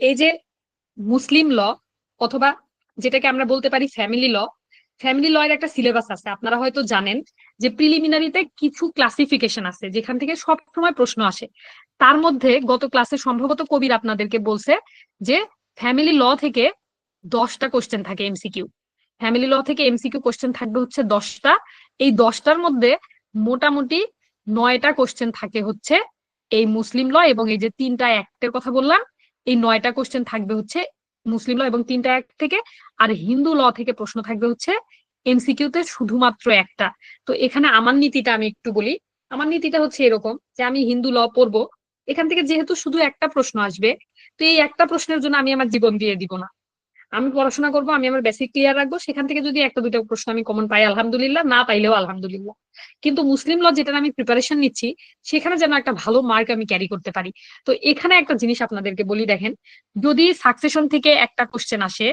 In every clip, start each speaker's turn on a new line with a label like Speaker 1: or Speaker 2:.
Speaker 1: এই যে মুসলিম ল অথবা যেটাকে আমরা বলতে পারি ফ্যামিলি ল, ফ্যামিলি ল এর একটা সিলেবাস আছে, আপনারা হয়তো জানেন যে প্রিলিমিনারিতে কিছু ক্লাসিফিকেশন আছে যেখান থেকে সব সময় প্রশ্ন আসে। তার মধ্যে গত ক্লাসে সম্ভবত কবির আপনাদেরকে বলছে যে ফ্যামিলি ল থেকে 10টা কোশ্চেন থাকে এমসিকিউ। ফ্যামিলি ল থেকে এমসিকিউ কোশ্চেন থাকবে হচ্ছে 10টা। এই 10টার মধ্যে মোটামুটি 9টা কোশ্চেন থাকে হচ্ছে এই মুসলিম ল, এবং এই যে 3টা অ্যাক্টের কথা বললাম, এই 9টা কোশ্চেন থাকবে হচ্ছে মুসলিম ল এবং 3টা অ্যাক্ট থেকে। আর হিন্দু ল থেকে প্রশ্ন থাকবে হচ্ছে এমসিকিউতে শুধুমাত্র একটা। তো এখানে আমার নীতিটা আমি একটু বলি। আমার নীতিটা হচ্ছে এরকম যে আমি হিন্দু ল পড়বো, এখান থেকে যেহেতু শুধু একটা প্রশ্ন আসবে, তো এই একটা প্রশ্নের জন্য আমি আমার জীবন দিয়ে দিব না। আমি পড়াশোনা করবো, আমি আমার বেসিক ক্লিয়ার রাখবো, সেখান থেকে যদি একটা দুইটা প্রশ্ন আমি কমন পাই আলহামদুলিল্লাহ, না পাইলেও আলহামদুলিল্লাহ। কিন্তু মুসলিম ল যেটা আমি প্রিপারেশন নিচ্ছি, সেখানে যেন একটা ভালো মার্ক আমি ক্যারি করতে পারি। তো এখানে একটা জিনিস আপনাদেরকে বলি, দেখেন, যদি সাকসেশন থেকে একটা কোশ্চেন আসে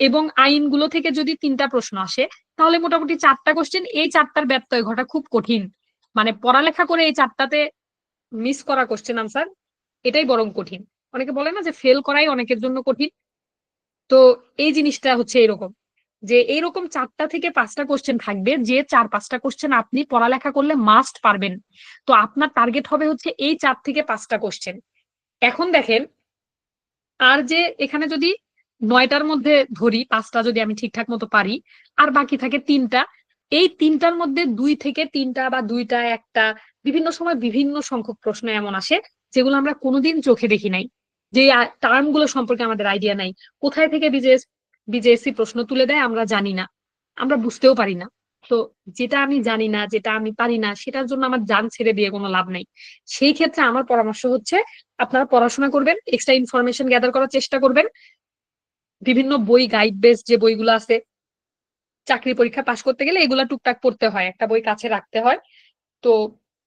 Speaker 1: এবং আইনগুলো থেকে যদি 3টা প্রশ্ন আসে, তাহলে মোটামুটি 4টা কোশ্চেন, এই 4টার ব্যত্যয় ঘটা খুব কঠিন। মানে পড়ালেখা করে এই 4টাতে মিস করা কোশ্চেন আনসার, এটাই বরং কঠিন। অনেকে বলে না যে ফেল করাই অনেকের জন্য কঠিন। তো এই জিনিসটা হচ্ছে এরকম যে এইরকম 4টা থেকে 5টা কোশ্চেন থাকবে, যে 4-5টা কোশ্চেন আপনি পড়ালেখা করলে মাস্ট পারবেন। তো আপনার টার্গেট হবে হচ্ছে এই 4 থেকে 5টা কোশ্চেন। এখন দেখেন, আর যে এখানে যদি 9টার মধ্যে ধরি 5টা যদি আমি ঠিকঠাক মতো পারি, আর বাকি থাকে 3টা। এই 3টার মধ্যে 2 থেকে 3টা বা 2টা একটা, বিভিন্ন সময় বিভিন্ন সংখ্যক প্রশ্ন এমন আসে যেগুলো আমরা কোনোদিন চোখে দেখি নাই, যে টার্ম গুলো সম্পর্কে আমাদের আইডিয়া নাই। কোথায় থেকে বিজেএসসি প্রশ্ন তুলে দেয় আমরা জানি না, আমরা বুঝতেও পারি না। তো যেটা আমি জানি না, যেটা আমি পারি না, সেটার জন্য আমার জান ছেড়ে দিয়ে কোনো লাভ নাই। সেই ক্ষেত্রে আমার পরামর্শ হচ্ছে আপনারা পড়াশোনা করবেন, এক্সট্রা ইনফরমেশন গ্যাদার করার চেষ্টা করবেন। বিভিন্ন বই, গাইড বেস যে বইগুলো আছে, চাকরি পরীক্ষা পাশ করতে গেলে এগুলা টুকটাক পড়তে হয়, একটা বই কাছে রাখতে হয়। তো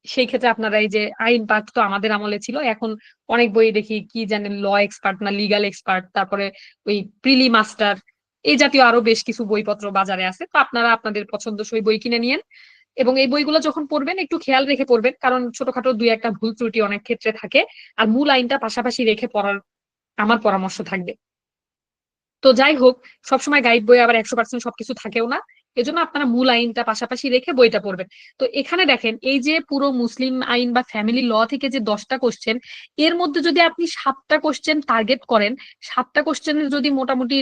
Speaker 1: সেই ক্ষেত্রে আপনারা এই যে আইন পাঠ তো আমাদের আমলে ছিল, এখন অনেক বই দেখি কি জানেন, ল এক্সপার্ট না লিগাল এক্সপার্ট, তারপরে ওই প্রিলি মাস্টার, এই জাতীয় আরো বেশ কিছু বইপত্র বাজারে আছে। তো আপনারা আপনাদের পছন্দসই বই কিনে নিয়েন, এবং এই বইগুলো যখন পড়বেন একটু খেয়াল রেখে পড়বেন, কারণ ছোটখাটো দুই একটা ভুল ত্রুটি অনেক ক্ষেত্রে থাকে। আর মূল আইনটা পাশাপাশি রেখে পড়ার আমার পরামর্শ থাকবে। তো যাই হোক, সবসময় গাইড বই আবার 100% সবকিছু থাকেও না, এজন্য আপনারা মূল আইনটা পাশাপাশি রেখে বইটা পড়বেন। তো এখানে দেখেন, এই যে পুরো মুসলিম আইন বা ফ্যামিলি ল থেকে যে 10টা কোশ্চেন, এর মধ্যে যদি আপনি 7টা কোশ্চেন টার্গেট করেন, 7টা কোশ্চেনের যদি মোটামুটি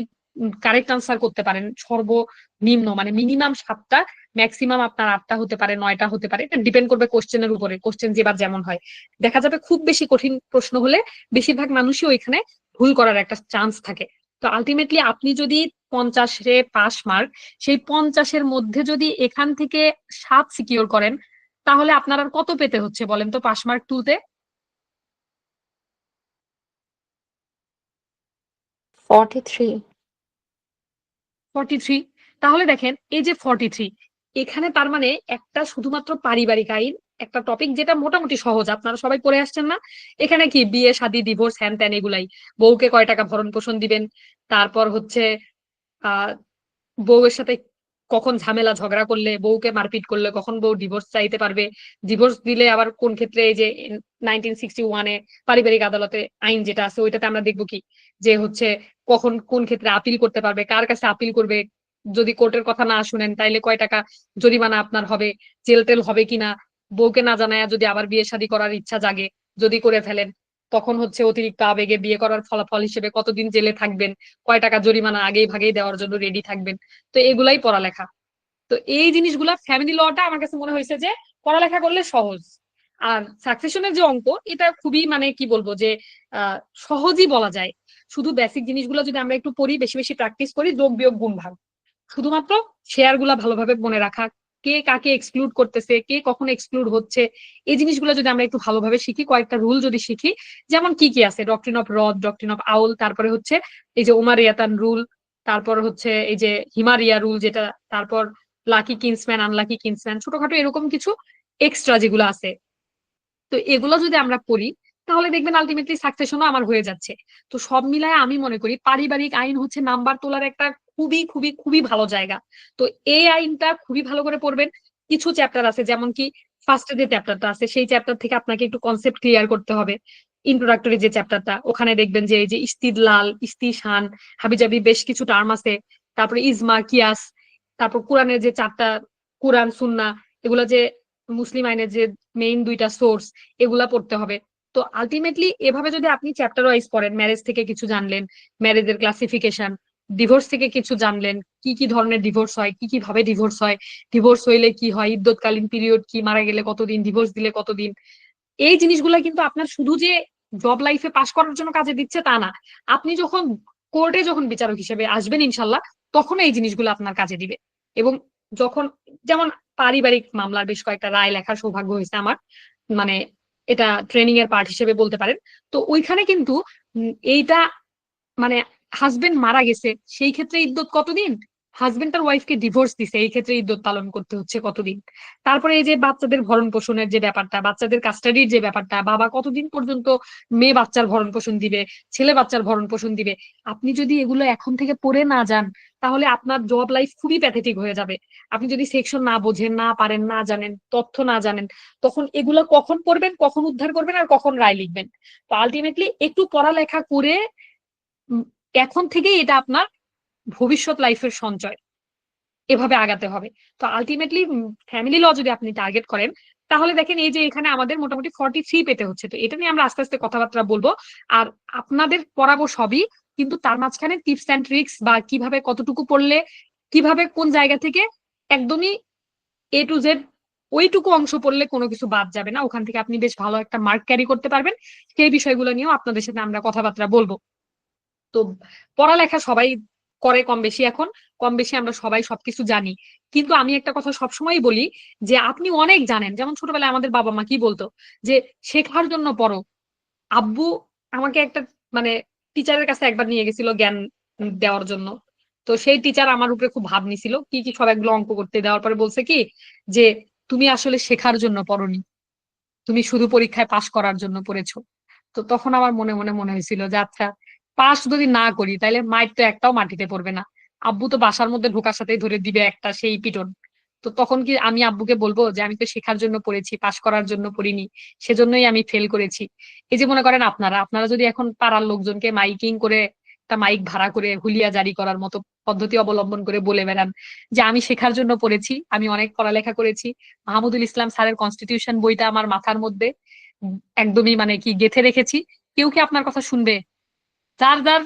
Speaker 1: কারেক্ট আনসার করতে পারেন, সর্বনিম্ন মানে মিনিমাম 7টা, ম্যাক্সিমাম আপনার 8টা হতে পারে, 9টা হতে পারে, এটা ডিপেন্ড করবে কোশ্চেনের উপরে, কোশ্চেন যেবার যেমন হয়। দেখা যাবে খুব বেশি কঠিন প্রশ্ন হলে বেশিরভাগ মানুষই ওইখানে ভুল করার একটা চান্স থাকে। তো আলটিমেটলি আপনি যদি 50-এ পাস মার্ক, সেই 50-এর মধ্যে যদি এখান থেকে 7 সিকিউর করেন, তাহলে আপনার আর কত পেতে হচ্ছে বলেন তো পাস মার্ক তুলতে?
Speaker 2: 43।
Speaker 1: 43। তাহলে দেখেন, এই যে 43, এখানে তার মানে একটা শুধুমাত্র পারিবারিক আইন, একটা টপিক যেটা মোটামুটি সহজ, আপনারা সবাই পড়ে আসছেন না। এখানে কি বিয়ে শাদী ডিভোর্স হ্যান ত্যান এগুলাই, বউকে কয় টাকা ভরণ পোষণ দিবেন, তারপর হচ্ছে আহ বউয়ের সাথে কখন ঝামেলা ঝগড়া করলে, বউকে মারপিট করলে কখন বউ ডিভোর্স চাইতে পারবে, ডিভোর্স দিলে আবার কোন ক্ষেত্রে, এই যে 1961-এ পারিবারিক আদালতে আইন যেটা আছে ওইটাতে আমরা দেখবো কি, যে হচ্ছে কখন কোন ক্ষেত্রে আপিল করতে পারবে, কার কাছে আপিল করবে, যদি কোর্টের কথা না শুনেন তাইলে কয় টাকা জরিমানা আপনার হবে, জেল টেল হবে কিনা, বউকে না জানায় যদি আবার বিয়ে শাদী করার ইচ্ছা জাগে, যদি করে ফেলেন, তখন হচ্ছে অতিরিক্ত আবেগে বিয়ে করার ফলাফল হিসেবে কতদিন জেলে থাকবেন, কয় টাকা জরিমানা আগেই ভাগেই দেওয়ার জন্য রেডি থাকবেন। তো এগুলাই পড়ালেখা। তো এই জিনিসগুলা ফ্যামিলি লটা আমার কাছে মনে হয়েছে যে পড়ালেখা করলে সহজ। আর সাকসেশনের যে অঙ্ক, এটা খুবই মানে কি বলবো যে আহ সহজই বলা যায়। শুধু বেসিক জিনিসগুলো যদি আমরা একটু পড়ি, বেশি বেশি প্র্যাকটিস করি, যোগ বিয়োগ গুণ ভাগ, শুধুমাত্র শেয়ার গুলা ভালোভাবে মনে রাখা, কে কাকে এক্সক্লুড করতেছে, কে কখন এক্সক্লুড হচ্ছে, এই জিনিসগুলো যদি আমরা একটু ভালোভাবে শিখি, কয়েকটা রুল যদি শিখি, যেমন কি কি আছে, doctrine of rod, doctrine of owl, তারপরে হচ্ছে এই যে ওমারিয়াতান রুল, তারপর হচ্ছে এই যে হিমারিয়া রুল যেটা, তারপর লাকি কিন্সম্যান আনলাকি কিন্সম্যান, ছোটখাটো এরকম কিছু এক্সট্রা যেগুলো আছে, তো এগুলো যদি আমরা পড়ি, তাহলে দেখবেন আলটিমেটলি সাকসেশনও আমার হয়ে যাচ্ছে। তো সব মিলায় আমি মনে করি পারিবারিক আইন হচ্ছে নাম্বার তোলার একটা খুবই খুবই খুবই ভালো জায়গা। তো এই আইনটা খুবই ভালো করে পড়বেন। কিছু চ্যাপ্টার আছে, যেমন কি ফার্স্টে যে চ্যাপ্টারটা আছে সেই চ্যাপ্টার থেকে আপনাকে একটু কনসেপ্ট ক্লিয়ার করতে হবে। ইন্ট্রোডাক্টরি যে চ্যাপ্টারটা, ওখানে দেখবেন যে এই যে ইস্তিদলাল, ইস্তিশান, হাবিজাবি বেশ কিছু টার্ম আছে। তারপরে ইজমা, কিয়াস, তারপর কোরআনের যে চারটা, কোরআন সুন্নাহ, এগুলা যে মুসলিম আইনের যে মেইন দুইটা সোর্স, এগুলা পড়তে হবে। তো আলটিমেটলি এভাবে যদি আপনি চ্যাপ্টার ওয়াইজ পড়েন, ম্যারেজ থেকে কিছু জানলেন, ম্যারেজের ক্লাসিফিকেশন, ডিভোর্স থেকে কিছু জানলেন, কি কি ধরনের ডিভোর্স হয়, কি কি ভাবে ডিভোর্স হয়, ডিভোর্স হইলে কি হয়, ইদ্যৎকালীন পিরিয়ড কি, মারা গেলে কতদিন, ডিভোর্স দিলে কতদিন, এই জিনিসগুলা কিন্তু আপনার শুধু যে জব লাইফে পাশ করার জন্য কাজে দিচ্ছে তা না। আপনি যখন কোর্টে যখন বিচারক হিসেবে আসবেন ইনশাল্লাহ, তখন এই জিনিসগুলো আপনার কাজে দিবে। এবং যখন, যেমন পারিবারিক মামলার বেশ কয়েকটা রায় লেখার সৌভাগ্য হয়েছে আমার, মানে এটা ট্রেনিং এর পার্ট হিসেবে বলতে পারেন। তো ওইখানে কিন্তু এইটা, মানে হাজবেন্ড মারা গেছে সেই ক্ষেত্রে ইদ্যত কতদিন, হাজবেন্ড তার ওয়াইফকে ডিভোর্স দিছে এই ক্ষেত্রে ইদ্যত পালন করতে হচ্ছে কতদিন, তারপরে এই যে বাচ্চাদের ভরণ পোষণের যে ব্যাপারটা, বাচ্চাদের কাস্টাডির যে ব্যাপারটা, বাবা কতদিন পর্যন্ত মেয়ে বাচ্চার ভরণ পোষণ দিবে, ছেলে বাচ্চার ভরণ পোষণ দিবে। আপনি যদি এগুলো এখন থেকে পড়ে না যান, তাহলে আপনার জব লাইফ খুবই প্যাথেটিক হয়ে যাবে। আপনি যদি সেকশন না বোঝেন, না পারেন, না জানেন, তথ্য না জানেন, তখন এগুলো কখন পড়বেন, কখন উদ্ধার করবেন, আর কখন রায় লিখবেন। তো আলটিমেটলি একটু পড়ালেখা করে উম, এখন থেকেই এটা আপনার ভবিষ্যৎ লাইফের সঞ্চয়, এভাবে আগাতে হবে। তো আলটিমেটলি ফ্যামিলি ল যদি আপনি টার্গেট করেন, তাহলে দেখেন এই যে এখানে আমাদের মোটামুটি 43 পেতে হচ্ছে। তো এটা নিয়ে আমরা আস্তে আস্তে কথাবার্তা বলবো, আর আপনাদের পড়াবো সবই, কিন্তু তার মাঝখানে টিপস অ্যান্ড ট্রিক্স বা কিভাবে কতটুকু পড়লে, কিভাবে কোন জায়গা থেকে, একদমই A to Z ওইটুকু অংশ পড়লে কোনো কিছু বাদ যাবে না, ওখান থেকে আপনি বেশ ভালো একটা মার্ক ক্যারি করতে পারবেন। সেই বিষয়গুলো নিয়েও আপনাদের সাথে আমরা কথাবার্তা বলবো। তো পড়ালেখা সবাই করে কম বেশি এখন, কম বেশি আমরা সবাই সবকিছু জানি। কিন্তু আমি একটা কথা সবসময় বলি, যে আপনি অনেক জানেন, যেমন ছোটবেলায় আমাদের বাবা মা কি বলতো, যে শেখার জন্য পড়ো। আব্বু আমাকে একটা, মানে টিচারের কাছে একবার নিয়ে গেছিল জ্ঞান দেওয়ার জন্য। তো সেই টিচার আমার উপরে খুব ভাব নিছিল, কি কি সব এগুলো অঙ্ক করতে দেওয়ার পরে বলছে কি, যে তুমি আসলে শেখার জন্য পড়োনি, তুমি শুধু পরীক্ষায় পাশ করার জন্য পড়েছো। তো তখন আমার মনে মনে মনে হয়েছিল যে আচ্ছা, পাশ যদি না করি তাহলে মাইর তো একটাও মাটিতে পড়বে না, আব্বু তো বাসার মধ্যে ঢোকার সাথেই ধরে দিবে একটা সেই পিটন। তো তখন কি আমি আব্বুকে বলবো যে আমি তো শেখার জন্য পড়েছি, পাশ করার জন্য পড়িনি, সেজন্যই আমি ফেল করেছি? এই যে মনে করেন আপনারা আপনারা যদি এখন পাড়ার লোকজনকে মাইকিং করে, একটা মাইক ভাড়া করে হুলিয়া জারি করার মতো পদ্ধতি অবলম্বন করে বলে বেড়ান যে আমি শেখার জন্য পড়েছি, আমি অনেক পড়ালেখা করেছি, মাহমুদুল ইসলাম স্যারের কনস্টিটিউশন বইটা আমার মাথার মধ্যে একদমই মানে কি গেঁথে রেখেছি, কেউ কি আপনার কথা শুনবে? যার যার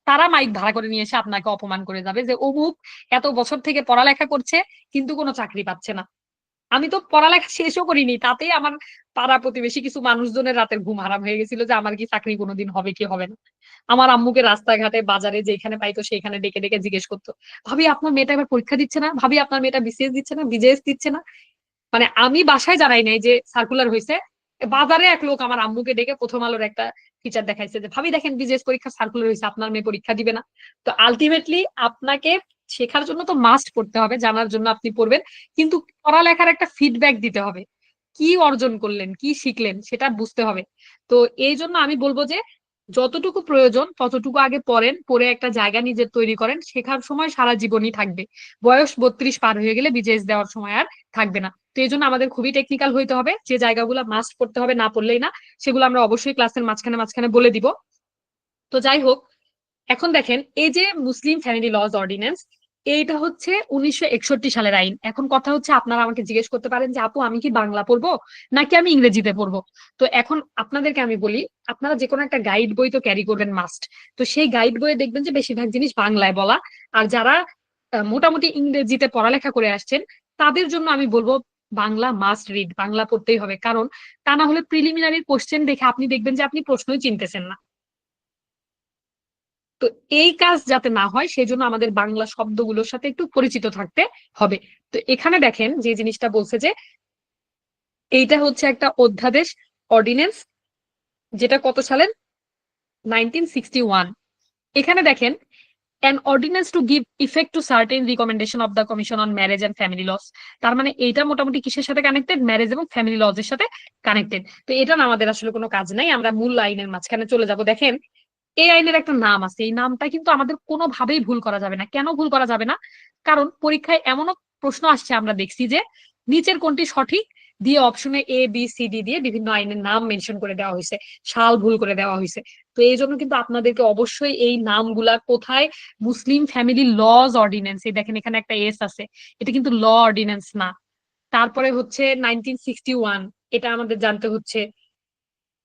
Speaker 1: তারা মাইক ভাড়া করে নিয়ে এসে আপনাকে অপমান করে যাবে যে অমুক এত বছর থেকে পড়ালেখা করছে কিন্তু কোনো চাকরি পাচ্ছে না। আমি তো পড়ালেখা শেষও করিনি, তাতেই আমার পাড়া প্রতিবেশী কিছু মানুষজনের রাতের ঘুম হারাম হয়ে গেছিল যে আমার কি চাকরি কোনোদিন হবে কি হবে না। আমার আম্মুকে রাস্তাঘাটে বাজারে যেখানে পাইতো সেখানে ডেকে ডেকে জিজ্ঞেস করতো, ভাবি আপনার মেয়েটা এবার পরীক্ষা দিচ্ছে না, ভাবি আপনার মেয়েটা বিসিএস দিচ্ছে না, বিজেএস দিচ্ছে না। মানে আমি বাসায় জানাই নাই যে সার্কুলার হয়েছে, বাজারে এক লোক আমার আম্মুকে ডেকে প্রথম আলোর একটা টিচার দেখাইছে যে ভাবি দেখেন বিজেএস পরীক্ষা সার্কুলার হয়েছে, আপনার মেয়ে পরীক্ষা দিবে না। তো আলটিমেটলি আপনাকে শেখার জন্য তো মাস্ট পড়তে হবে, জানার জন্য আপনি পড়বেন, কিন্তু পড়ালেখার একটা ফিডব্যাক দিতে হবে, কি অর্জন করলেন, কি শিখলেন সেটা বুঝতে হবে। তো এই জন্য আমি বলবো যে যতটুকু প্রয়োজন ততটুকু আগে পড়েন, পড়ে একটা জায়গা নিজের তৈরি করেন, শেখার সময় সারা জীবনই থাকবে। বয়স 32 পার হয়ে গেলে বিজেএস দেওয়ার সময় আর থাকবে না। তো এই জন্য আমাদের খুবই টেকনিক্যাল হইতে হবে, যে জায়গাগুলো মাস্ট পড়তে হবে না পড়লেই না, সেগুলো আমরা অবশ্যই ক্লাসের মাঝখানে মাঝখানে বলে দিব। তো যাই হোক, এখন দেখেন এই যে মুসলিম ফ্যামিলি লজ অর্ডিন্যান্স, এইটা হচ্ছে 1961 সালের আইন। এখন কথা হচ্ছে আপনারা আমাকে জিজ্ঞেস করতে পারেন যে আপু আমি কি বাংলা পড়বো নাকি আমি ইংরেজিতে পড়বো। তো এখন আপনাদেরকে আমি বলি, আপনারা যে কোনো একটা গাইড বই তো ক্যারি করবেন মাস্ট। তো সেই গাইড বইয়ে দেখবেন যে বেশিরভাগ জিনিস বাংলায় বলা। আর যারা মোটামুটি ইংরেজিতে পড়ালেখা করে আসছেন, তাদের জন্য আমি বলবো বাংলা মাস্ট রিড, বাংলা পড়তেই হবে। কারণ তা না হলে প্রিলিমিনারি কোশ্চেন দেখে আপনি দেখবেন যে আপনি প্রশ্নই চিনতেছেন না। তো এই কাজ যাতে না হয় সেই জন্য আমাদের বাংলা শব্দগুলোর সাথে একটু পরিচিত থাকতে হবে। তো এখানে দেখেন যে জিনিসটা বলছে যে এইটা হচ্ছে একটা অধ্যাদেশ, অর্ডিনেন্স, যেটা কত সালের, 1961। এখানে দেখেন an ordinance to give effect to certain recommendation of the Commission on Marriage and Family Laws। তার মানে এইটা মোটামুটি কিসের সাথে কানেক্টেড, ম্যারেজ এবং ফ্যামিলি লজ এর সাথে কানেক্টেড। তো এটা না আমাদের আসলে কোনো কাজ নাই, আমরা মূল আইনের মাঝখানে চলে যাব। দেখেন এই আইনের একটা নাম আছে, এই নামটা কিন্তু আমাদের কোনোভাবেই ভুল করা যাবে না। কেন ভুল করা যাবে না? কারণ পরীক্ষায় এমনও প্রশ্ন আসছে আমরা দেখছি যে নিচের কোনটি সঠিক, দিয়ে অপশনে ABCD দিয়ে বিভিন্ন আইনের নাম মেনশন করে দেওয়া হয়েছে, সাল ভুল করে দেওয়া হয়েছে। তো এই জন্য কিন্তু আপনাদেরকে অবশ্যই এই নামগুলা কোথায়, মুসলিম ফ্যামিলি লজ অর্ডিন্যান্স, এই দেখেন এখানে একটা এস আছে, এটা কিন্তু ল অর্ডিন্যান্স না। তারপরে হচ্ছে 1961, এটা আমাদের জানতে হচ্ছে।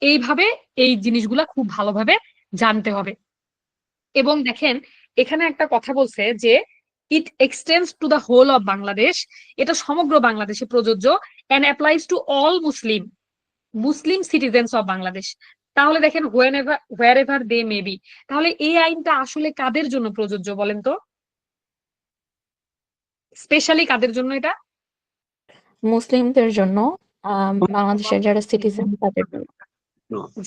Speaker 1: এইভাবে এই জিনিসগুলা খুব ভালোভাবে জানতে হবে। এবং দেখেন এখানে একটা কথা বলছে যে it extends to the whole of Bangladesh, এটা সমগ্র বাংলাদেশে প্রযোজ্য, and applies to all Muslim Muslim citizens of Bangladesh. তাহলে দেখেন হোয়ার এভার দে মে বি, তাহলে এই আইনটা আসলে কাদের জন্য প্রযোজ্য বলেন তো, স্পেশালি কাদের জন্য এটা?
Speaker 2: মুসলিমদের জন্য, বাংলাদেশের যারা সিটিজেন তাদের জন্য।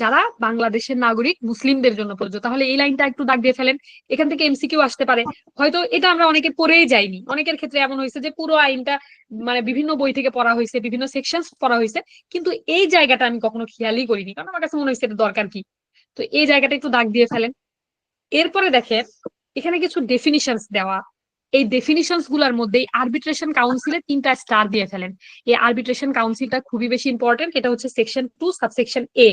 Speaker 1: যারা বাংলাদেশের নাগরিক মুসলিমদের জন্য প্রযোজ্য। তাহলে এই লাইনটা একটু দাগ দিয়ে ফেলেন, এখান থেকে এমসিকিউ আসতে পারে। হয়তো এটা আমরা অনেকে পড়েই যাইনি, অনেকের ক্ষেত্রে এমন হয়েছে যে পুরো আইনটা মানে বিভিন্ন বই থেকে পড়া হয়েছে, বিভিন্ন সেকশন পড়া হয়েছে, কিন্তু এই জায়গাটা আমি কখনো খেয়ালই করিনি, কারণ আমার কাছে মনে হয়েছে এটা দরকার কি। তো এই জায়গাটা একটু দাগ দিয়ে ফেলেন। এরপরে দেখেন এখানে কিছু ডেফিনিশনস দেওয়া, এই ডেফিনিশনস গুলার মধ্যে আরবিট্রেশন কাউন্সিলে 3টা স্টার দিয়ে ফেলেন। এই আরবিট্রেশন কাউন্সিলটা খুবই বেশি ইম্পর্টেন্ট, এটা হচ্ছে সেকশন 2 সাবসেকশন A।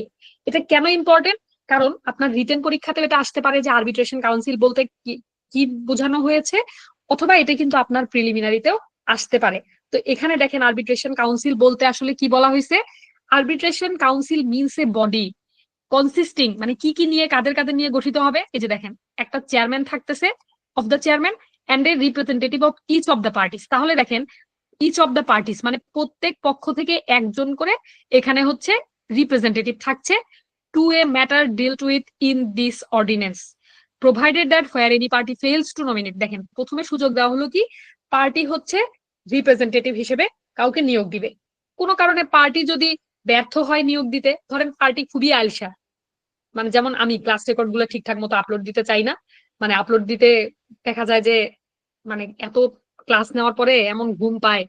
Speaker 1: এটা কেন ইম্পর্টেন্ট? কারণ আপনার রিটেন পরীক্ষাতে এটা আসতে পারে যে আরবিট্রেশন কাউন্সিল বলতে কি কি বোঝানো হয়েছে, অথবা এটা কিন্তু আপনার প্রিলিমিনারিতেও আসতে পারে। তো এখানে দেখেন আরবিট্রেশন কাউন্সিল বলতে আসলে কি বলা হয়েছে, arbitration council means a body consisting, মানে কি কি নিয়ে কাদের কাদের নিয়ে গঠিত হবে, এই যে দেখেন একটা চেয়ারম্যান থাকতেছে, of the chairman and a representative of each of the parties. তাহলে দেখেন ইচ অফ দ্য পার্টিস মানে প্রত্যেক পক্ষ থেকে একজন করে এখানে হচ্ছে রিপ্রেজেন্টেটিভ থাকছে, to a matter dealt with in this ordinance provided that where any party fails to nominate. দেখেন প্রথমে সুযোগ দেওয়া হলো কি, পার্টি হচ্ছে রিপ্রেজেন্টেটিভ হিসেবে কাউকে নিয়োগ দিবে। কোনো কারণে পার্টি যদি ব্যর্থ হয় নিয়োগ দিতে, ধরেন পার্টি খুবই আলসা, মানে যেমন আমি ক্লাস রেকর্ড গুলো ঠিকঠাক মতো আপলোড দিতে চাই না, মানে আপলোড দিতে দেখা যায় যে মানে এত ক্লাস নেওয়ার পরে এমন ঘুম পায়,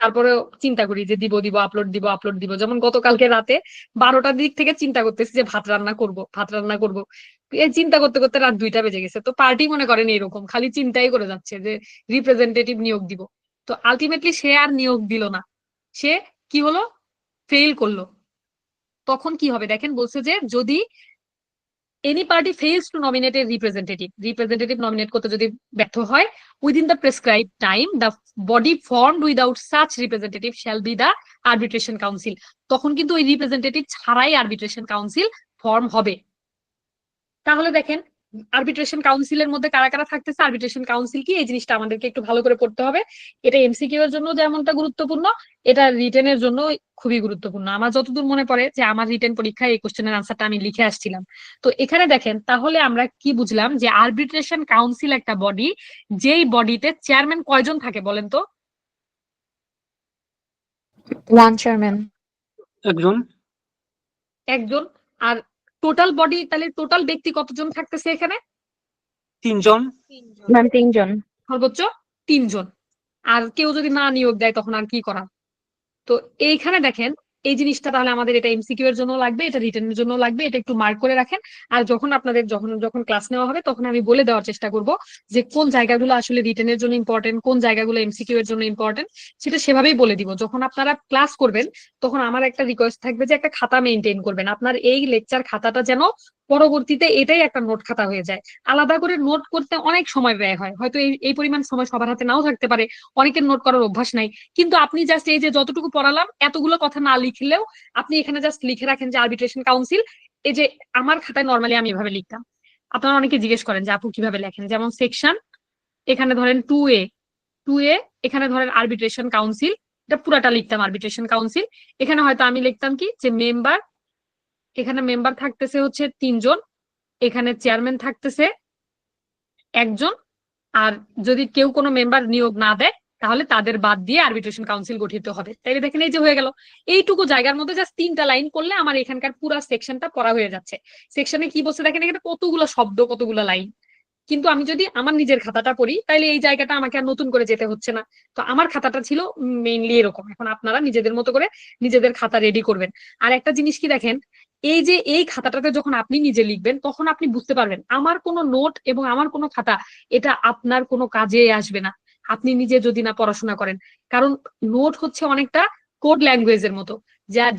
Speaker 1: তারপরে চিন্তা করি যে দিব দিব আপলোড দিব আপলোড দিব। যেমন গতকালকে রাতে 12টার দিক থেকে চিন্তা করতেছি যে ভাত রান্না করব ভাত রান্না করব, এই চিন্তা করতে করতে রাত 2টা বেজে গেছে। তো পার্টি মনে করেন এরকম খালি চিন্তাই করে যাচ্ছে যে রিপ্রেজেন্টেটিভ নিয়োগ দিব। তো আলটিমেটলি সে আর নিয়োগ দিল না, সে কি হলো, ফেল করলো। তখন কি হবে দেখেন, বলছে যে যদি any party fails to nominate a representative nominate করতে যদি ব্যর্থ হয়, within the prescribed time the body formed without such representative shall be the arbitration council। তখন কিন্তু ওই রিপ্রেজেন্টেটিভ ছাড়াই আরবিট্রেশন কাউন্সিল ফর্ম হবে। তাহলে দেখেন আরবিট্রেশন কাউন্সিলের মধ্যে কারা কারা থাকতেছে, আরবিট্রেশন কাউন্সিল কি এই জিনিসটা আমাদেরকে একটু ভালো করে পড়তে হবে। এটা এমসিকিউ এর জন্য যেমনটা গুরুত্বপূর্ণ, এটা রিটেনের জন্য খুবই গুরুত্বপূর্ণ। আমার যতদূর মনে পড়ে যে আমার রিটেন পরীক্ষায় এই কোশ্চেনের আনসারটা আমি লিখে আসছিলাম। তো এখানে দেখেন তাহলে আমরা কি বুঝলাম, যে আরবিট্রেশন কাউন্সিল একটা বডি, যেই বডিতে চেয়ারম্যান কয়জন থাকে বলেন তো?
Speaker 2: One chairman.
Speaker 3: একজন।
Speaker 1: একজন। আর টোটাল বডি, তাহলে টোটাল ব্যক্তি কতজন থাকতেছে এখানে?
Speaker 3: 3 জন।
Speaker 2: ম্যাম 3 জন।
Speaker 1: সর্বোচ্চ 3 জন। আর কেউ যদি না নিয়োগ দেয় তখন আর কি করা। তো এইখানে দেখেন এই জিনিসটা তাহলে আমাদের এটা এমসিকিউ এর জন্য লাগবে, এটা রিটেনের জন্য লাগবে, এটা একটু মার্ক করে রাখেন। আর যখন আপনাদের যখন যখন ক্লাস নেওয়া হবে তখন আমি বলে দেওয়ার চেষ্টা করব যে কোন জায়গাগুলো আসলে রিটেনের জন্য ইম্পর্টেন্ট, কোন জায়গাগুলো এমসিকিউ এর জন্য ইম্পর্টেন্ট, সেটা সেভাবেই বলে দিব। যখন আপনারা ক্লাস করবেন তখন আমার একটা রিকোয়েস্ট থাকবে যে একটা খাতা মেনটেন করবেন, আপনার এই লেকচার খাতাটা যেন পরবর্তীতে এটাই একটা নোট খাতা হয়ে যায়। আলাদা করে নোট করতে অনেক সময় ব্যয় হয়, হয়তো এই পরিমাণ সময় সবার হাতে নাও থাকতে পারে, অনেকের নোট করার অভ্যাস নাই। কিন্তু আপনি জাস্ট এই যে যতটুকু পড়ালাম এতগুলো কথা না লিখলেও আপনি এখানে জাস্ট লিখে রাখেন যে আরবিট্রেশন কাউন্সিল। এই যে আমার খাতায় নর্মালি আমি এভাবে লিখতাম, আপনারা অনেকে জিজ্ঞেস করেন যে আপু কিভাবে লেখেন, যেমন সেকশন এখানে ধরেন 2A, এখানে ধরেন আরবিট্রেশন কাউন্সিল, এটা পুরাটা লিখতাম আরবিট্রেশন কাউন্সিল। এখানে হয়তো আমি লিখতাম কি যে মেম্বার, এখানে মেম্বার থাকতেছে হচ্ছে 3 জন, এখানে চেয়ারম্যান থাকতেছে একজন, আর যদি কেউ কোনো মেম্বার নিয়োগ না দেয় তাহলে তাদের বাদ দিয়ে আরবিট্রেশন কাউন্সিল গঠিত হবে। তাইলে দেখেন এই যে হয়ে গেল, এইটুকু জায়গার মধ্যে জাস্ট 3টা লাইন করলে আমার এখানকার পুরো সেকশনটা পড়া হয়ে যাচ্ছে। সেকশনে কি বলছে দেখেন, এখানে কতগুলো শব্দ কতগুলো লাইন, কিন্তু আমি যদি আমার নিজের খাতাটা পড়ি তাহলে এই জায়গাটা আমাকে আর নতুন করে যেতে হচ্ছে না। তো আমার খাতাটা ছিল মেইনলি এরকম, এখন আপনারা নিজেদের মতো করে নিজেদের খাতা রেডি করবেন। আর একটা জিনিস কি দেখেন, এই যে এই খাতাটাতে যখন আপনি নিজে লিখবেন তখন আপনি বুঝতে পারবেন আমার কোনো নোট এবং আমার কোনো খাতা এটা আপনার কোনো কাজে আসবে না আপনি নিজে যদি না পড়াশোনা করেন। কারণ নোট হচ্ছে অনেকটা কোড ল্যাঙ্গুয়েজের মতো,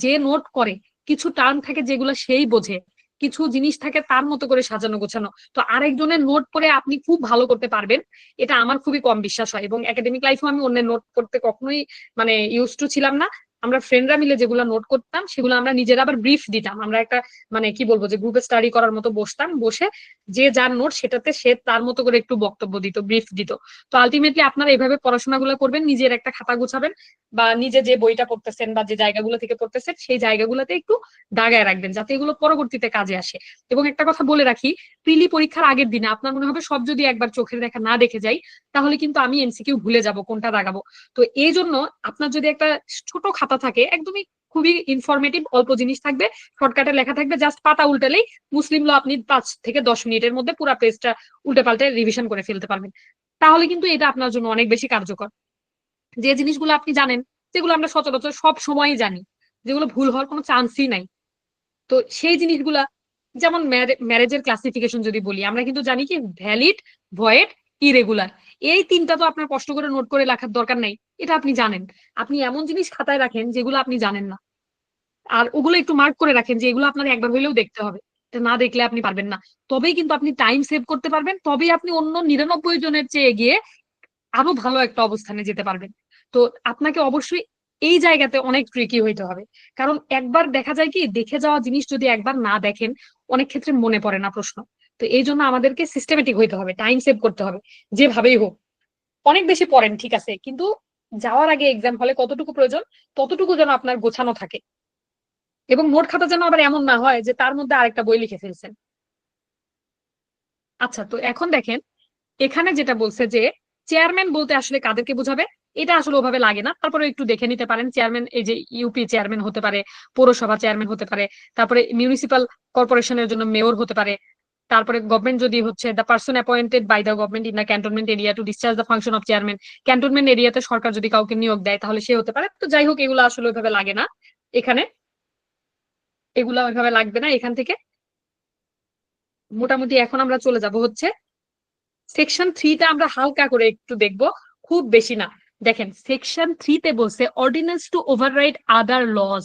Speaker 1: যে নোট করে কিছু টার্ম থাকে যেগুলো সেই বোঝে, কিছু জিনিস থাকে তার মতো করে সাজানো গোছানো। তো আরেকজনের নোট পড়ে আপনি খুব ভালো করতে পারবেন, এটা আমার খুবই কম বিশ্বাস হয়। এবং একাডেমিক লাইফেও আমি অন্যের নোট করতে কখনোই মানে ইউজ টু ছিলাম না। আমরা ফ্রেন্ডরা মিলে যেগুলো নোট করতাম সেগুলো আমরা নিজেরা আবার ব্রিফ দিতাম। আমরা একটা মানে কি বলবো যে গ্রুপে স্টাডি করার মতো বসতাম, বসে যে যার নোট সেটাতে সে তার মতো করে একটু বক্তব্য দিত, ব্রিফ দিত। তো আলটিমেটলি আপনারা এইভাবে পড়াশোনাগুলো করবেন, নিজের একটা খাতা গুছাবেন, বা নিজে যে বইটা পড়তেছেন বা যে জায়গাগুলো থেকে পড়তেছেন সেই জায়গাগুলোতে একটু দাগায় রাখবেন যাতে এগুলো পরবর্তীতে কাজে আসে। এবং একটা কথা বলে রাখি, প্রিলি পরীক্ষার আগের দিনে আপনার মনে হবে সব যদি একবার চোখের দেখা না দেখে যাই, তাহলে কিন্তু আমি এমসিকিউ ভুলে যাব কোনটা দাগাবো। তো এই জন্য আপনার যদি একটা ছোট খাতা থাকে, একদমই খুবই ইনফরমেটিভ, অল্প জিনিস থাকবে, শর্টকাটে লেখা থাকবে, জাস্ট পাতা উল্টালেই মুসলিম ল আপনি 5 থেকে 10 মিনিটের মধ্যে পুরো পেজটা উল্টে পাল্টে রিভিশন করে ফেলতে পারবেন। তাহলে কিন্তু এটা আপনার জন্য অনেক বেশি কার্যকর। যে জিনিসগুলো আপনি জানেন, যেগুলো আমরা সচরাচর সব সময়ই জানি, যেগুলো ভুল হওয়ার কোনো চান্সই নাই, তো সেই জিনিসগুলা, যেমন ম্যারেজের ক্লাসিফিকেশন যদি বলি, আমরা কিন্তু জানি কি ভ্যালিড, ভয়েড, ইরেগুলার, এই তিনটা তো আপনার কষ্ট করে নোট করে লেখার দরকার নাই, এটা আপনি জানেন। আপনি এমন জিনিস খাতায় রাখেন যেগুলো আপনি জানেন না, আর ওগুলো একটু মার্ক করে রাখেন যে এগুলো আপনার একবার হইলেও দেখতে হবে, এটা না দেখলে আপনি পারবেন না। তবেই কিন্তু আপনি টাইম সেভ করতে পারবেন, তবেই আপনি অন্য 99 জনের চেয়ে এগিয়ে আরো ভালো একটা অবস্থানে যেতে পারবেন। তো আপনাকে অবশ্যই এই জায়গাতে অনেক ট্রিকি হইতে হবে, কারণ একবার দেখা যায় কি, দেখে যাওয়া জিনিস যদি একবার না দেখেন অনেক ক্ষেত্রে মনে পড়ে না প্রশ্ন। তো এই জন্য আমাদেরকে সিস্টেমেটিক হইতে হবে, টাইম সেভ করতে হবে, যেভাবেই হোক। অনেক বেশি পড়েন ঠিক আছে, কিন্তু যাওয়ার আগে এক্সাম হলে কতটুকু প্রয়োজন ততটুকু যেন আপনার গোছানো থাকে, এবং নোট খাতা যেন আবার এমন না হয় যে তার মধ্যে আরেকটা বই লিখে ফেলছেন। আচ্ছা, তো এখন দেখেন এখানে যেটা বলছে যে চেয়ারম্যান বলতে আসলে কাদেরকে বোঝাবে, এটা আসলে ওভাবে লাগে না, তারপরে একটু দেখে নিতে পারেন। চেয়ারম্যান এই যে ইউপি চেয়ারম্যান হতে পারে, পৌরসভা চেয়ারম্যান হতে পারে, তারপরে মিউনিসিপাল কর্পোরেশনের জন্য মেয়র হতে পারে, তারপরে গভর্নমেন্ট যদি হচ্ছে the person appointed by the government in the cantonment area to discharge the function of chairman, cantonment এরিয়াতে সরকার যদি কাউকে নিয়োগ দেয় তাহলে সে হতে পারে। তো যাই হোক, এগুলো আসলে ওইভাবে লাগে না এখানে, এগুলা ওইভাবে লাগবে না এখান থেকে। মোটামুটি এখন আমরা চলে যাব হচ্ছে সেকশন 3টা, আমরা হালকা করে একটু দেখবো, খুব বেশি না। দেখেন সেকশন 3তে বলছে অর্ডিন্যান্স টু ওভাররাইড আদার লস।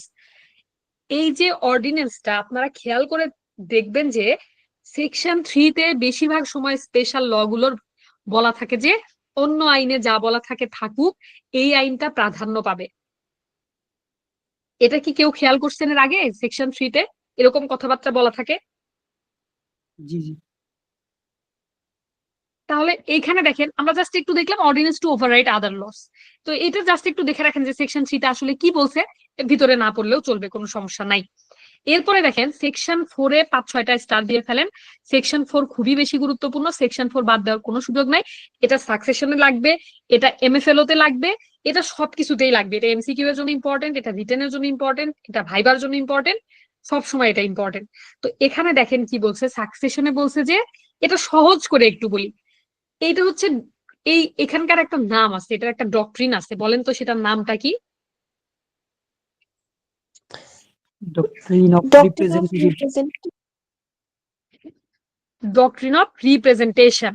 Speaker 1: এই যে অর্ডিন্যান্সটা আপনারা খেয়াল করে দেখবেন যে সেকশন 3তে বেশিরভাগ সময় স্পেশাল ল গুলোর বলা থাকে যে অন্য আইনে যা বলা থাকে থাকুক, এই আইনটা প্রাধান্য পাবে। এটা কি কেউ খেয়াল করছেন এর আগে সেকশন 3তে এরকম কথাবার্তা বলা থাকে?
Speaker 3: জি জি।
Speaker 1: তাহলে এইখানে দেখেন আমরা জাস্ট একটু দেখলাম অর্ডিন্যান্স টু ওভাররাইড আদার লস। তো এটা জাস্ট একটু দেখে রাখেন যে সেকশন 3তে আসলে কি বলছে, এর ভিতরে না পড়লেও চলবে, কোনো সমস্যা নাই। এরপরে দেখেন সেকশন 4-এ 5-6টা স্টার দিয়ে ফেলেন। সেকশন 4 খুবই বেশি গুরুত্বপূর্ণ, সেকশন 4 বাদ দেওয়ার কোনো সুযোগ নাই। এটা সাকসেশনে লাগবে, এটা এমএফএলও তে লাগবে, এটা সবকিছুতেই লাগবে। এটা এমসিকিউ এর জন্য ইম্পর্টেন্ট, এটা রিটেনের জন্য ইম্পর্টেন্ট, এটা ভাইবার জন্য ইম্পর্টেন্ট, সব সময় এটা ইম্পর্টেন্ট। তো এখানে দেখেন কি বলছে, সাকসেশনে বলছে যে এটা সহজ করে একটু বলি, এইটা হচ্ছে এই এখানকার একটা নাম আছে, এটার একটা ডক্ট্রিন আছে, বলেন তো সেটার নামটা কি?
Speaker 3: Doctrine of
Speaker 4: Doctrine of
Speaker 3: representative.
Speaker 1: Doctrine of representation.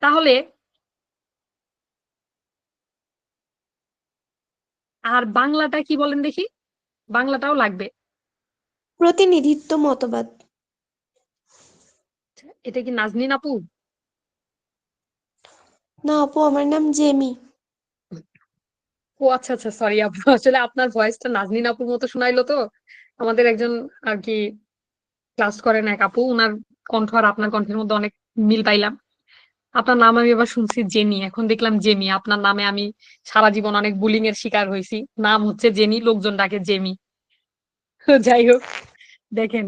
Speaker 1: তাহলে আর বাংলাটা কি বলেন দেখি, বাংলাটাও লাগবে।
Speaker 4: প্রতিনিধিত্ব মতবাদ।
Speaker 1: এটা কি নাজনীন আপু?
Speaker 4: না আপু, আমার নাম জেমি।
Speaker 1: ও আচ্ছা আচ্ছা, সরি আপু, আসলে আপনার ভয়েসটা নাজনীন আপুর মতো শোনাইলো তো। আমাদের একজন আর কি ক্লাস করেন এক আপু, উনার কণ্ঠ আর আপনার কণ্ঠের মধ্যে অনেক মিল পাইলাম। আপনার নাম আমি এবার শুনছি জেনি, এখন দেখলাম জেমি। আপনার নামে আমি সারা জীবন অনেক বুলিং এর শিকার হয়েছি, নাম হচ্ছে জেনি, লোকজন ডাকে জেমি। যাই হোক, দেখেন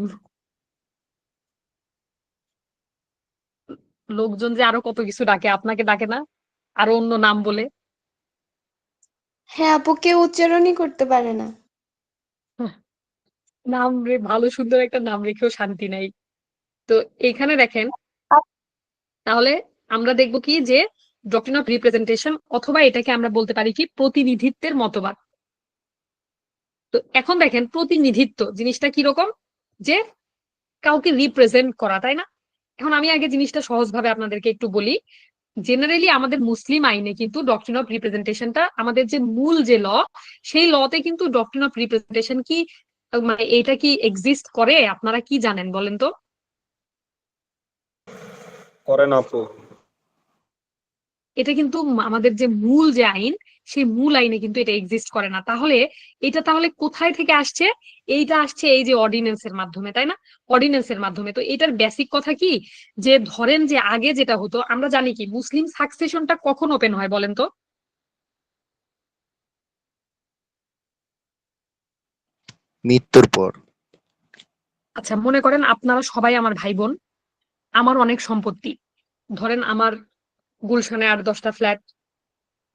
Speaker 1: লোকজন যে আরো কত কিছু ডাকে, আপনাকে ডাকে না আরো অন্য নাম বলে?
Speaker 4: হ্যাঁ আপু, কেউ উচ্চারণই করতে পারে না।
Speaker 1: নাম রে ভালো সুন্দর একটা নাম রেখেও শান্তি নাই। তো এখানে দেখেন, তাহলে আমরা দেখবো কি যে ডক্ট্রিন অফ রিপ্রেজেন্টেশন, অথবা এটাকে আমরা বলতে পারি কি প্রতিনিধিত্বের মতবাদ। তো এখন দেখেন প্রতিনিধিত্ব জিনিসটা কিরকম, যে কাউকে রিপ্রেজেন্ট করা, তাই না? এখন আমি আগে জিনিসটা সহজভাবে আপনাদেরকে একটু বলি। জেনারেলি আমাদের মুসলিম আইনে কিন্তু ডক্ট্রিন অফ রিপ্রেজেন্টেশনটা আমাদের যে মূল যে ল, সেই লতে কিন্তু ডক্ট্রিন অফ রিপ্রেজেন্টেশন কি মানে এটা কি এক্সিস্ট করে? আপনারা কি জানেন বলেন তো?
Speaker 5: করে না আপু।
Speaker 1: এটা কিন্তু আমাদের যে মূল যে আইন, সেই মূল আইনে কিন্তু এটা এক্সিস্ট করে না। তাহলে এটা তাহলে কোথায় থেকে আসছে? এইটা আসছে এই যে অর্ডিন্যান্সের মাধ্যমে, তাই না? অর্ডিন্যান্সের মাধ্যমে। তো এটার বেসিক কথা কি, যে ধরেন যে আগে যেটা হতো, আমরা জানি কি মুসলিম সাকসেশনটা কখন ওপেন হয় বলেন তো?
Speaker 6: মৃত্যুর পর।
Speaker 1: আচ্ছা, মনে করেন আপনারা সবাই আমার ভাই বোন, আমার অনেক সম্পত্তি, ধরেন আমার গুলশানে 8-10টা ফ্ল্যাট,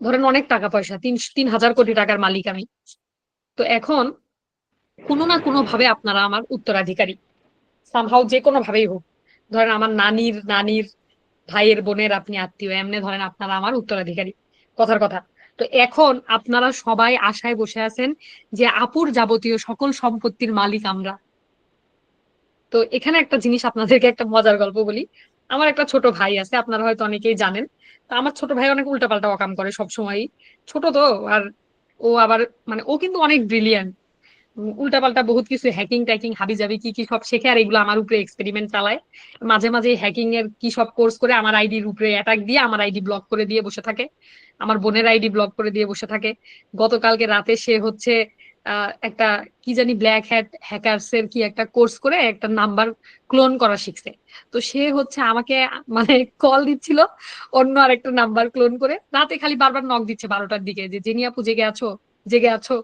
Speaker 1: ধরেন অনেক টাকা পয়সা, 3,000 কোটি টাকার মালিক আমি। তো এখন কোনো না কোনো ভাবে আপনারা আমার উত্তরাধিকারী, সামহাও যে কোনো ভাবেই হোক। ধরেন আমার নানির নানির ভাইয়ের বোনের আপনি আত্মীয়, এমনি ধরেন আপনারা আমার উত্তরাধিকারী, কথার কথা। তো এখন আপনারা সবাই আশায় বসে আছেন যে আপুর যাবতীয় সকল সম্পত্তির মালিক আমরা। তো এখানে একটা জিনিস আপনাদেরকে একটা মজার গল্প বলি। আমার একটা ছোট ভাই আছে, আপনারা হয়তো অনেকেই জানেন। তো আমার ছোট ভাই অনেক উল্টাপাল্টা অকাম করে সব সময়, ছোট তো। আর ও আবার মানে ও কিন্তু অনেক ব্রিলিয়ান্ট, উল্টাপাল্টা বহুত কিছু হ্যাকিং ট্যাকিং হাবিজাবি কি কি সব শেখে, আর এগুলো আমার উপরে এক্সপেরিমেন্ট চালায়। মাঝে মাঝে হ্যাকিং এর কি সব কোর্স করে আমার আইডির উপরে অ্যাটাক দিয়ে আমার আইডি ব্লক করে দিয়ে বসে থাকে, আমার বোনের আইডি ব্লক করে দিয়ে বসে থাকে। গতকালকে রাতে সে হচ্ছে একটা কি জানি ব্ল্যাক হ্যাট হ্যাকারস এর কি একটা কোর্স করে একটা নাম্বার ক্লোন করা শিখছে। তো সে হচ্ছে আমাকে মানে কল দিচ্ছিল অন্য আরেকটা নাম্বার ক্লোন করে, রাতে খালি বারবার নক দিচ্ছে 12টার দিকে, যে জেনি আপু জেগে আছো, জেগে আছো।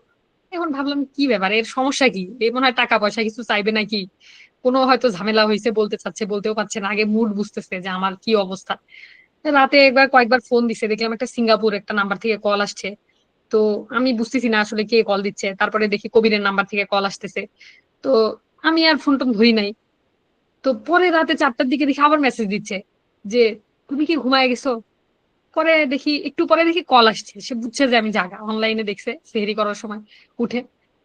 Speaker 1: এখন ভাবলাম কি ব্যাপার, এর সমস্যা কি? এ মনে হয় টাকা পয়সা কিছু চাইবে নাকি, কোনো হয়তো ঝামেলা হয়েছে, বলতে চাচ্ছে বলতেও পারছে না, আগে মুড বুঝতেছে যে আমার কি অবস্থা। রাতে একবার কয়েকবার ফোন দিছে, দেখলাম একটা সিঙ্গাপুর একটা নাম্বার থেকে কল আসছে। তো আমি বুঝতেছি না আসলে কে কল দিচ্ছে, তারপরে দেখি কবিরের নাম্বার থেকে কল আসতেছে। তো আমি আর ফোন টোন ধরি নাই। তো পরে রাতে 4টার দিকে দেখি আবার মেসেজ দিচ্ছে যে তুমি কি ঘুমায় গেছো। পরে দেখি একটু পরে দেখি কল আসছে, সে বুঝছে যে আমি জাগা, অনলাইনে দেখছে সেহরি করার সময় উঠে।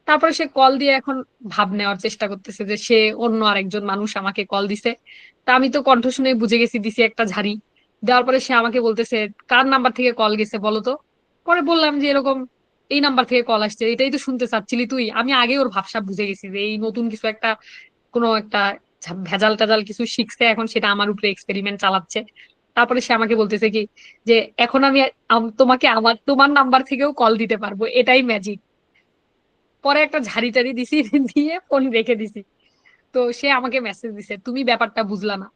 Speaker 1: তারপরে সে কল দিয়ে এখন ভাব নেওয়ার চেষ্টা করতেছে যে সে অন্য আরেকজন মানুষ আমাকে কল দিছে। তা আমি তো কণ্ঠ শুনে বুঝে গেছি, দিছি একটা ঝাড়ি। দেওয়ার পরে সে আমাকে বলতেছে কার নাম্বার থেকে কল গেছে বলো তো। পরে বললাম যে এরকম এই নাম্বার থেকে কল আসছে, এটাই তো শুনতে চাচ্ছিলি তুই। আমি আগে ওর ভাবসাব বুঝে গেছি যে এই নতুন কিছু একটা, কোনো একটা ভেজাল টাজাল কিছু শিখছে, এখন সেটা আমার উপরে এক্সপেরিমেন্ট চালাচ্ছে। তারপরে সে আমাকে বলতেছে কি যে এখন আমি তোমাকে আমার তোমার নাম্বার থেকেও কল দিতে পারবো, এটাই ম্যাজিক। পরে একটা ঝাড়ি টাড়ি দিছি, দিয়ে ফোন রেখে দিছি। তো সে আমাকে মেসেজ দিছে তুমি ব্যাপারটা বুঝলা না।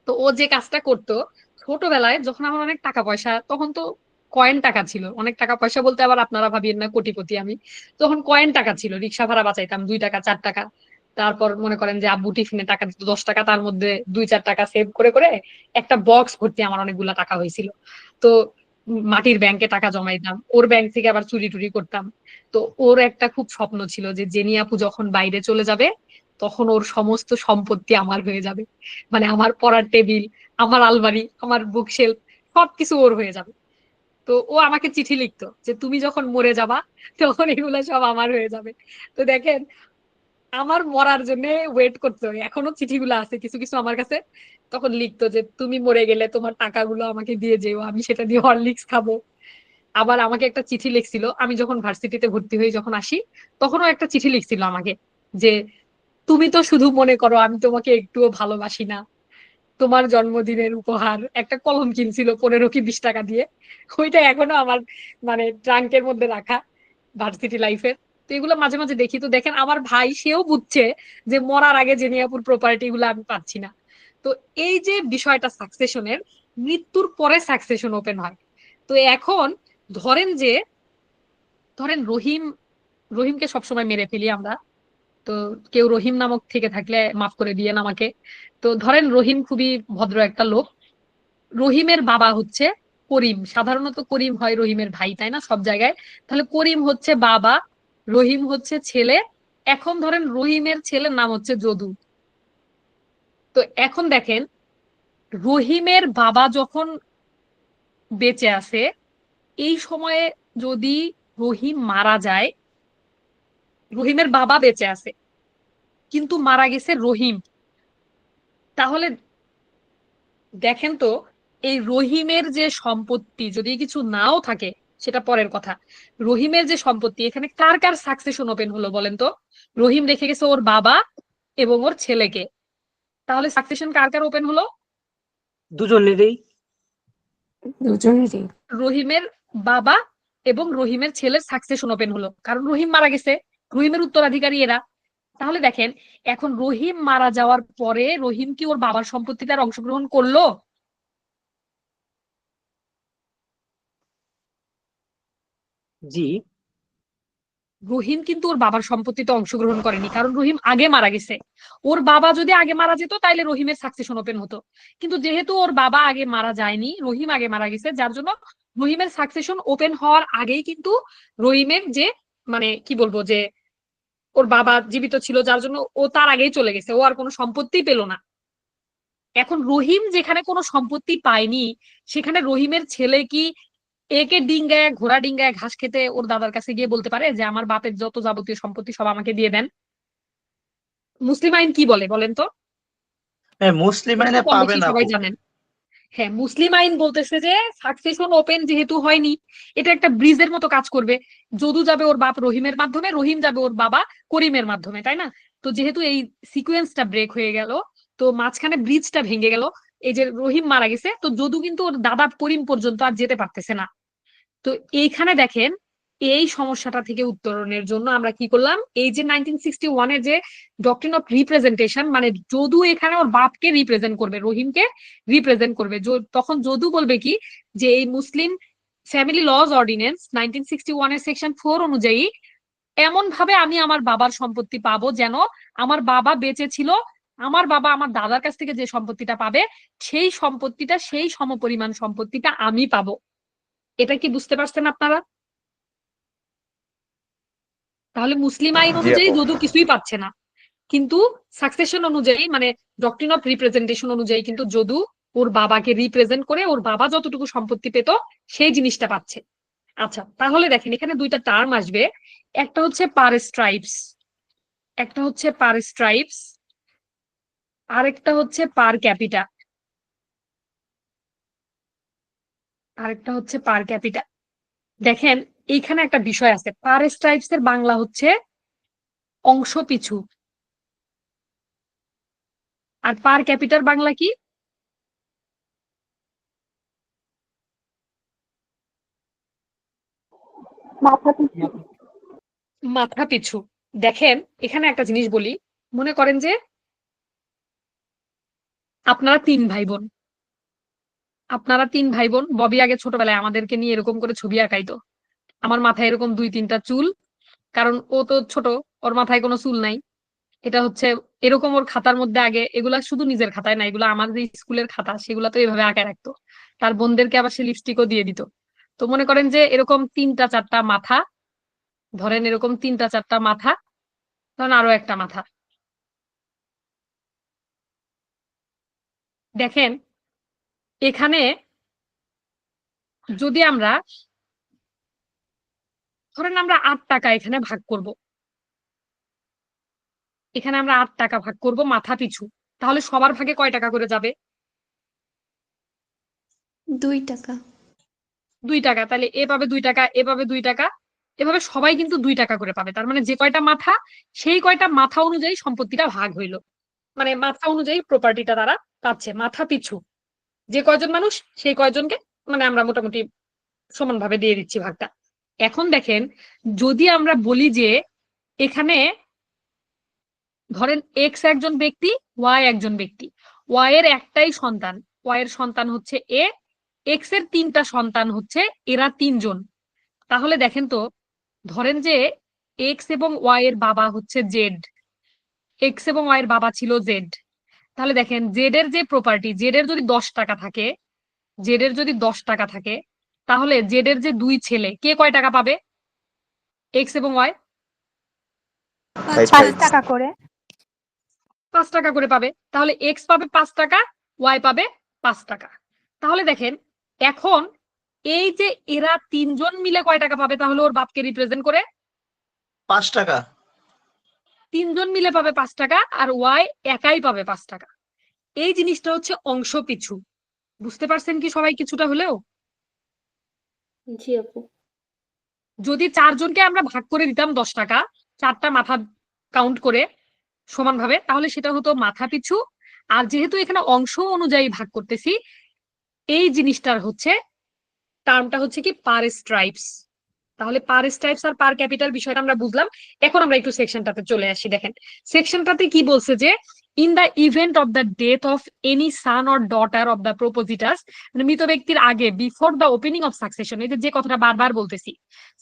Speaker 1: তো ও যে কাজটা করতো ছোটবেলায়, যখন আমার অনেক টাকা পয়সা, তখন তো কয়েন টাকা ছিল, অনেক টাকা পয়সা বলতে আবার আপনারা ভাবিয়েন না কোটিপতি আমি। তখন কয়েন টাকা ছিল, রিক্সা ভাড়া বাঁচাইতাম 2 টাকা 4 টাকা। তারপর মনে করেন যে আব্বু টিফিনে টাকা দিত 10 টাকা, তার মধ্যে 2-4 টাকা সেভ করে করে একটা বক্স ভর্তি আমার অনেকগুলা টাকা হয়েছিল। তো মাটির ব্যাংকে টাকা জমাইতাম, ওর ব্যাংক থেকে আবার চুরি টুরি করতাম। তো ওর একটা খুব স্বপ্ন ছিল যে জেনি আপু যখন বাইরে চলে যাবে, তখন ওর সমস্ত সম্পত্তি আমার হয়ে যাবে। মানে আমার পড়ার টেবিল, আমার আলমারি, আমার বুকশেলফ, সবকিছু ওর হয়ে যাবে। তো ও আমাকে চিঠি লিখতো যে তুমি যখন মরে যাবা, তখন এগুলো সব আমার হয়ে যাবে। তো দেখেন, আমার মরার জন্য ওয়েট করতে হয়, এখনো চিঠিগুলো আছে কিছু কিছু আমার কাছে। তখন লিখতো যে তুমি মরে গেলে তোমার টাকাগুলো আমাকে দিয়ে যেও, আমি সেটা দিয়ে হরলিক্স খাবো। আবার আমাকে একটা চিঠি লিখছিল, আমি যখন ভার্সিটিতে ভর্তি হয়ে যখন আসি, তখনও একটা চিঠি লিখছিল আমাকে যে তুমি তো শুধু মনে করো আমি তোমাকে একটুও ভালোবাসি না। তোমার জন্মদিনের উপহার একটা কলম কিনছিল 15 কি 20 টাকা দিয়ে, ওইটা এখনো আমার মানে ট্রাঙ্কের মধ্যে রাখা, ভার্সিটি লাইফের। তো এগুলো মাঝে মাঝে দেখি। তো দেখেন আমার ভাই সেও বুঝছে যে মরার আগে জেনিয়াপুর প্রপার্টি গুলো আমি পাচ্ছি না। তো এই যে বিষয়টা সাকসেশনের, মৃত্যুর পরে সাকসেশন ওপেন হয়। তো এখন ধরেন যে, ধরেন রহিমকে সবসময় মেরে ফেলি আমরা। তো কেউ রহিম নামক থেকে থাকলে মাফ করে দিয়েন আমাকে। তো ধরেন রহিম খুবই ভদ্র একটা লোক, রহিমের বাবা হচ্ছে করিম, সাধারণত করিম হয় রহিমের ভাই, তাই না সব জায়গায়। তাহলে করিম হচ্ছে বাবা, রহিম হচ্ছে ছেলে। এখন ধরেন রহিমের ছেলের নাম হচ্ছে যদু। তো এখন দেখেন, রহিমের বাবা যখন বেঁচে আছে, এই সময়ে যদি রহিম মারা যায়, রহিমের বাবা বেঁচে আছে কিন্তু মারা গেছে রহিম, তাহলে দেখেন তো এই রহিমের যে সম্পত্তি যদি কিছু নাও থাকে সেটা পরের কথা, রহিমের যে সম্পত্তি এখানে কার কার সাকসেশন ওপেন হলো বলেন তো? রহিম রেখে গেছে ওর বাবা এবং ওর ছেলেকে, তাহলে সাকসেশন কার কার ওপেন হলো?
Speaker 3: দুজনেরই।
Speaker 2: দুজনেরই।
Speaker 1: রহিমের বাবা এবং রহিমের ছেলের সাকসেশন ওপেন হলো, কারণ রহিম মারা গেছে, রহিমের উত্তরাধিকারী এরা। তাহলে দেখেন, এখন রহিম মারা যাওয়ার পরে রহিম কি ওর বাবার সম্পত্তিটার অংশগ্রহণ করলো?
Speaker 3: জি।
Speaker 1: রহিম কিন্তু ওর বাবার সম্পত্তিতে অংশগ্রহণ করেনি, কারণ রহিম আগে মারা গেছে। ওর বাবা যদি আগে মারা যেত তাইলে রহিমের সাকসেশন ওপেন হতো, কিন্তু যেহেতু ওর বাবা আগে মারা যায়নি, রহিম আগে মারা গেছে, যার জন্য রহিমের সাকসেশন ওপেন হওয়ার আগেই কিন্তু রহিমের যে মানে কি বলবো যে ওর বাবা জীবিত ছিল, যার জন্য ও তার আগেই চলে গেছে, ও আর কোনো সম্পত্তি পেল না। এখন রহিম যেখানে কোনো সম্পত্তি পায়নি, সেখানে রহিমের ছেলে কি একে ডিঙ্গায় ঘোড়া ডিঙ্গায় ঘাস খেতে ওর দাদার কাছে গিয়ে বলতে পারে যে আমার বাপের যত যাবতীয় সম্পত্তি সব আমাকে দিয়ে দেন? মুসলিম আইন কি বলে বলেন তো?
Speaker 5: হ্যাঁ, মুসলিম
Speaker 1: এটা তো
Speaker 5: আইনে
Speaker 1: কম
Speaker 5: পাবে
Speaker 1: বেশি
Speaker 5: না
Speaker 1: সবাই
Speaker 5: আপু।
Speaker 1: জানেন। হ্যাঁ, মুসলিম আইন বলতেছে যে সাকসেশন ওপেন যেহেতু হয়নি, এটা একটা ব্রিজের মতো কাজ করবে। যদু যাবে ওর বাপ রহিমের মাধ্যমে, রহিম যাবে ওর বাবা করিমের মাধ্যমে, তাই না? তো যেহেতু এই সিকুয়েন্সটা ব্রেক হয়ে গেল, তো মাঝখানে ব্রিজটা ভেঙে গেল, এই যে রহিম মারা গেছে, তো যদু কিন্তু ওর দাদা করিম পর্যন্ত আর যেতে পারতেছে না। তো এইখানে দেখেন, এই সমস্যাটা থেকে উত্তরণের জন্য আমরা কি করলাম, এই যে 1961-এর যে ডক্ট্রিন অফ রিপ্রেজেন্টেশন, মানে যদু এখানে ওর বাপকে রিপ্রেজেন্ট করবে, রহিমকে রিপ্রেজেন্ট করবে, তখন যদু বলবে কি যে এই মুসলিম ফ্যামিলি লজ অর্ডিন্যান্স 1961-এর সেকশন 4 অনুযায়ী এমন ভাবে আমি আমার বাবার সম্পত্তি পাবো যেন আমার বাবা বেঁচে ছিল, আমার বাবা আমার দাদার কাছ থেকে যে সম্পত্তিটা পাবে সেই সম্পত্তিটা, সেই সমপরিমাণ সম্পত্তিটা আমি পাবো। এটা কি বুঝতে পারছেন আপনারা? তাহলে মুসলিম আইন
Speaker 6: জি
Speaker 1: অনুযায়ী
Speaker 6: আপু।
Speaker 1: যদু কিছুই পাচ্ছে না, কিন্তু সাকসেশন অনুযায়ী মানে ডক্ট্রিন অফ রিপ্রেজেন্টেশন অনুযায়ী কিন্তু যদু ওর বাবাকে রিপ্রেজেন্ট করে ওর বাবা যতটুকু সম্পত্তি পেত সেই জিনিসটা পাচ্ছে। আচ্ছা, তাহলে দেখেন এখানে দুইটা টার্ম আসবে, একটা হচ্ছে পার স্ট্রাইপস, একটা হচ্ছে পার স্ট্রাইপস, আরেকটা হচ্ছে পার ক্যাপিটা, আরেকটা হচ্ছে পার ক্যাপিটা। দেখেন এইখানে একটা বিষয় আছে, পার স্ট্রাইপস এর বাংলা হচ্ছে অংশ পিছু, আর পার ক্যাপিটার বাংলা কি?
Speaker 2: মাথা পিছু।
Speaker 1: মাথা পিছু। দেখেন এখানে একটা জিনিস বলি, মনে করেন যে আপনারা তিন ভাই বোন, আপনারা তিন ভাই বোন, ববি আগে ছোটবেলায় আমাদেরকে নিয়ে এরকম করে ছবি আঁকাইতো, আমার মাথায় এরকম দুই তিনটা চুল, কারণ ও তো ছোট, ওর মাথায় কোনো চুল নাই। এটা হচ্ছে এরকম ওর খাতার মধ্যে আগে, এগুলা শুধু নিজের খাতায় না, এগুলো আমার যে স্কুলের খাতা সেগুলা তো এভাবে আঁকায় রাখতো, তার বোনদেরকে আবার সে লিপস্টিকও দিয়ে দিত। তো মনে করেন যে এরকম তিনটা চারটা মাথা, ধরেন এরকম তিনটা চারটা মাথা, ধরেন আরো একটা মাথা। দেখেন এখানে যদি আমরা ধরেন আমরা 8 টাকা এখানে ভাগ করব, এখানে আমরা 8 টাকা ভাগ করব মাথা পিছু, তাহলে সবার ভাগে কয় টাকা করে যাবে?
Speaker 4: 2 টাকা।
Speaker 1: 2 টাকা। তাহলে এ পাবে 2 টাকা, এ পাবে 2 টাকা, এভাবে সবাই কিন্তু 2 টাকা করে পাবে। তার মানে যে কয়টা মাথা, সেই কয়টা মাথা অনুযায়ী সম্পত্তিটা ভাগ হইলো, মানে মাথা অনুযায়ী প্রপার্টিটা তারা পাচ্ছে মাথা পিছু। যে কয়জন মানুষ সেই কয়জনকে মানে আমরা মোটামুটি সমানভাবে দিয়ে দিচ্ছি ভাগটা। এখন দেখেন, যদি আমরা বলি যে এখানে ধরেন এক্স একজন ব্যক্তি, ওয়াই একজন ব্যক্তি, ওয়াই এর একটাই সন্তান, ওয়াই এর সন্তান হচ্ছে এ, এক্স এর তিনটা সন্তান হচ্ছে এরা তিনজন। তাহলে দেখেন তো, ধরেন যে এক্স এবং ওয়াই এর বাবা হচ্ছে জেড, এক্স এবং ওয়াই এর বাবা ছিল জেড, তাহলে দেখেন জেড এর যে প্রপার্টি, জেড এর যদি 10 টাকা থাকে, জেড এর যদি 10 টাকা থাকে, তাহলে জেড এর যে দুই ছেলে কে কয় টাকা পাবে? এক্স এবং ওয়াই
Speaker 6: 5
Speaker 2: 5
Speaker 6: 5।
Speaker 2: টাকা করে।
Speaker 1: 5 টাকা করে পাবে। তাহলে এক্স পাবে 5 টাকা, ওয়াই পাবে 5 টাকা। তাহলে দেখেন এখন এই যে এরা তিনজন মিলে কয় টাকা পাবে তাহলে ওর বাপকে রিপ্রেজেন্ট করে?
Speaker 5: 5 টাকা।
Speaker 1: তিনজন মিলে পাবে 5 টাকা, আর ওয়াই একাই পাবে 5 টাকা। এই জিনিসটা হচ্ছে অংশ পিছু। বুঝতে পারছেন কি সবাই কিছুটা হলেও?
Speaker 7: জি আপু।
Speaker 1: যদি 4 জনকে আমরা ভাগ করে দিতাম 10 টাকা, 4টা মাথা কাউন্ট করে সমানভাবে, তাহলে সেটা হতো মাথা পিছু। আর যেহেতু এখানে অংশ অনুযায়ী ভাগ করতেছি, এই জিনিসটার হচ্ছে টার্মটা হচ্ছে কি পার স্ট্রাইপস। তাহলে পার স্ট্রাইপস আর পার ক্যাপিটাল বিষয়টা আমরা বুঝলাম। এখন আমরা একটু সেকশনটাতে চলে আসি। দেখেন সেকশনটাতে কি বলছে যে in the event of the death of any son or daughter of the propositus, মানে মৃত ব্যক্তির আগে, before the opening of succession, এই যে কথাটা বারবার বলতেছি,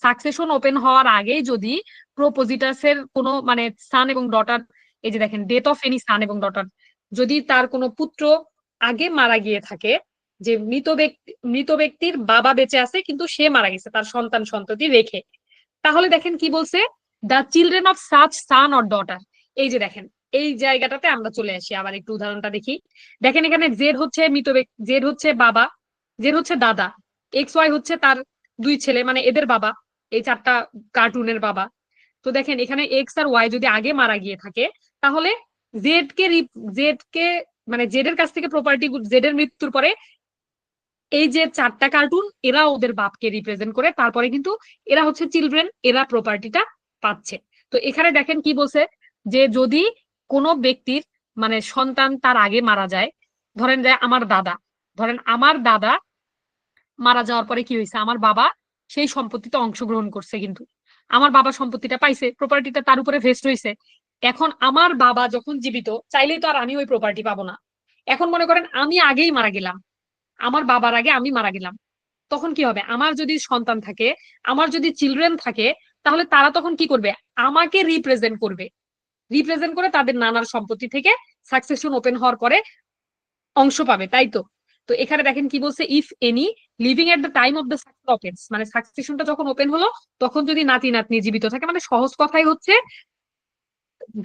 Speaker 1: সাকসেশন ওপেন হওয়ার আগেই যদি প্রপোজিটাস এর কোনো মানে সান এবং ডটার, এই যে দেখেন ডেথ অফ এনি সান এবং ডটার, যদি তার কোনো পুত্র আগে মারা গিয়ে থাকে, যে মৃত ব্যক্তির বাবা বেঁচে আছে কিন্তু সে মারা গেছে তার সন্তান সন্ততি রেখে, তাহলে দেখেন কি বলছে, the children of such son or daughter. এই যে দেখেন এই জায়গাটাতে আমরা চলে আসি, আবার একটু উদাহরণটা দেখি। দেখেন এখানে জেড হচ্ছে জেড হচ্ছে বাবা, জেড হচ্ছে দাদা, এক্স ওয়াই হচ্ছে তার 2 ছেলে, মানে এদের বাবা, এই 4টা কার্টুনের বাবা। তো দেখেন এখানে এক্স আর ওয়াই যদি আগে মারা গিয়ে থাকে, তাহলে জেড কে মানে জেড এর কাছ থেকে প্রপার্টি, জেড এর মৃত্যুর পরে এই যে 4টা কার্টুন এরা ওদের বাপকে রিপ্রেজেন্ট করে, তারপরে কিন্তু এরা হচ্ছে চিলড্রেন, এরা প্রপার্টিটা পাচ্ছে। তো এখানে দেখেন কি বলছে, যে যদি কোনো ব্যক্তির মানে সন্তান তার আগে মারা যায়, ধরেন যে আমার দাদা মারা যাওয়ার পরে কি হয়েছে, আমার বাবা সেই সম্পত্তিতে অংশগ্রহণ করছে, কিন্তু আমার বাবা সম্পত্তিটা পাইছে, প্রপার্টিটা তার উপরে ভেস্ট হয়েছে। এখন আমার বাবা যখন জীবিত, চাইলেই তো আর আমি ওই প্রপার্টি পাবো না। এখন মনে করেন আমি আগেই মারা গেলাম, আমার বাবার আগে আমি মারা গেলাম, তখন কি হবে, আমার যদি সন্তান থাকে, আমার যদি চিলড্রেন থাকে, তাহলে তারা তখন কি করবে, আমাকে রিপ্রেজেন্ট করে তাদের নানার সম্পত্তি থেকে সাকসেশন ওপেন হওয়ার পরে অংশ পাবে, তাই তো? তো এখানে দেখেন কি বলছে, if any living at the time of the opens, মানে সাকসেশনটা যখন ওপেন হলো তখন যদি নাতি নাতনি জীবিত থাকে, মানে সহজ কথাই হচ্ছে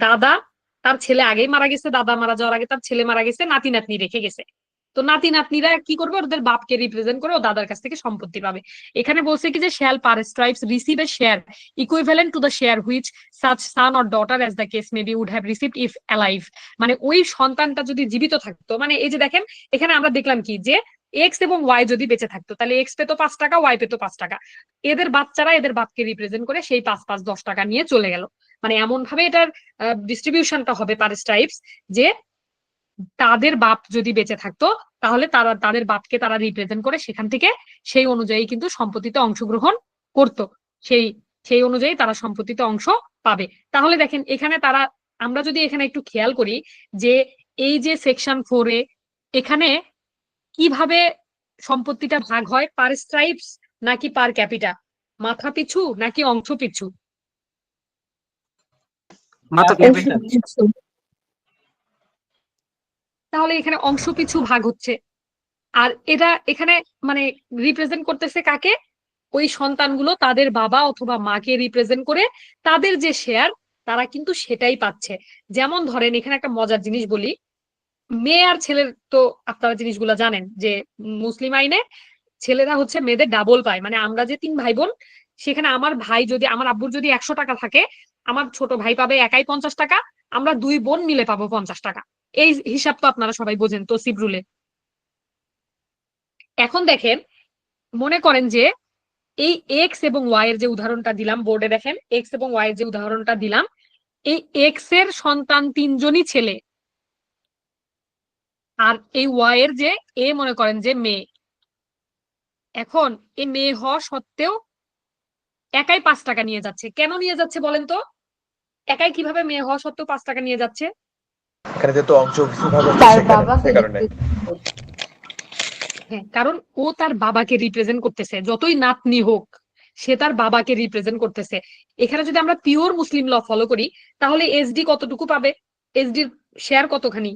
Speaker 1: দাদা তার ছেলে আগেই মারা গেছে, দাদা মারা যাওয়ার আগে তার ছেলে মারা গেছে, নাতি নাতনি রেখে গেছে। তো নাতি নাতনিরা কি করবে, ওদের বাপকে রিপ্রেজেন্ট করে ও দাদার কাছ থেকে সম্পত্তি পাবে। এখানে বলছে কি যে shall per stirpes receive a share equivalent to the share which such son or daughter as the case may be would have received if alive. মানে ওই সন্তানটা যদি জীবিত থাকতো, মানে এই যে দেখেন এখানে আমরা দেখলাম কি যে এক্স এবং ওয়াই যদি বেঁচে থাকতো, তাহলে এক্স পেতো 5 টাকা, ওয়াই পেতো 5 টাকা, এদের বাচ্চারা এদের বাপকে রিপ্রেজেন্ট করে সেই 5 5 10 টাকা নিয়ে চলে গেল। মানে এমন ভাবে এটার ডিস্ট্রিবিউশনটা হবে পার স্ট্রাইপস, যে তাদের বাপ যদি বেঁচে থাকতো তাহলে তারা তাদের বাপকে তারা রিপ্রেজেন্ট করে সেখান থেকে সেই অনুযায়ী কিন্তু সম্পত্তিতে অংশগ্রহণ করতো, সেই সেই অনুযায়ী তারা সম্পত্তিতে অংশ পাবে। তাহলে দেখেন এখানে তারা, আমরা যদি এখানে একটু খেয়াল করি যে এই যে সেকশন 4-এ এখানে কিভাবে সম্পত্তিটা ভাগ হয়, পার স্ট্রাইপস নাকি পার ক্যাপিটা, মাথা পিছু নাকি অংশ পিছু?
Speaker 3: মাথা ক্যাপিটাল।
Speaker 1: তাহলে এখানে অংশ পিছু ভাগ হচ্ছে। আর এটা এখানে মানে রিপ্রেজেন্ট করতেছে কাকে, ওই সন্তানগুলো তাদের বাবা অথবা মাকে রিপ্রেজেন্ট করে তাদের যে শেয়ার তারা কিন্তু সেটাই পাচ্ছে। যেমন ধরেন এখানে একটা মজার জিনিস বলি, মেয়ে আর ছেলের তো আপনারা জিনিসগুলো জানেন যে মুসলিম আইনে ছেলেরা হচ্ছে মেয়েদের ডাবল পায়। মানে আমরা যে 3 ভাই বোন, সেখানে আমার ভাই যদি, আমার আব্বুর যদি 100 টাকা থাকে, আমার ছোট ভাই পাবে একাই 50 টাকা, আমরা 2 বোন মিলে পাবো 50 টাকা। এই হিসাব তো আপনারা সবাই বোঝেন তো সিবরুলে। এখন দেখেন মনে করেন যে এই এক্স এবং ওয়াই এর যে উদাহরণটা দিলাম বোর্ডে, দেখেন এক্স এবং ওয়াই এর যে উদাহরণটা দিলাম, এই এক্স এর সন্তান 3 জনই ছেলে, আর এই ওয়াই এর যে মনে করেন যে মেয়ে। এখন এই মেয়ে হওয়া সত্ত্বেও একাই 5 টাকা নিয়ে যাচ্ছে, কেন নিয়ে যাচ্ছে বলেন তো? একাই কিভাবে মেয়ে হওয়া সত্ত্বেও 5 টাকা নিয়ে যাচ্ছে?
Speaker 6: এখানে যেহেতু অংশ কিছু ভাগ হচ্ছে
Speaker 2: তার
Speaker 6: সেখানে
Speaker 2: বাবাকে
Speaker 6: সে কারণে
Speaker 1: হ্যাঁ, কারণ ও তার বাবাকে রিপ্রেজেন্ট করতেছে, যতই নাতনি হোক সে তার বাবাকে রিপ্রেজেন্ট করতেছে। এখানে যদি আমরা পিওর মুসলিম ল ফলো করি, তাহলে এসডি কতটুকু পাবে, এসডির শেয়ার কতখানি?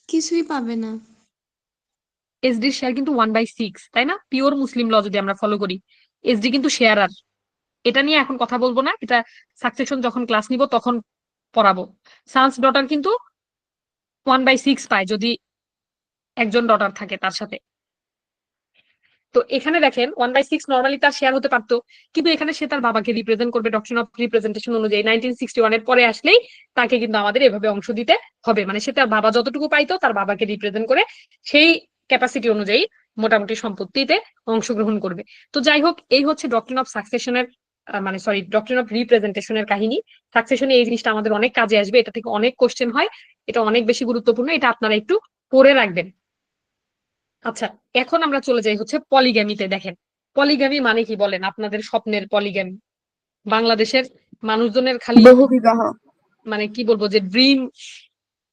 Speaker 4: কিছুই পাবে না।
Speaker 1: এসডির শেয়ার কিন্তু 1/6, তাই না? পিওর মুসলিম ল যদি আমরা ফলো করি, এসডি কিন্তু শেয়ার। আর এটা নিয়ে এখন কথা বলবো না, এটা সাকসেশন যখন ক্লাস নিব তখন পড়াবো। সান্স ডটার কিন্তু 1/6 পায় যদি একজন ডটার থাকে তার সাথে। তো এখানে দেখেন 1/6 নর্মালি তার শেয়ার হতে পারতো, কিন্তু এখানে সে তার বাবাকে রিপ্রেজেন্ট করবে ডকট্রিন অফ রিপ্রেজেন্টেশন অনুযায়ী। 1961 এর পরে আসলেই তাকে কিন্তু আমাদের এভাবে অংশ দিতে হবে, মানে সে তার বাবা যতটুকু পাইতো তার বাবাকে রিপ্রেজেন্ট করে সেই ক্যাপাসিটি অনুযায়ী মোটামুটি সম্পত্তিতে অংশগ্রহণ করবে। তো যাই হোক, এই হচ্ছে ডক্ট্রিন অফ সাকসেশনের মানে সরি ডক্ট্রিন অফ রিপ্রেজেন্টেশনের কাহিনী। সাকসেশনে এই জিনিসটা আমাদের অনেক কাজে আসবে, এটা থেকে অনেক কোশ্চেন হয়, এটা অনেক বেশি গুরুত্বপূর্ণ, এটা আপনারা একটু পড়ে রাখবেন। আচ্ছা, এখন আমরা চলে যাই হচ্ছে পলিগ্যামিতে। দেখেন পলিগ্যামি মানে কি বলেন, আপনাদের স্বপ্নের পলিগ্যামি, বাংলাদেশের মানুষজনের খালি
Speaker 4: বহুবিবাহ।
Speaker 1: মানে কি বলবো যে ড্রিম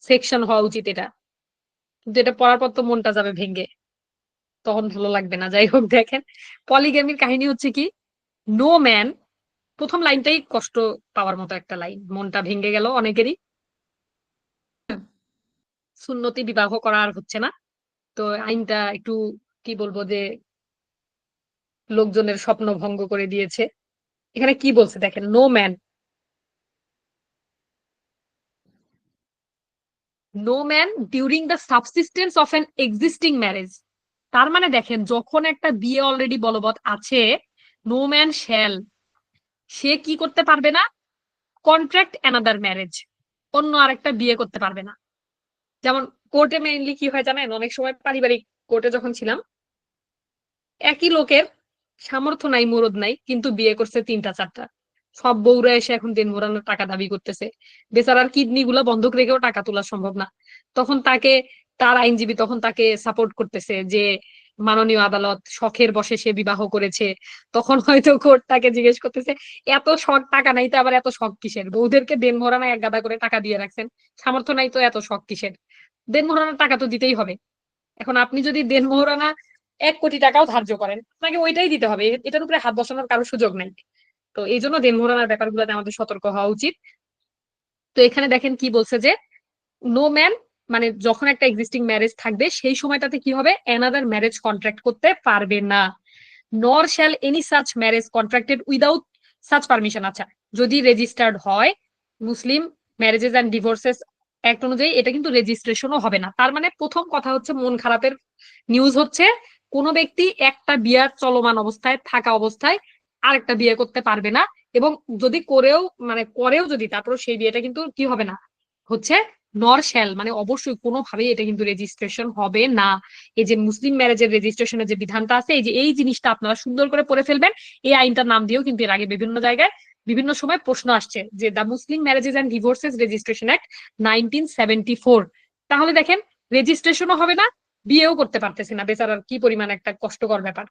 Speaker 1: সেকশন হওয়া উচিত এটা, কিন্তু এটা পড়ার পর তো মনটা যাবে ভেঙে, তখন ভালো লাগবে না। যাই হোক, দেখেন পলিগ্যামির কাহিনী হচ্ছে কি, নো ম্যান, প্রথম লাইনটাই কষ্ট পাওয়ার মতো একটা লাইন, মনটা ভেঙে গেল অনেকেরই। সুন্নতি বিবাহ করা আর হচ্ছে না, তো আইনটা একটু কি বলবো যে লোকজনের স্বপ্ন ভঙ্গ করে দিয়েছে। এখানে কি বলছে দেখেন, no man during the subsistence of an existing marriage. তার মানে দেখেন, যখন একটা বিয়ে অলরেডি বলবৎ আছে, নো ম্যান শ্যাল, সে কি করতে পারবে না, কন্ট্রাক্ট অ্যানাদার ম্যারেজ, অন্য আরেকটা বিয়ে করতে পারবে না। যেমন কোর্টে মেইনলি কি হয় জানেন, অনেক সময় পারিবারিক কোর্টে যখন ছিলাম, একই লোকের সামর্থ্য নাই মুরদ নাই, কিন্তু বিয়ে করছে 3টা 4টা, সব বউরা এসে এখন দিন ভরানোর টাকা দাবি করতেছে, বেচারার কিডনি গুলা বন্ধক রেখেও টাকা তোলা সম্ভব না। তখন তাকে তার আইনজীবী তখন তাকে সাপোর্ট করতেছে যে মাননীয় আদালত, শখের বশে সে বিবাহ করেছে। তখন হয়তো কোর্ট তাকে জিজ্ঞেস করতেছে, এত শখ, টাকা নাই তো আবার এত শখ কিসের, বউদেরকে দেন ভরানা এক গাদা করে টাকা দিয়ে রাখছেন, সামর্থ্য নাই তো এত শখ কিসের, দেন ভরানোর টাকা তো দিতেই হবে। এখন আপনি যদি দেন মোহরানা 1 কোটি টাকাও ধার্য করেন, আপনাকে ওইটাই দিতে হবে, এটার উপরে হাত বসানোর কারো সুযোগ নাই। তো এই জন্য দেন মোহরানার ব্যাপারগুলোতে আমাদের সতর্ক হওয়া উচিত। তো এখানে দেখেন কি বলছে যে নো ম্যান, মানে যখন একটা এক্সিস্টিং ম্যারেজ থাকবে সেই সময়টাতে কি হবে, অ্যানাদার ম্যারেজ কন্ট্রাক্ট করতে পারবে না। নর shall any such marriage contracted without such permission. আচ্ছা, যদি রেজিস্টার্ড হয় মুসলিম ম্যারেজেস অ্যান্ড ডিভোর্সেস অ্যাক্ট অনুযায়ী, এটা কিন্তু রেজিস্ট্রেশনও হবে না। তার মানে প্রথম কথা হচ্ছে, মন খারাপের নিউজ হচ্ছে, কোন ব্যক্তি একটা বিয়ার চলমান অবস্থায় থাকা অবস্থায় আরেকটা বিয়ে করতে পারবে না। এবং যদি করেও যদি, তারপর সেই বিয়েটা কিন্তু কি হবে না, হচ্ছে নর শ্যাল, মানে অবশ্যই কোনোভাবেই এটা কিন্তু রেজিস্ট্রেশন হবে না। এই যে মুসলিম ম্যারেজের রেজিস্ট্রেশনের যে বিধানটা আছে, এই যে এই জিনিসটা আপনারা সুন্দর করে পড়ে ফেলবেন। এই আইনটার নাম দিয়েও কিন্তু এর আগে বিভিন্ন জায়গায় বিভিন্ন সময় প্রশ্ন আসছে, যে the Muslim marriages and divorces registration act 1974। তাহলে দেখেন, রেজিস্ট্রেশনও হবে না, বিয়েও করতে পারতেছি না, বেচারার কি পরিমাণ একটা কষ্টকর ব্যাপার।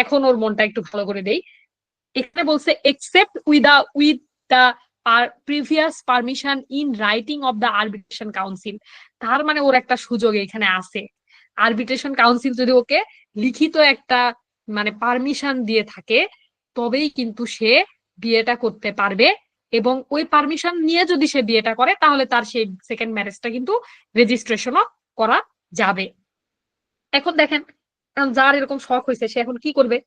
Speaker 1: এখন ওর মনটা একটু ভালো করে দেই। এখানে বলছে except with the previous permission in writing of the arbitration council. তার মানে ওর একটা সুযোগ এখানে আছে, আরবিট্রেশন কাউন্সিল যদি ওকে লিখিত একটা মানে পারমিশন দিয়ে থাকে, তবেই কিন্তু সে বিয়েটা করতে পারবে। এবং ওই পারমিশন নিয়ে যদি সে বিয়েটা করে, তাহলে তার সেই সেকেন্ড ম্যারেজটা কিন্তু রেজিস্ট্রেশনও করা যাবে। এখন দেখেন, যার এরকম শখ হয়েছে সে এখন কি করবে,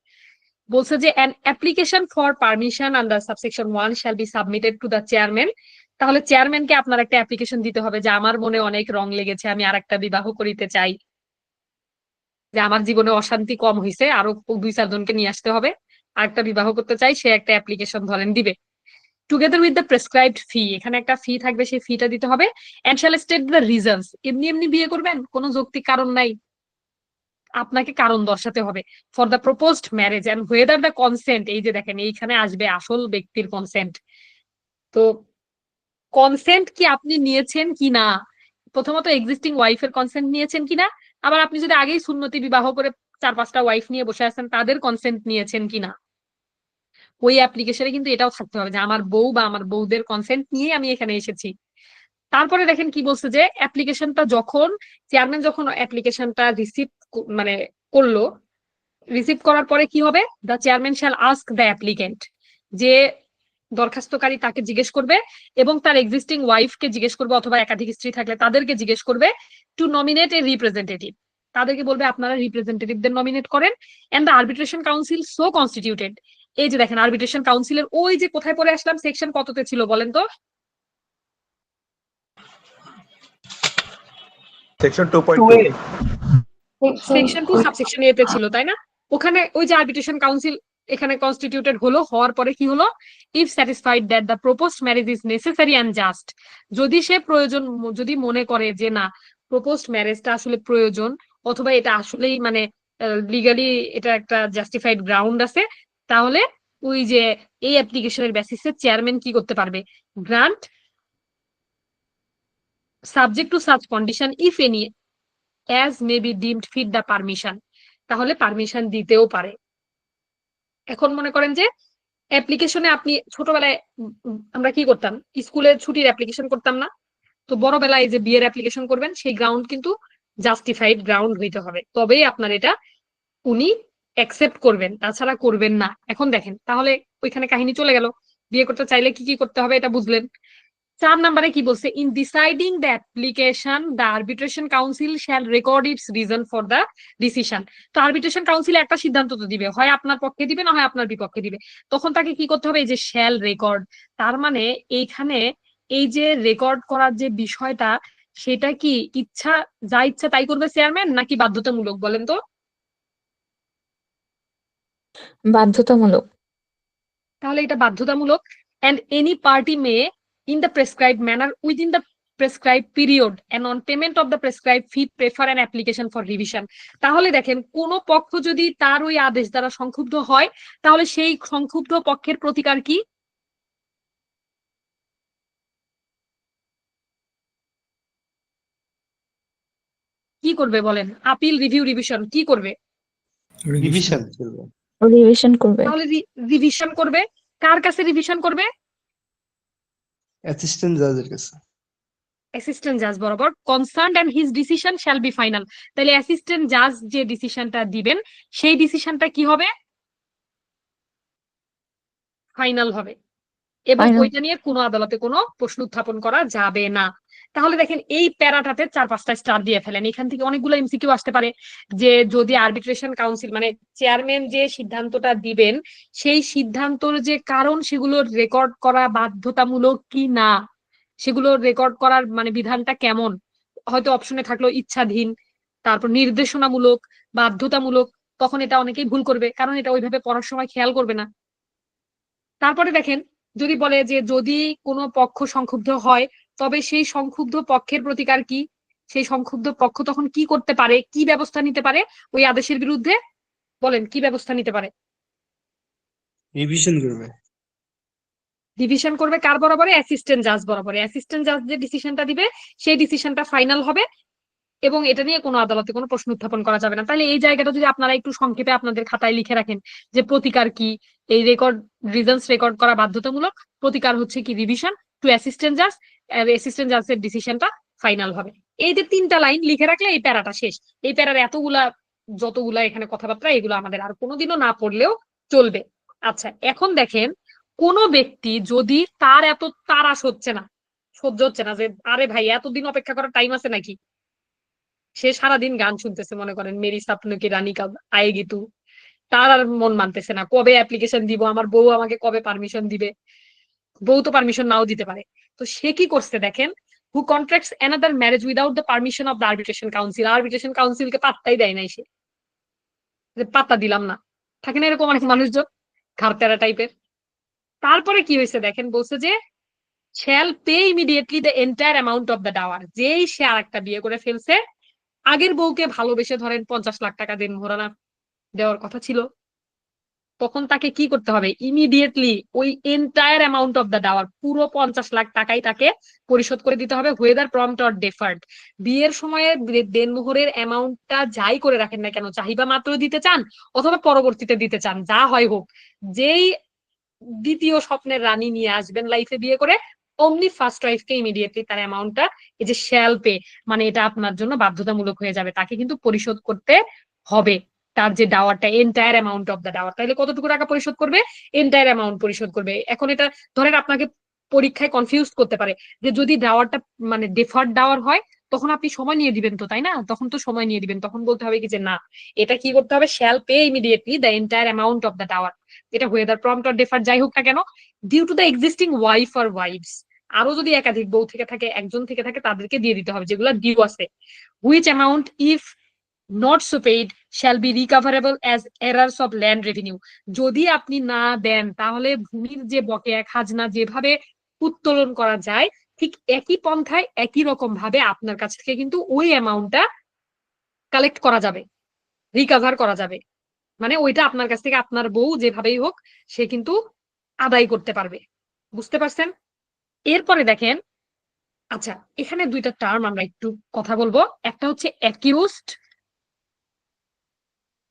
Speaker 1: বলছে যে an application for permission under subsection 1 shall be submitted to the chairman। তাহলে চেয়ারম্যানকে আপনার একটা অ্যাপ্লিকেশন দিতে হবে যে আমার মনে অনেক রং লেগেছে, আমি আরেকটা বিবাহ করিতে চাই, যে আমার জীবনে অশান্তি কম হয়েছে, আরো 2-4 জনকে নিয়ে আসতে হবে, আরেকটা বিবাহ করতে চাই, সে একটা অ্যাপ্লিকেশন ধরেন দিবে, together with the prescribed fee, এখানে একটা ফি থাকবে, সেই ফিটা দিতে হবে। And shall state the reasons, এমনি এমনি বিয়ে করবেন, কোনো যৌক্তিক কারণ নাই, আপনাকে কারণ দর্শাতে হবে। For the proposed marriage and whether the consent, এই যে দেখেন এইখানে আসবে আসল ব্যক্তির কনসেন্ট। তো কনসেন্ট কি আপনি নিয়েছেন কিনা, প্রথমত এক্সিস্টিং ওয়াইফের কনসেন্ট নিয়েছেন কিনা, আবার আপনি যদি আগেই সুন্নতি বিবাহ করে 4-5টা ওয়াইফ নিয়ে বসে আছেন, তাদের কনসেন্ট নিয়েছেন কিনা। ওই অ্যাপ্লিকেশনে কিন্তু এটাও থাকতে হবে যে আমার বউ বা আমার বউদের কনসেন্ট নিয়ে আমি এখানে এসেছি। তারপরে দেখেন কি বলছে, যে অ্যাপ্লিকেশনটা যখন চেয়ারম্যান যখন অ্যাপ্লিকেশনটা রিসিভ মানে করলো, রিসিভ করার পরে কি হবে, the chairman shall ask the applicant, যে দরখাস্তকারী তাকে জিজ্ঞেস করবে এবং তার এক্সিস্টিং ওয়াইফকে জিজ্ঞেস করবে, অথবা একাধিক স্ত্রী থাকলে তাদেরকে জিজ্ঞেস করবে, টু নমিনেট এ রিপ্রেজেন্টেটিভ, তাদেরকে বলবে আপনারা রিপ্রেজেন্টেটিভদের নমিনেট করেন, and the arbitration council so constituted. এই যে দেখেন আরবিট্রেশন কাউন্সিলের ওই যে কোথায় পড়ে আসলাম, সেকশন কততে ছিল বলেন তো,
Speaker 6: সেকশন 2.2
Speaker 1: সেকশন 2 সাবসেকশন এ তে ছিল, তাই না? ওখানে ওই যে আরবিট্রেশন কাউন্সিল এখানে কনস্টিটিউটেড হলো, হওয়ার পরে কি হলো, if satisfied that the proposed marriage is necessary and just, যদি সে প্রয়োজন, যদি মনে করে যে না প্রপোজড ম্যারেজটা আসলে প্রয়োজন অথবা এটা আসলেই মানে লিগালি এটা একটা জাস্টিফাইড গ্রাউন্ড আছে, তাহলে ওই যে এই অ্যাপ্লিকেশনের বেসিসে চেয়ারম্যান কি করতে পারবে, grant subject to such condition if any as may be deemed fit the permission, তাহলে পারমিশন দিতেও পারে। এখন মনে করেন যে অ্যাপ্লিকেশনে আপনি ছোটবেলায় আমরা কি করতাম, স্কুলে ছুটির অ্যাপ্লিকেশন করতাম না, তো বড়বেলায় যে বিয়ের অ্যাপ্লিকেশন করবেন সেই গ্রাউন্ড কিন্তু জাস্টিফাইড গ্রাউন্ড হইতে হবে, তবেই আপনার এটা উনি অ্যাকসেপ্ট করবেন, তাছাড়া করবেন না। এখন দেখেন তাহলে ওইখানে কাহিনী চলে গেল, বিয়ে করতে চাইলে কি কি করতে হবে এটা বুঝলেন। 4 নম্বরে কি বলছে, in deciding the application the arbitration council shall record it's reason for the decision. তো আরবিট্রেশন কাউন্সিল একটা সিদ্ধান্ত তো দিবে, হয় আপনার পক্ষে দিবে না হয় আপনার বিপক্ষে দিবে, তখন তাকে কি করতে হবে, এই যে শ্যাল রেকর্ড, তার মানে এইখানে এই যে রেকর্ড করার যে বিষয়টা, সেটা কি ইচ্ছা, যা ইচ্ছা তাই করবে চেয়ারম্যান নাকি বাধ্যতামূলক বলেন তো?
Speaker 2: বাধ্যতামূলক।
Speaker 1: তাহলে এটা বাধ্যতামূলক। and any party may in the prescribed manner within the prescribed period and on payment of the prescribed fee prefer an application for revision। তাহলে দেখেন কোন পক্ষ যদি তার ওই আদেশ দ্বারা সংক্ষুব্ধ হয়, তাহলে সেই সংক্ষুব্ধ পক্ষের প্রতিকার কি, কি করবে বলেন? আপিল, রিভিউ, রিভিশন, কি করবে?
Speaker 8: রিভিশন
Speaker 2: রিভিশন করবে।
Speaker 1: তাহলে রিভিশন করবে, কার কাছে রিভিশন করবে?
Speaker 8: অ্যাসিস্ট্যান্ট জাজের কাছে।
Speaker 1: অ্যাসিস্ট্যান্ট জাজ বরাবর। Concerned and his decision shall be final. তাহলে অ্যাসিস্ট্যান্ট জাজ যে ডিসিশনটা দিবেন সেই ডিসিশনটা কি হবে, ফাইনাল হবে, এবং
Speaker 2: Final।
Speaker 1: ওইটা নিয়ে কোনো আদালতে কোনো প্রশ্ন উত্থাপন করা যাবে না। তাহলে দেখেন এই প্যারাটাতে 4-5টা স্টার দিয়ে ফেলেন, এখান থেকে অনেকগুলো এমসিকিউ আসতে পারে যে যদি আরবিট্রেশন কাউন্সিল মানে চেয়ারম্যান যে সিদ্ধান্তটা দিবেন সেই সিদ্ধান্তর যে কারণ সেগুলো রেকর্ড করা বাধ্যতামূলক কি না, সেগুলো রেকর্ড করার মানে বিধানটা কেমন, হয়তো অপশনে থাকলো ইচ্ছাধীন, তারপর নির্দেশনামূলক, বাধ্যতামূলক, তখন এটা অনেকেই ভুল করবে কারণ এটা ওইভাবে পড়ার সময় খেয়াল করবে না। তারপরে দেখেন যদি বলে যে যদি কোনো পক্ষ সংক্ষুব্ধ হয় তবে সেই সংক্ষুব্ধ পক্ষের প্রতিকার কি, সেই সংক্ষুব্ধ পক্ষ তখন কি করতে পারে, কি ব্যবস্থা নিতে পারে ওই আদেশের বিরুদ্ধে, বলেন কি ব্যবস্থা নিতে পারে?
Speaker 8: রিভিশন করবে।
Speaker 1: ডিভিশন করবে কার বরাবরে? অ্যাসিস্ট্যান্ট জাজ বরাবরে। অ্যাসিস্ট্যান্ট জাজ যে ডিসিশনটা দিবে সেই ডিসিশনটা ফাইনাল হবে এবং এটা নিয়ে কোনো আদালতে কোনো প্রশ্ন উত্থাপন করা যাবে না। তাহলে এই জায়গাটা যদি আপনারা একটু সংক্ষেপে আপনাদের খাতায় লিখে রাখেন যে প্রতিকার কি, এই রেকর্ড রিজনস রেকর্ড করা বাধ্যতামূলক, প্রতিকার হচ্ছে কি রিভিশন টু অ্যাসিস্ট্যান্ট জাজ, অ্যাসিস্ট্যান্ট জাজের ডিসিশনটা ফাইনাল হবে। এই যে 3টা লাইন লিখে রাখলে এই প্যারাটা শেষ। এই প্যারার এতগুলা যতগুলা এখানে কথাবার্তা এগুলো আমাদের আর কোনোদিনও না পড়লেও চলবে। আচ্ছা এখন দেখেন কোন ব্যক্তি যদি তার এত তাড়াশ হচ্ছে না, সহ্য হচ্ছে না যে আরে ভাই এতদিন অপেক্ষা করার টাইম আছে নাকি, সে সারাদিন গান শুনতেছে, মনে করেন মেরি স্বপ্ন কি রানী কাব আয়েগি তু, তার আর মন মানতেছে না, কবে অ্যাপ্লিকেশন দিব, আমার বউ আমাকে কবে পারমিশন দিবে, বউ তো পারমিশন নাও দিতে পারে। তো সে কি করছে দেখেন, who contracts another marriage without the permission of the arbitration council. Arbitration কাউন্সিলকে পাত্তাই দেয় নাই সে, যে পাত্তা দিলাম না, থাকে না এরকম অনেক মানুষজন ঘাড়তেরা টাইপের। তারপরে কি হয়েছে দেখেন, বলছে যে shall pay immediately the entire amount of the Dawr. যেই সে আরেকটা বিয়ে করে ফেলছে, আগের বউকে ভালোবেসে ধরেন 50 লাখ টাকা দেন মোহরানা দেওয়ার কথা ছিল, তখন তাকে কি করতে হবে, ইমিডিয়েটলি ওই entire amount of the Dawr পুরো 50 লাখ টাকাই তাকে পরিশোধ করে দিতে হবে, হোয়েদার প্রম্পট অর ডেফার্ড। বিয়ের সময়ে দেনমোহরের অ্যামাউন্টটা যাই করে রাখেন না কেন, চাহিবা মাত্র দিতে চান অথবা পরবর্তীতে দিতে চান, যা হয় হোক, যেই দ্বিতীয় স্বপ্নের রানী নিয়ে আসবেন লাইফে বিয়ে করে, অমনি ফার্স্ট ওয়াইফকে ইমিডিয়েটলি তার অ্যামাউন্টটা এই যে শ্যাল পে মানে এটা আপনার জন্য বাধ্যতামূলক হয়ে যাবে, তাকে কিন্তু পরিশোধ করতে হবে তার যে ডাওয়ারটা, entire amount of the dower. তাহলে কতটুকু টাকা পরিশোধ করবে, এন্টায়ার অ্যামাউন্ট পরিশোধ করবে। এখন এটা ধরেন আপনাকে পরীক্ষায় কনফিউজ করতে পারে যে যদি ডাওয়ারটা মানে ডেফার্ড ডাওয়ার হয় তখন আপনি সময় নিয়ে দিবেন তো, তাই না? তখন তো সময় নিয়ে দিবেন, তখন বলতে হবে কি যে না, এটা কি করতে হবে, shall pay immediately the entire amount of the dower, এটা হোয়েদার প্রম্পট অর ডেফার্ড যাই হোক না কেন, due to the existing wife or wives. আরো যদি একাধিক বউ থেকে থাকে, একজন থেকে থাকে, তাদেরকে দিয়ে দিতে হবে যেগুলো ডিউ আছে। Which amount if not so paid shall be recoverable as errors of land revenue। যদি আপনি না দেন তাহলে ভূমির যে বকেয়া খাজনা যেভাবে উত্তোলন করা যায় ঠিক একই পন্থায় একই রকম ভাবে আপনার কাছ থেকে কিন্তু ওই অ্যামাউন্টটা কালেক্ট করা যাবে, রিকভার করা যাবে। মানে ওইটা আপনার কাছ থেকে আপনার বউ যেভাবেই হোক সে কিন্তু আদায় করতে পারবে। বুঝতে পারছেন? এরপরে দেখেন, আচ্ছা এখানে দুইটা টার্ম আমরা একটু কথা বলবো। একটা হচ্ছে অ্যাকিউজড,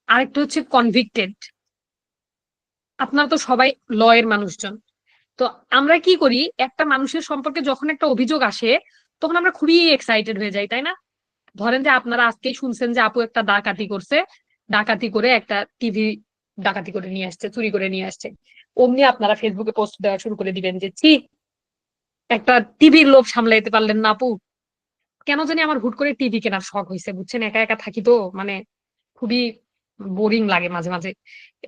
Speaker 1: আরেকটা হচ্ছে কনভিক্টেড। আপনারা তো সবাই ল এর মানুষজন, তো আমরা কি করি, একটা মানুষের সম্পর্কে যখন একটা অভিযোগ আসে তখন আমরা খুবই এক্সাইটেড হয়ে যাই, তাই না? ধরেন যে আপনারা আজকেই শুনছেন যে আপু একটা ডাকাতি করছে, ডাকাতি করে একটা টিভি ডাকাতি করে নিয়ে আসছে, চুরি করে নিয়ে আসছে। অমনি আপনারা ফেসবুকে পোস্ট দেওয়া শুরু করে দিবেন যে ছি, একটা টিভির লোভ সামলাইতে পারলেন না আপু। কেন জানি আমার হুট করে টিভি কেনার শখ হয়েছে, বুঝছেন? একা একা থাকি তো, মানে খুবই বোরিং লাগে মাঝে মাঝে।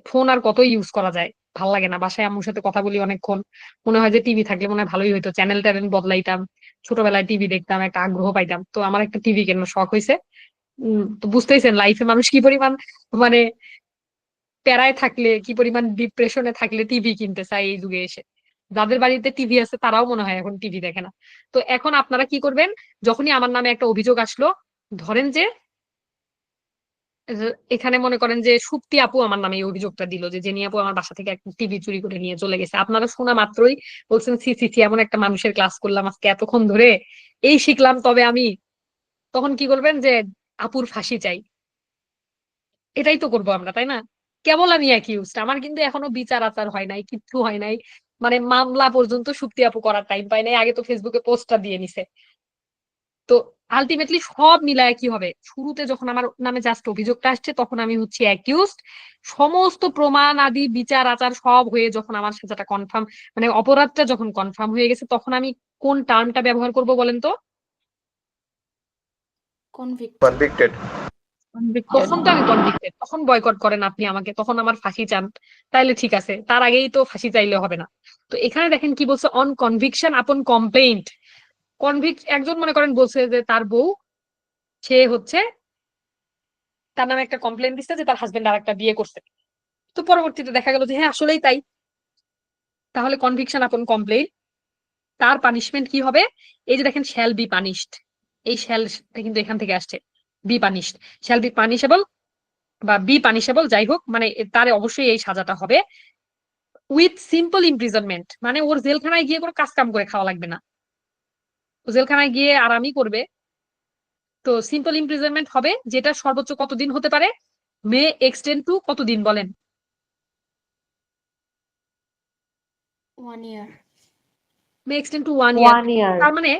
Speaker 1: ফোন আর কত ইউজ করা যায়, ভাল লাগে না। বাসায় আম্মুর সাথে কথা বলি অনেকক্ষণ, মনে হয় যে টিভি থাকলে মনে হয় ভালোই হইতো, চ্যানেল ট্যানেল বদলাইতাম, ছোটবেলায় টিভি দেখতাম, একটা আগ্রহ পাইতাম। তো আমার একটা টিভি কেনার শখ হয়েছে। তো বুঝতেইছেন লাইফে মানুষ কি পরিমাণ মানে প্যারায় থাকলে, কি পরিমাণ ডিপ্রেশনে থাকলে টিভি কিনতে চায় এই যুগে এসে। যাদের বাড়িতে টিভি আছে তারাও মনে হয় এখন টিভি দেখে না। তো এখন আপনারা কি করবেন, যখনই আমার নামে একটা অভিযোগ আসলো, ধরেন যে এখানে মনে করেন যে সুপ্তি আপু আমার নামে এই অভিযোগটা দিল যে জেনি আপু আমার বাসা থেকে একটা টিভি চুরি করে নিয়ে চলে গেছে। আপনারা শোনা মাত্রই বলছেন সি সি সি, এমন একটা মানুষের ক্লাস করলাম আজকে এতক্ষণ ধরে, এই শিখলাম তবে আমি। তখন কি করবেন যে আপুর ফাঁসি চাই, এটাই তো করবো আমরা, তাই না? কেবল আমি অ্যাকিউজড, আমার কিন্তু এখনো বিচার আচার হয় নাই, কিচ্ছু হয় নাই। মানে মামলা পর্যন্ত সুপ্তি আপু করার টাইম পাই নাই, আগে তো ফেসবুকে পোস্টটা দিয়ে নিছে। তো আলটিমেটলি সব মিলায় কি হবে, শুরুতে যখন আমার নামে জাস্ট অভিযোগটা আসছে তখন আমি হচ্ছি অ্যাকিউজড। সমস্ত প্রমাণ আদি বিচার আচার সব হয়ে যখন আমার সাজাটা কনফার্ম, মানে অপরাধটা যখন কনফার্ম হয়ে গেছে, তখন আমি কোন টার্মটা ব্যবহার করব বলেন তো?
Speaker 4: কনভিক্ট।
Speaker 6: কনভিক্টেড।
Speaker 1: তখন তো আমি কনভিক্টেড, তখন বয়কট করেন আপনি আমাকে, তখন আমার ফাঁসি চান, তাইলে ঠিক আছে, তার আগেই তো ফাঁসি চাইলে হবে না। তো এখানে দেখেন কি বলছে, অন কনভিকশন আপন কমপ্লেইন্ট। একজন মনে করেন বলছে যে তার বউ, সে হচ্ছে তার নামে একটা কমপ্লেন দিচ্ছে যে তার হাজবেন্ড আর একটা বিয়ে করছে। তো পরবর্তীতে দেখা গেল যে হ্যাঁ আসলেই তাই। তাহলে কনভিকশন আপন কমপ্লেইন, তার পানিশমেন্ট কি হবে? এই যে দেখেন শ্যাল বি পানিশড, এই শ্যালটা কিন্তু এখান থেকে আসছে, be punished, shall be punishable বা বি পানিশেবল, যাই হোক, মানে তার অবশ্যই এই সাজাটা হবে উইথ সিম্পল ইমপ্রিজনমেন্ট, মানে ওর জেলখানায় গিয়ে কোনো কাজ কাম করে খাওয়া লাগবে না, ও জেলখানায় গিয়ে আরামই করবে। তো সিম্পল ইমপ্রিজনমেন্ট হবে, যেটা সর্বোচ্চ কতদিন হতে পারে, মে এক্সটেন্ড টু কতদিন বলেন?
Speaker 4: 1 year।
Speaker 1: মে এক্সটেন্ড টু 1 ইয়ার।
Speaker 7: 1 year।
Speaker 1: তার মানে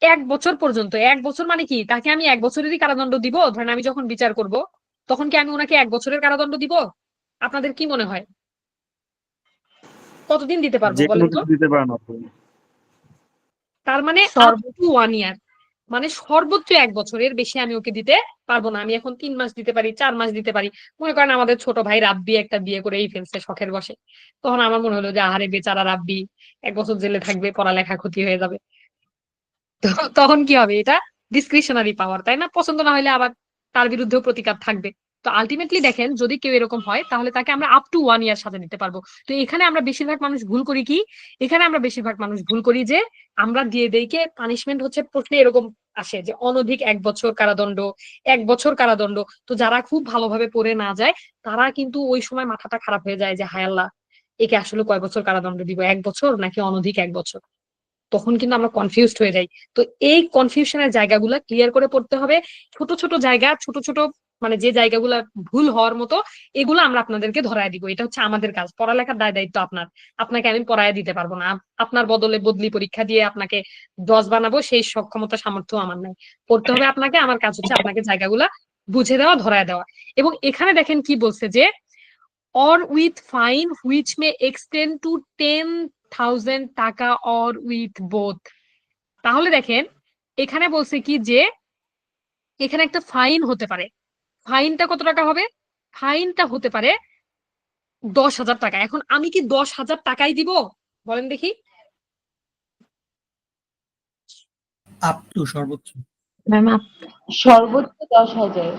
Speaker 1: 1 বছর পর্যন্ত। 1 বছর মানে কি, তাকে আমি 1 বছরেরই কারাদণ্ড দিব? ধরেন আমি যখন বিচার করব তখন কি আমি ওনাকে 1 বছরের কারাদণ্ড দিব? আপনাদের কি মনে হয় কতদিন দিতে পারবো
Speaker 9: যে কোনো
Speaker 1: বলেন তো?
Speaker 9: কিছু দিতে পারেন আপনি।
Speaker 1: তার মানে আপ
Speaker 7: সর্ব
Speaker 1: টু 1 ইয়ার, মানে সর্বোচ্চ 1 বছর, এর বেশি আমি ওকে দিতে পারবো না। আমি এখন 3 মাস দিতে পারি, 4 মাস দিতে পারি। মনে করেন আমাদের ছোট ভাই রাব্বি একটা বিয়ে করেই ফেলছে শখের বসে, তখন আমার মনে হলো যে আহারে বেচারা রাব্বি 1 বছর জেলে থাকবে, পড়ালেখা ক্ষতি হয়ে যাবে। তো তখন কি হবে, এটা ডিসক্রিশনারি পাওয়ার, তাই না? পছন্দ না হলে আবার তার বিরুদ্ধেও প্রতিকার থাকবে। তো আলটিমেটলি দেখেন, যদি কেউ এরকম হয় তাহলে তাকে আমরা আপ টু 1 ইয়ার সাজা দিতে পারবো। তো এখানে আমরা বেশিরভাগ মানুষ ভুল করি কি, এখানে আমরা বেশিরভাগ মানুষ ভুল করি যে আমরা দিয়ে দেই কে পানিশমেন্ট হচ্ছে প্রশ্নে এরকম আসে যে অনধিক 1 বছর কারাদণ্ড, 1 বছর কারাদণ্ড। তো যারা খুব ভালোভাবে পড়ে না যায় তারা কিন্তু ওই সময় মাথাটা খারাপ হয়ে যায় যে হায় আল্লাহ, একে আসলে কয় বছর কারাদণ্ড দিব, 1 বছর নাকি অনধিক 1 বছর। তখন কিন্তু আমরা কনফিউজড হয়ে যাই। তো এই কনফিউশনের জায়গাগুলো ক্লিয়ার করে পড়তে হবে। ছোট ছোট জায়গা, ছোট ছোট মানে যে জায়গাগুলো ভুল হওয়ার মতো, এগুলো আমরা আপনাদেরকে ধরায় দিব। এটা হচ্ছে আমাদের কাজ, পড়ালেখার দায় দায়িত্ব আপনার। আপনাকে আমি পড়ায় দিতে পারবো না, আপনার বদলে বদলি পরীক্ষা দিয়ে আপনাকে 10 বানাবো সেই সক্ষমতা সামর্থ্য আমার নাই। পড়তে হবে আপনাকে, আমার কাজ হচ্ছে আপনাকে জায়গাগুলা বুঝে দেওয়া, ধরায় দেওয়া। এবং এখানে দেখেন কি বলছে যে or with fine which may extend to 10,000 টাকা or with both। তাহলে দেখেন এখানে বলছে কি যে এখানে একটা ফাইন হতে পারে। ফাইনটা কত টাকা হবে? ফাইনটা হতে পারে 10,000 টাকা। এখন আমি কি 10,000 টাকাই দিব বলেন দেখি?
Speaker 8: আপ টু সর্বোচ্চ।
Speaker 2: ম্যাম
Speaker 7: সর্বোচ্চ 10,000।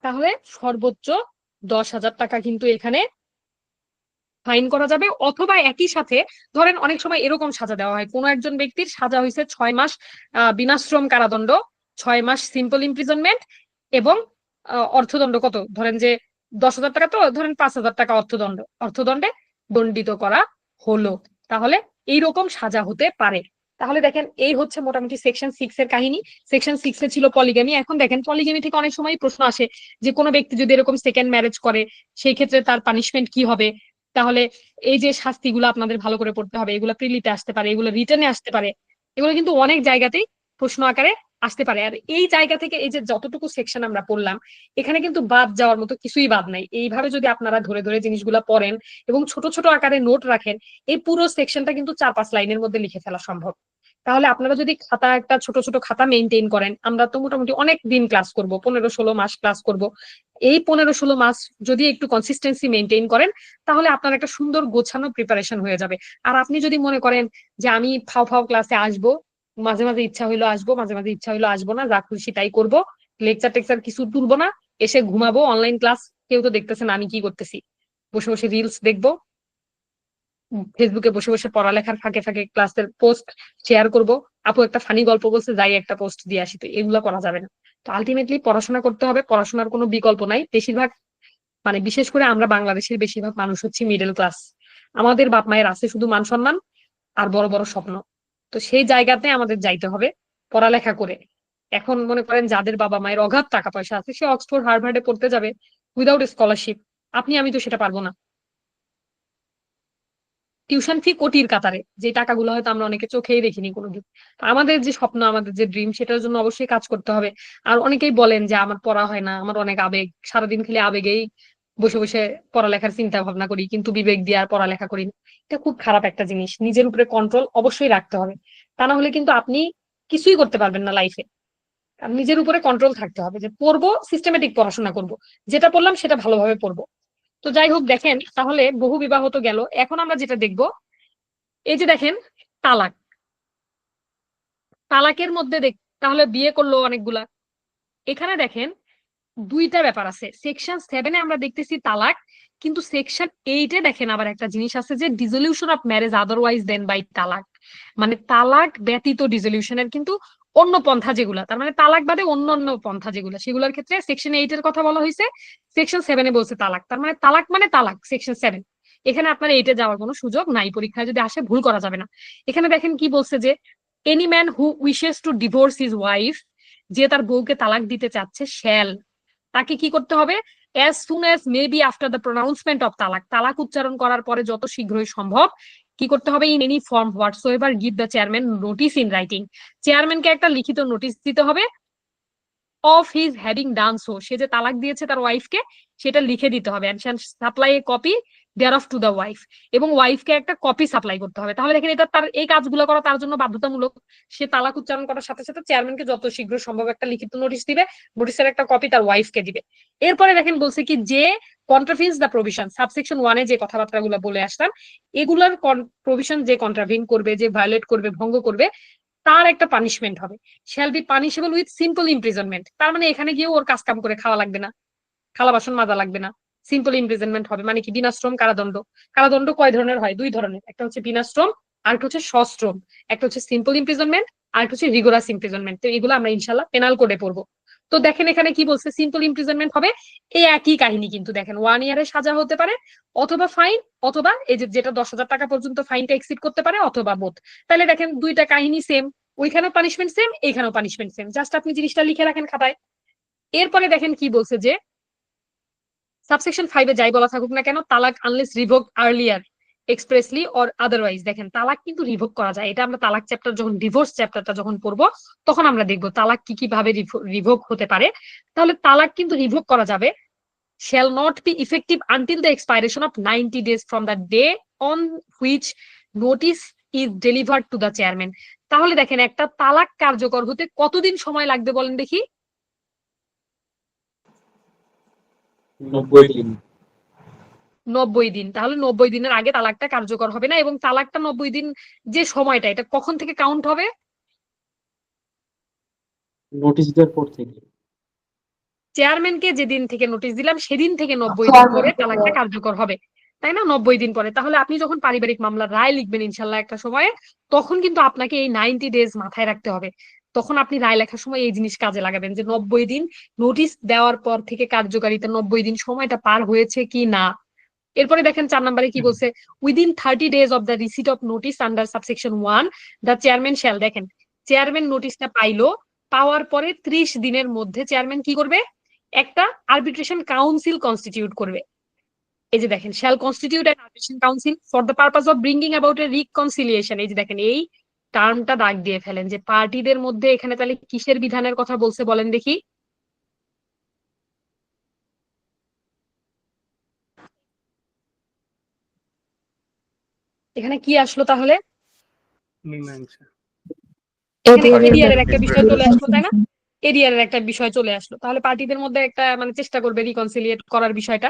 Speaker 1: তাহলে সর্বোচ্চ 10,000 টাকা কিন্তু এখানে ফাইন করা যাবে। অথবা একই সাথে ধরেন অনেক সময় এরকম সাজা দেওয়া হয়, কোনো একজন ব্যক্তির সাজা হয়েছে 6 মাস বিনাশ্রম কারাদণ্ড, 6 মাস সিম্পল ইমপ্রিজনমেন্ট, এবং অর্থদণ্ড কত, ধরেন যে 10,000 টাকা, তো ধরেন 5,000 টাকা অর্থদণ্ডে দণ্ডিত করা হলো। তাহলে এইরকম সাজা হতে পারে। তাহলে দেখেন এই হচ্ছে মোটামুটি সেকশন 6 এর কাহিনী। সেকশন 6 এ ছিল পলিগামি। এখন দেখেন পলিগামি থেকে অনেক সময় প্রশ্ন আসে যে কোনো ব্যক্তি যদি এরকম সেকেন্ড ম্যারেজ করে সেই ক্ষেত্রে তার পানিশমেন্ট কি হবে। তাহলে এই যে শাস্তিগুলো আপনাদের ভালো করে পড়তে হবে, এগুলো প্রিলিতে আসতে পারে, এগুলো রিটেনে আসতে পারে, এগুলো কিন্তু অনেক জায়গাতেই প্রশ্ন আকারে আসতে পারে। আর এই জায়গা থেকে এই যে যতটুকু সেকশন আমরা পড়লাম, এখানে কিন্তু বাদ যাওয়ার মতো কিছুই বাদ নাই। এইভাবে যদি আপনারা ধরে ধরে জিনিসগুলো পড়েন এবং ছোট ছোট আকারে নোট রাখেন, এই পুরো সেকশনটা কিন্তু 4-5 লাইনের মধ্যে লিখে ফেলা সম্ভব। তাহলে আপনারা যদি খাতা, একটা ছোট ছোট খাতা মেনটেন করেন, আমরা তো মোটামুটি অনেক দিন ক্লাস করব, 15-16 মাস ক্লাস করব। এই 15-16 মাস যদি একটু কনসিস্টেন্সি মেনটেন করেন, তাহলে আপনার একটা সুন্দর গোছানো প্রিপারেশন হয়ে যাবে। আর আপনি যদি মনে করেন যে আমি ফাও ফাও ক্লাসে আসবো, মাঝে মাঝে ইচ্ছা হইলো আসবো, মাঝে মাঝে ইচ্ছা হইলো আসবো না, যা খুশি তাই করবো, লেকচার টেকচার কিছু তুলবো না, এসে ঘুমাবো, অনলাইন ক্লাস কেউ তো দেখতেছে না আমি কি করতেছি, বসে বসে রিলস দেখবো, ফেসবুকে বসে বসে পড়ালেখার ফাঁকে ফাঁকে ক্লাসের পোস্ট শেয়ার করব, আপু একটা ফানি গল্প বলছে যাই একটা পোস্ট দিয়ে আসি, তো এগুলো করা যাবে না। তো আলটিমেটলি পড়াশোনা করতে হবে, পড়াশোনার কোনো বিকল্প নাই। বেশিরভাগ মানে বিশেষ করে আমরা বাংলাদেশের বেশিরভাগ মানুষ হচ্ছে মিডল ক্লাস। আমাদের বাপ মায়ের আছে শুধু মান সম্মান আর বড় বড় স্বপ্ন। তো সেই জায়গাতে আমাদের যাইতে হবে পড়ালেখা করে। এখন মনে করেন যাদের বাবা মায়ের অগাধ টাকা পয়সা আছে, সে অক্সফোর্ড হার্ভার্ডে পড়তে যাবে উইদাউট স্কলারশিপ। আমি তো সেটা পারবো না। টিউশন ফি কোটির কাতারে, যে টাকাগুলো হয়তো আমরা অনেকে চোখেই দেখিনি কোনোদিন। আমাদের যে স্বপ্ন, আমাদের যে ড্রিম, সেটার জন্য অবশ্যই কাজ করতে হবে। আর অনেকেই বলেন যে আমার পড়া হয় না, আমার অনেক আবেগ, সারাদিন খালি আবেগেই বসে বসে পড়ালেখার চিন্তা ভাবনা করি, কিন্তু বিবেক দিয়ে আর পড়ালেখা করি না। এটা খুব খারাপ একটা জিনিস। নিজের উপরে কন্ট্রোল অবশ্যই রাখতে হবে, তা না হলে কিন্তু আপনি কিছুই করতে পারবেন না লাইফে। নিজের উপরে কন্ট্রোল থাকতে হবে যে পড়বো, সিস্টেমেটিক পড়াশোনা করব, যেটা পড়লাম সেটা ভালোভাবে পড়বো। তো যাই হোক, দেখেন তাহলে বহু বিবাহ তো গেল। এখন আমরা যেটা দেখবো, এই যে দেখেন তালাক। তালাকের মধ্যে তাহলে বিয়ে করলো অনেকগুলা। এখানে দেখেন দুইটা ব্যাপার আছে। সেকশন 7-এ আমরা দেখতেছি তালাক, কিন্তু সেকশন 8-এ দেখেন আবার একটা জিনিস আছে যে dissolution of marriage otherwise than by talaq. মানে তালাক ব্যতীত ডিসলিউশনের কিন্তু অন্য পন্থা যেগুলা, তার মানে তালাক বাদে অন্য অন্য পন্থা যেগুলা, সেগুলোর ক্ষেত্রে সেকশন 8-এর কথা বলা হয়েছে, সেকশন 7-এ বলছে তালাক। তার মানে তালাক মানে তালাক সেকশন 7। এখানে আপনার 8-এ যাওয়ার কোনো সুযোগ নাই, পরীক্ষায় যদি আসে ভুল করা যাবে না। এখানে দেখেন কি বলছে যে any man who wishes to divorce his wife, যে তার বউকে তালাক দিতে চাচ্ছে, শ্যাল, তাকে কি করতে হবে, as soon as maybe after the pronouncement of তালাক, তালাক উচ্চারণ করার পরে যত শীঘ্রই সম্ভব কি করতে হবে, in any form whatsoever give the chairman notice in writing, চেয়ারম্যানকে একটা লিখিত নোটিশ দিতে হবে of his having done so, সে যে তালাক দিয়েছে তার ওয়াইফকে সেটা লিখে দিতে হবে, and shall supply a copy thereof to the wife, এবং ওয়াইফকে একটা কপি সাপ্লাই করতে হবে। তাহলে দেখেন এটা তার, এই কাজগুলো করা তার জন্য বাধ্যতামূলক। সে তালাক উচ্চারণ করার সাথে সাথে চেয়ারম্যানকে যত শীঘ্র সম্ভব একটা লিখিত নোটিশ দিবে, নোটিশের একটা কপি তার ওয়াইফকে দিবে। এরপরে দেখেন বলছে কি যে কন্ট্রাভিনস দ্য প্রভিশন, সাবসেকশন 1-এ যে কথাবার্তাগুলো বলে আসলাম, এগুলার প্রভিশন যে কন্ট্রাভিন করবে, যে ভায়োলেট করবে, ভঙ্গ করবে, তার একটা পানিশমেন্ট হবে, shall be punishable with simple imprisonment. তার মানে এখানে গিয়ে ওর কাজ কাম করে খাওয়া লাগবে না, থালা বাসন মাজা লাগবে না, সিম্পল ইমপ্রিজনমেন্ট হবে। মানে কি, বিনাশ্রম কারাদণ্ড। কারাদণ্ড কয় ধরনের হয়, দুই ধরনের, একটা হচ্ছে বিনাশ্রম আর একটা হচ্ছে সশ্রম। একটা হচ্ছে সিম্পল ইমপ্রিজনমেন্ট আর একটা হচ্ছে রিগোরাস ইমপ্রিজনমেন্ট। তো এগুলো আমরা ইনশাল্লাহ পেনাল কোডে পড়বো। তো দেখেন এখানে কি বলছে, সিম্পল ইমপ্রিজনমেন্ট হবে এই একই কাহিনী, কিন্তু দেখেন 1 ইয়ারের সাজা হতে পারে, অথবা ফাইন, অথবা এই যে যেটা 10,000 টাকা পর্যন্ত ফাইনটা এক্সিড করতে পারে, অথবা বোথ। তাহলে দেখেন দুইটা কাহিনী সেম, ওইখানেও পানিশমেন্ট সেম, এইখানেও পানিশমেন্ট সেম, জাস্ট আপনি জিনিসটা লিখে রাখেন খাতায়। এরপরে দেখেন কি বলছে যে সাবসেকশন 5-এ যাই বলা থাকুক না কেন, তালাক unless revoke earlier expressly or otherwise. দেখেন তালাক কিন্তু রিভোক করা যায়, এটা আমরা তালাক চ্যাপ্টার যখন, ডিভোর্স চ্যাপ্টারটা যখন পড়বো তখন আমরা দেখবো তালাক কি কি ভাবে রিভোক হতে পারে। তাহলে তালাক কিন্তু রিভোক করা যাবে, shall not be effective until the expiration of 90 days from the day on which notice is delivered to the chairman। তাহলে দেখেন একটা তালাক কার্যকর হতে কতদিন সময় লাগবে বলেন দেখি?
Speaker 8: 90 দিন।
Speaker 1: 90 দিন। তাহলে 90 দিনের আগে তালাকটা কার্যকর হবে না, এবং তালাকটা 90 দিন যে সময়টা, এটা কখন থেকে কাউন্ট হবে?
Speaker 8: নোটিশ দেওয়ার পর থেকে।
Speaker 1: চেয়ারম্যানকে যেদিন থেকে নোটিশ দিলাম সেদিন থেকে 90 দিন পরে তালাকটা কার্যকর হবে, তাই না? 90 দিন পরে। তাহলে আপনি যখন পারিবারিক মামলার রায় লিখবেন ইনশাল্লাহ একটা সময়ে, তখন কিন্তু আপনাকে এই 90 ডেজ মাথায় রাখতে হবে তখন আপনি রায় লেখার সময় এই জিনিস কাজে লাগাবেন যে 90 দিন নোটিশ দেওয়ার পর থেকে কার্যকারিতা 90 দিন সময়টা পার হয়েছে কি না। এরপরে দেখেন 4 নম্বরে কি বলছে, within 30 days of the receipt of notice under subsection 1 the chairman shall, দেখেন চেয়ারম্যান নোটিশটা পাইলো, পাওয়ার পরে 30 দিনের মধ্যে চেয়ারম্যান কি করবে, একটা আরবিট্রেশন কাউন্সিল কনস্টিটিউট করবে। এই যে দেখেন shall constitute an arbitration council for the purpose of bringing about a reconciliation. এই যে দেখেন এই টার্মটা দাগ দিয়ে ফেলেন যে পার্টিদের মধ্যে এখানে তাহলে কিসের বিধানের কথা বলছে বলেন দেখি। এখানে কি আসলো তাহলে,
Speaker 3: মীমাংসা।
Speaker 1: এরিয়ারের একটা বিষয় চলে আসলো তাই না, এরিয়ারের একটা বিষয় চলে আসলো, তাহলে পার্টিদের মধ্যে একটা মানে চেষ্টা করবে রিকনসিলিয়েট করার বিষয়টা।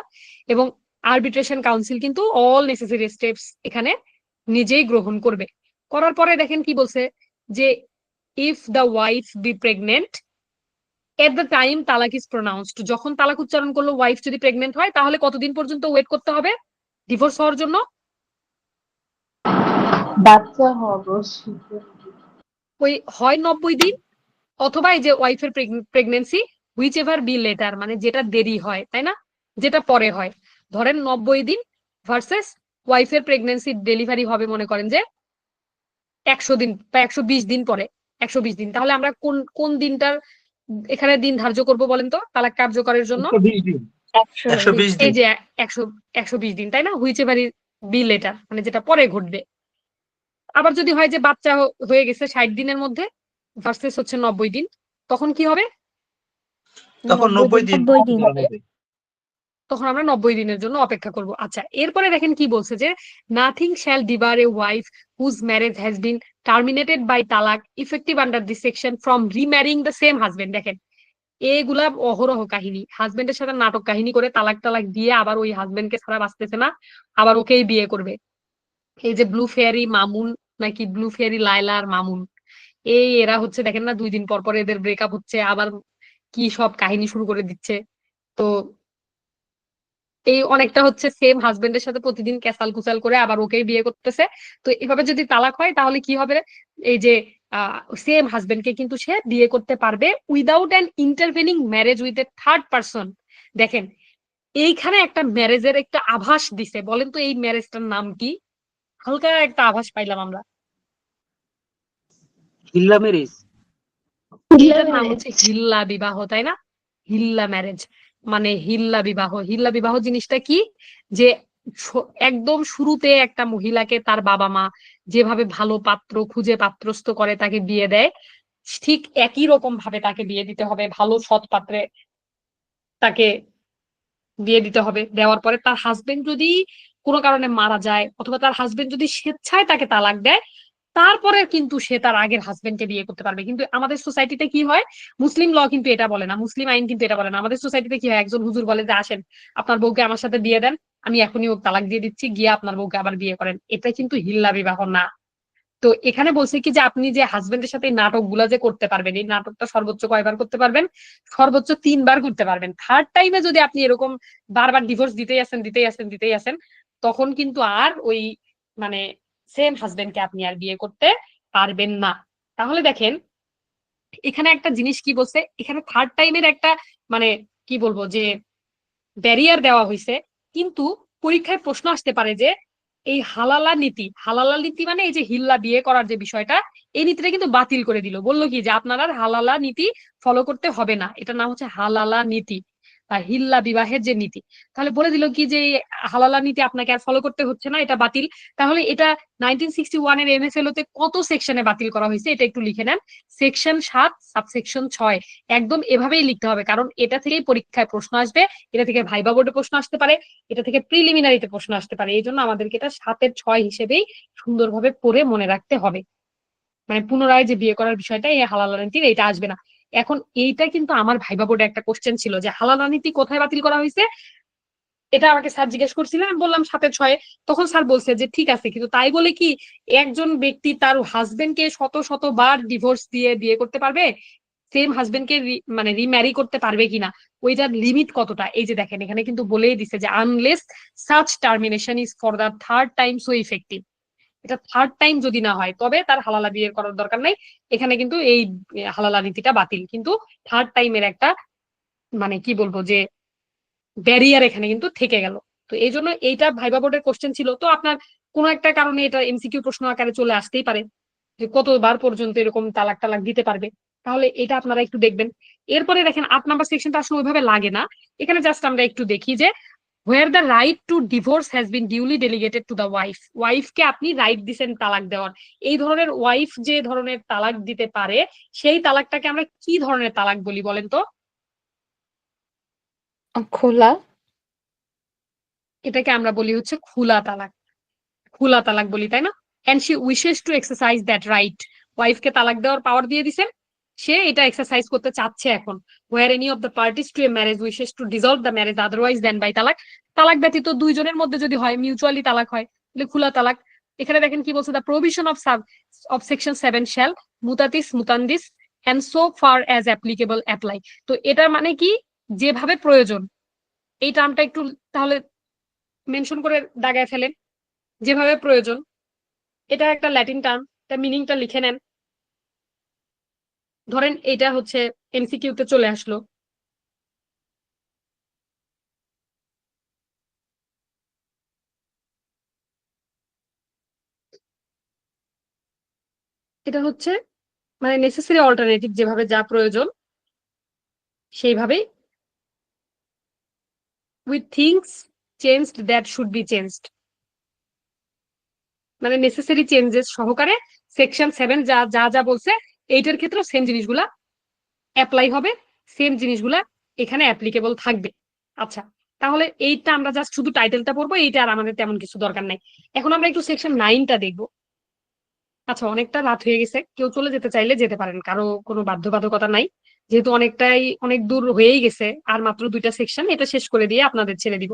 Speaker 1: এবং আরবিট্রেশন কাউন্সিল কিন্তু অল নেসেসারি স্টেপস এখানে নিজেই গ্রহণ করবে। করার পরে দেখেন কি বলছে যে if the wife be pregnant at the time talaq is pronounced, যখন তালাক উচ্চারণ করলো ওয়াইফ যদি প্রেগনেন্ট হয় তাহলে কতদিন পর্যন্ত ওয়েট করতে হবে ডিভোর্স হওয়ার জন্য?
Speaker 7: বাচ্চা হওয়া পর্যন্ত।
Speaker 1: ওই হয় 90 দিন, অথবা এই যে ওয়াইফের pregnancy which ever be letter, মানে যেটা দেরি হয় তাই না, যেটা পরে হয়। ধরেন 90 দিন ভার্সেস ওয়াইফের প্রেগনেন্সি ডেলিভারি হবে মনে করেন যে 100 দিন বা 120 দিন পরে, 120 দিন, তাহলে আমরা কোন কোন দিনটার এখানে দিন ধার্য করব বলেন তো তালাক কার্যকরের জন্য?
Speaker 3: 120 দিন।
Speaker 5: 120
Speaker 1: এই
Speaker 5: দিন।
Speaker 1: যে 120 দিন তাই না, হুইচ এভার বি লেটার মানে যেটা পরে ঘটবে। আবার যদি হয় যে বাচ্চা হয়ে গেছে 60 দিনের মধ্যে ভার্সেস হচ্ছে 90 দিন, তখন কি হবে?
Speaker 5: তখন 90 দিন।
Speaker 2: 90 দিন।
Speaker 1: তখন আমরা 90 দিনের জন্য অপেক্ষা করব। আচ্ছা, এরপরে দেখেন কি বলছে যে nothing shall debar a wife whose marriage has been terminated by talaq effective under this section from remarrying the same husband. দেখেন এগুলা অহরহ কাহিনী, হাজবেন্ডের সাথে নাটক কাহিনী করে তালাক টালাক দিয়ে আবার ওই হাজবেন্ডকে ছাড়া বাঁচতেছে না, আবার ওকেই বিয়ে করবে। এই যে ব্লু ফেয়ারি মামুন নাকি ব্লু ফেয়ারি লায়লা আর মামুন, এরা হচ্ছে দেখেন না 2 দিন পর পর এদের ব্রেকআপ হচ্ছে, আবার কি সব কাহিনী শুরু করে দিচ্ছে। তো এই অনেকটা হচ্ছে সেম হাজবেন্ডের সাথে প্রতিদিন ক্যাসাল কুচাল করে আবার ওকেই বিয়ে করতেছে। তো এভাবে যদি তালাক হয় তাহলে কি হবে, এই যে সেম হাজবেন্ডকে কিন্তু সে বিয়ে করতে পারবে without an intervening marriage with a third person. দেখেন এইখানে একটা ম্যারেজের একটা আভাস দিছে, বলেন তো এই ম্যারেজটার নাম কি? হালকা একটা আভাস পাইলাম আমরা।
Speaker 3: হিল্লা ম্যারেজ।
Speaker 1: এটার নাম হচ্ছে হিল্লা বিবাহ তাই না, হিল্লা ম্যারেজ মানে হিল্লা বিবাহ। হিল্লা বিবাহ জিনিসটা কি, যে একদম শুরুতে একটা মহিলাকে তার বাবা মা যেভাবে ভালো পাত্র খুঁজে পাত্রস্থ করে তাকে বিয়ে দেয়, ঠিক একই রকম ভাবে তাকে বিয়ে দিতে হবে, ভালো সৎ পাত্রে তাকে বিয়ে দিতে হবে। দেওয়ার পরে তার হাজবেন্ড যদি কোনো কারণে মারা যায় অথবা তার হাজবেন্ড যদি স্বেচ্ছায় তাকে তালাক দেয়, তারপরে কিন্তু সে তার আগের হাজবেন্ডকে বিয়ে করতে পারবে। কিন্তু আমাদের সোসাইটিতে কি হয়, মুসলিম ল কিন্তু এটা বলে না, মুসলিম আইন কিন্তু এটা বলে না। আমাদের সোসাইটিতে কি হয়, একজন হুজুর বলে যে আসেন আপনার বউকে আমার সাথে দিয়ে দেন, আমি এখনই ও তালাক দিয়ে দিচ্ছি, গিয়ে আপনার বউকে আবার বিয়ে করেন। এটা কিন্তু হিল্লা বিবাহ না। তো এখানে বলছে কি যে আপনি যে হাজবেন্ডের সাথে নাটক গুলা যে করতে পারবেন, এই নাটকটা সর্বোচ্চ কয়বার করতে পারবেন? সর্বোচ্চ 3 বার করতে পারবেন। থার্ড টাইমে যদি আপনি এরকম বারবার ডিভোর্স দিতেই আছেন তখন কিন্তু আর ওই মানে সেম হাজবেন্ডকে আপনি আর বিয়ে করতে পারবেন না। তাহলে দেখেন এখানে একটা জিনিস কি বলছে, এখানে থার্ড টাইমের একটা মানে কি বলবো যে ব্যারিয়ার দেওয়া হয়েছে, কিন্তু পরীক্ষায় প্রশ্ন আসতে পারে যে এই হালালা নীতি মানে এই যে হিল্লা বিয়ে করার যে বিষয়টা, এই নীতিটা কিন্তু বাতিল করে দিল। বললো কি যে আপনার আর হালালা নীতি ফলো করতে হবে না, এটার নাম হচ্ছে হালালা নীতি বা হিল্লা বিবাহের যে নীতি। তাহলে বলে দিল কি যে এই হালালা নীতি আপনাকে আর ফলো করতে হচ্ছে না, এটা বাতিল। তাহলে এটা 1961 এর MFL তে কত সেকশনে বাতিল করা হয়েছে এটা একটু লিখে নেন। সেকশন 7 সাবসেকশন 6, একদম এভাবেই লিখতে হবে, কারণ এটা থেকেই পরীক্ষায় প্রশ্ন আসবে, এটা থেকে ভাইবা বোর্ডে প্রশ্ন আসতে পারে, এটা থেকে প্রিলিমিনারিতে প্রশ্ন আসতে পারে। এই জন্য আমাদেরকে এটা 7-এর 6 হিসেবেই সুন্দরভাবে পড়ে মনে রাখতে হবে। মানে পুনরায় যে বিয়ে করার বিষয়টা এই হালালা নীতির এটা আসবে না। এখন এইটা কিন্তু আমার ভাইবা বোর্ডে একটা কোশ্চেন ছিল যে হালালা নীতি কোথায় বাতিল করা হয়েছে, এটা আমাকে স্যার জিজ্ঞেস করছিলেন, আমি বললাম 7-এর 6। তখন স্যার বলছে যে ঠিক আছে, কিন্তু তাই বলে কি একজন ব্যক্তি তার হাজবেন্ডকে শত বার ডিভোর্স দিয়ে বিয়ে করতে পারবে, সেম হাজবেন্ডকে মানে রিম্যারি করতে পারবে কিনা, ওইটার লিমিট কতটা? এই যে দেখেন এখানে কিন্তু বলেই দিছে যে unless such termination is for the third time so effective. এটা থার্ড টাইম যদি না হয় তবে তার হালালা বিয়ে করার দরকার নাই। এখানে কিন্তু এই হালালা নীতিটা বাতিল, কিন্তু থার্ড টাইমের একটা মানে কি বলবো যে ব্যারিয়ার এখানে কিন্তু থেকে গেল। তো এই জন্য এইটা ভাইবা বোর্ডের কোশ্চেন ছিল, তো আপনার কোনো একটা কারণে এটা এমসিকিউ প্রশ্ন আকারে চলে আসতেই পারে যে কতবার পর্যন্ত এরকম তালাক টালাক দিতে পারবে, তাহলে এটা আপনারা একটু দেখবেন। এরপরে দেখেন 8 নাম্বার সেকশনটা আসলে ওইভাবে লাগে না, এখানে জাস্ট আমরা একটু দেখি যে where the right to divorce has been duly delegated to the wife, ওয়াইফকে আপনি রাইট দিছেন তালাক দেওয়ার। এই ধরনের ওয়াইফ যে ধরনের তালাক দিতে পারে সেই তালাকটাকে আমরা কি ধরনের তালাক বলি বলেন তো?
Speaker 2: খোলা।
Speaker 1: এটাকে আমরা বলি হচ্ছে খোলা তালাক, খোলা তালাক বলি, তাই না? And she wishes to exercise that right, ওয়াইফকে তালাক দেওয়ার পাওয়ার দিয়ে দিছেন, সে এটা এক্সারসাইজ করতে চাচ্ছে এখন। where any of the parties to a marriage wishes to dissolve the marriage otherwise than by তালাক, তালাক ব্যতীত দুইজনের মধ্যে যদি হয়, মিউচুয়ালি তালাক হয়, তাহলে খোলা তালাক। এখানে দেখেন কি বলছে, the provision of section 7 shall mutatis mutandis and so far as applicable apply। তো এটার মানে কি, যেভাবে প্রয়োজন, এই টার্মটা একটু তাহলে মেনশন করে দাগায় ফেলেন, যেভাবে প্রয়োজন। এটা একটা ল্যাটিন টার্ম, এটা মিনিংটা লিখে নেন। ধরেন এটা হচ্ছে এমসিকিউ তে চলে আসলো, এটা হচ্ছে মানে নেসেসারি অল্টারনেটিভ, যেভাবে যা প্রয়োজন সেইভাবেই, with things changed that should be changed, মানে নেসেসারি চেঞ্জেস সহকারে সেকশন 7 যা যা যা বলছে এইটার ক্ষেত্রে সেম জিনিসগুলা অ্যাপ্লাই হবে, সেম জিনিসগুলা এখানে অ্যাপ্লিকেবল থাকবে। আচ্ছা, তাহলে এইটা আমরা জাস্ট শুধু টাইটেলটা পড়বো, এইটা আর আমাদের তেমন কিছু দরকার নাই। এখন আমরা একটু সেকশন 9টা দেখবো। আচ্ছা, অনেকটা রাত হয়ে গেছে, কেউ চলে যেতে চাইলে যেতে পারেন, কারো কোনো বাধ্যবাধকতা নাই, যেহেতু অনেক দূর হয়েই গেছে, আর মাত্র 2টা সেকশন, এটা শেষ করে দিয়ে আপনাদের ছেড়ে দিব।